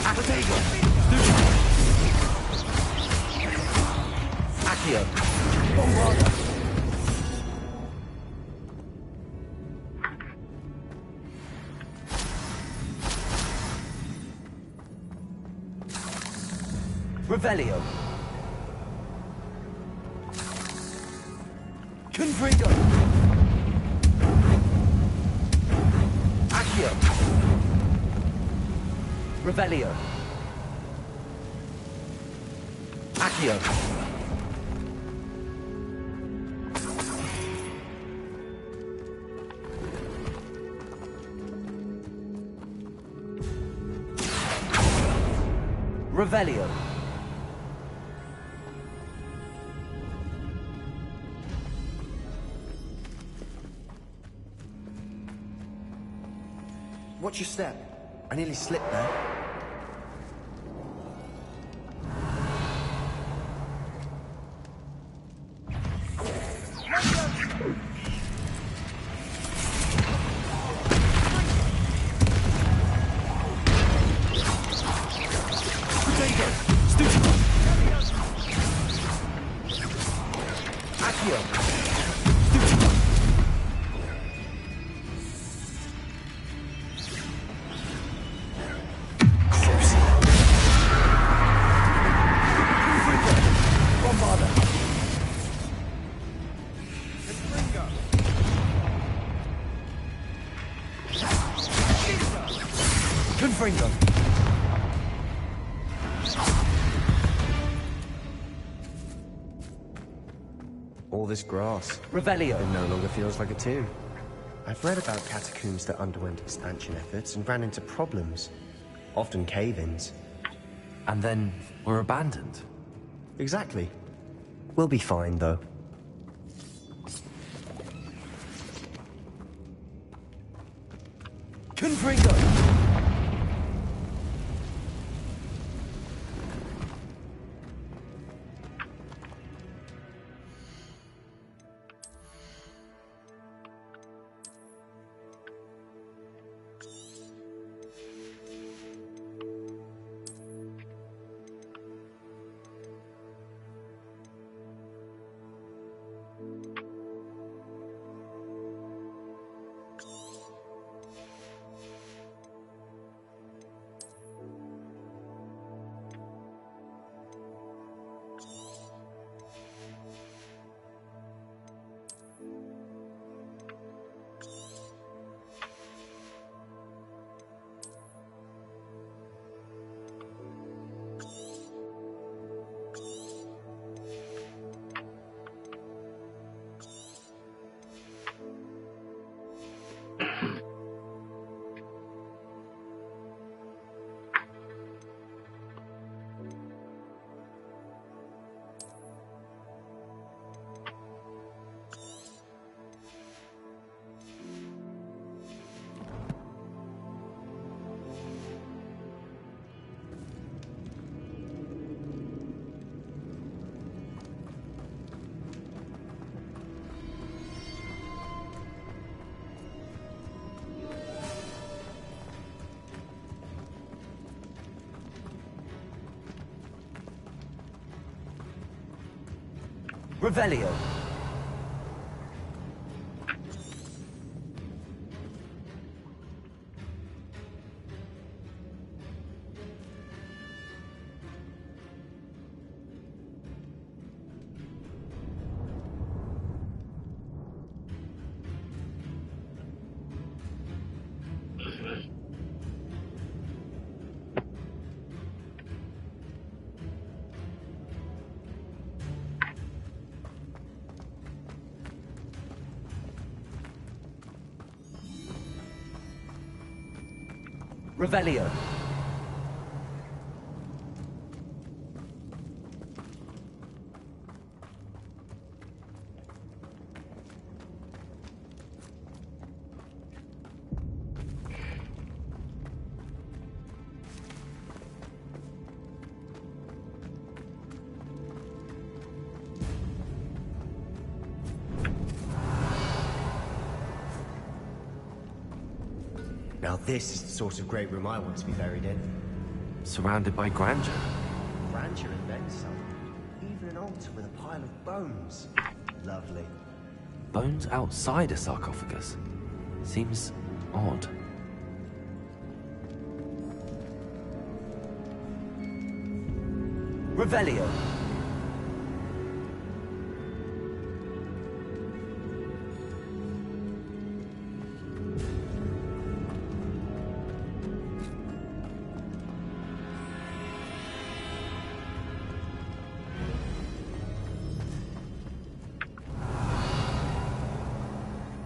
Accio. Accio. Bombarder. Revelio. Confringo. Accio. Revelio. Accio. Revelio. Watch your step. I nearly slipped there. Confringo. All this grass. Revelio. It no longer feels like a tomb. I've read about catacombs that underwent expansion efforts and ran into problems. Often cave-ins. And then were abandoned. Exactly. We'll be fine, though. Confringo. Revelio. Revelio. Now this is the sort of great room I want to be buried in. Surrounded by grandeur. Grandeur and then some. Even an altar with a pile of bones. Lovely. Bones outside a sarcophagus. Seems odd. Revelio.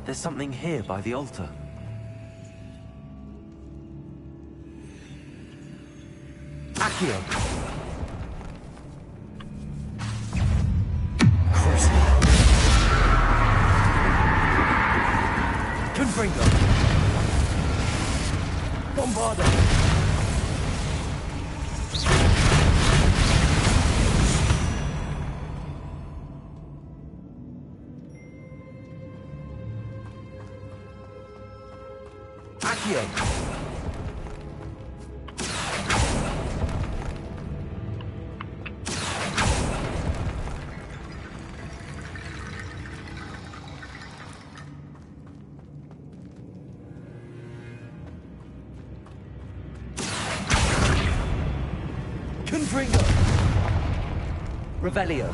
There's something here by the altar. Accio! Confringo! Bombardo! Confringo! Revelio.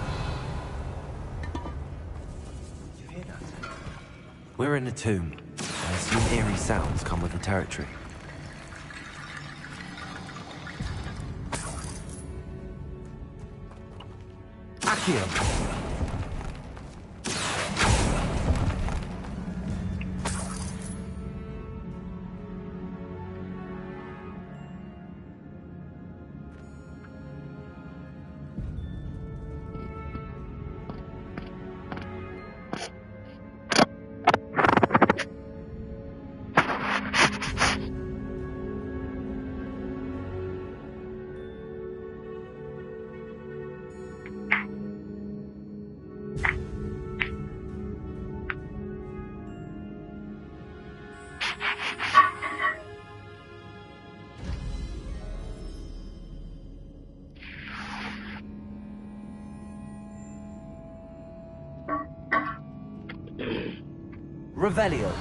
You hear that? We're in a tomb. I assume eerie sounds come with the territory. Accio! Revelio.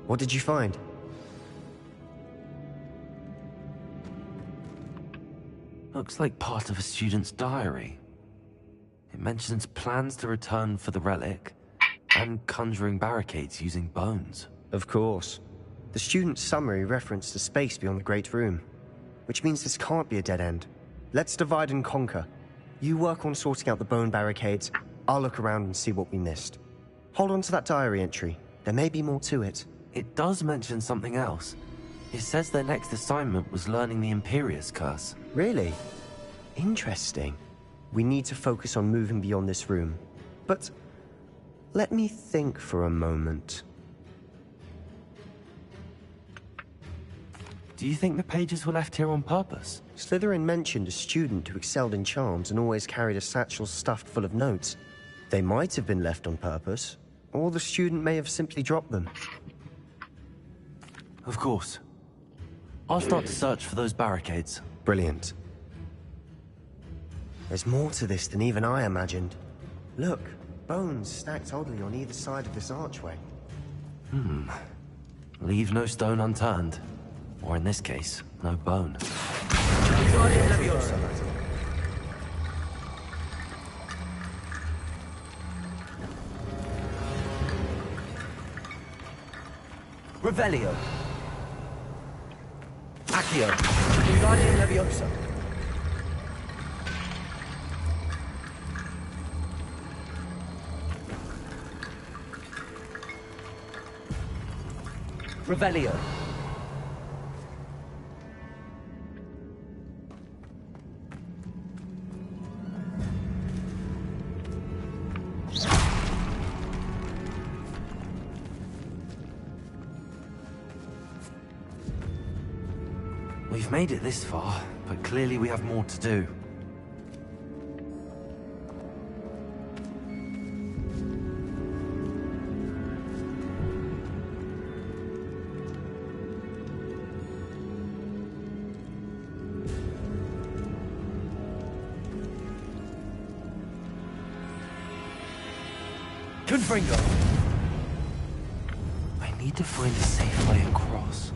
What did you find? Looks like part of a student's diary. It mentions plans to return for the relic and conjuring barricades using bones. Of course. The student's summary referenced the space beyond the Great Room, which means this can't be a dead end. Let's divide and conquer. You work on sorting out the bone barricades, I'll look around and see what we missed. Hold on to that diary entry. There may be more to it. It does mention something else. It says their next assignment was learning the Imperius Curse. Really? Interesting. We need to focus on moving beyond this room. But let me think for a moment. Do you think the pages were left here on purpose? Slytherin mentioned a student who excelled in charms and always carried a satchel stuffed full of notes. They might have been left on purpose, or the student may have simply dropped them. Of course. I'll start to search for those barricades. Brilliant. There's more to this than even I imagined. Look, bones stacked oddly on either side of this archway. Leave no stone unturned. Or in this case, no bone. Revelio. Accio. Wingardium Leviosa. Revelio. We've made it this far, but clearly we have more to do. Confringo. I need to find a safe way across.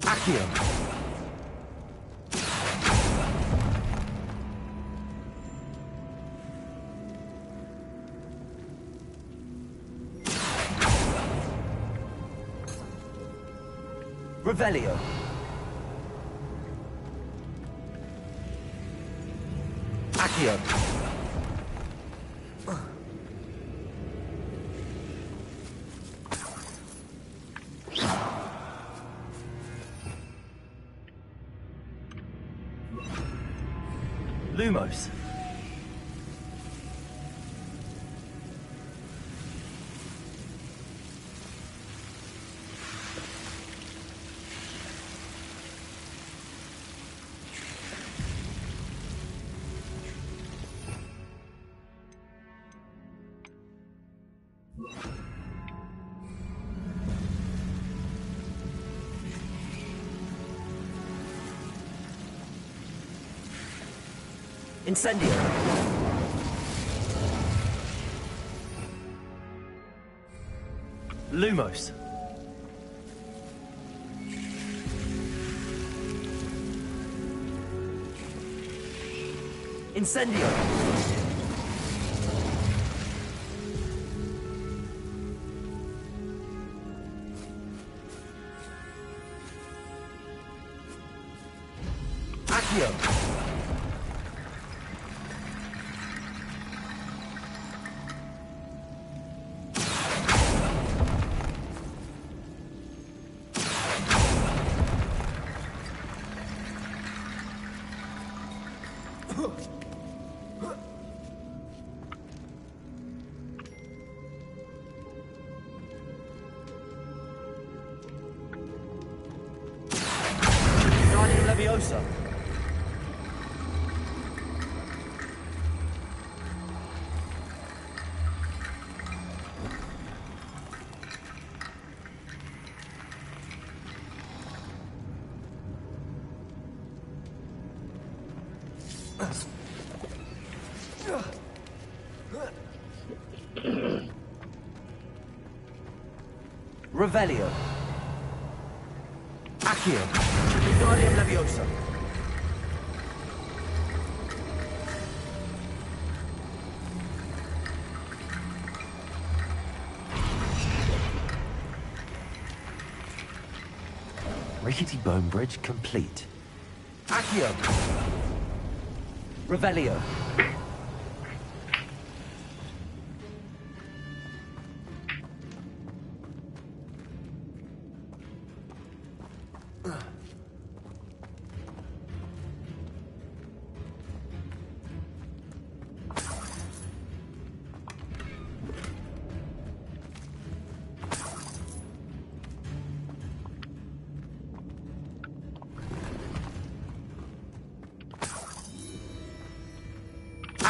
Accio. Revelio. Accio. Lumos. Incendio. Lumos. Incendio. Accio. Wingardium Leviosa. Revelio. Accio. Wingardium Leviosa. Rickety bone bridge complete. Accio. Revelio.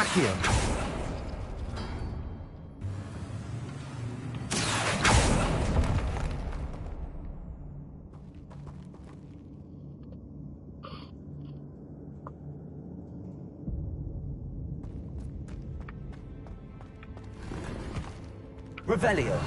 Accio. Revelio.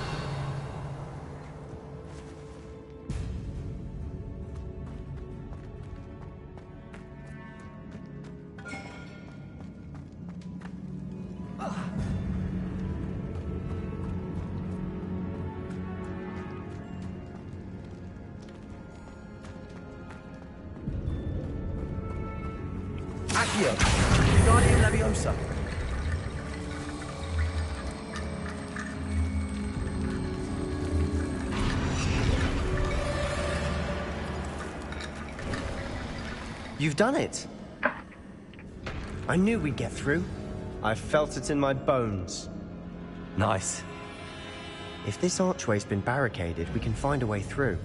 Accio. Guardian Leviosa. You've done it. I knew we'd get through. I felt it in my bones. Nice. If this archway's been barricaded, we can find a way through.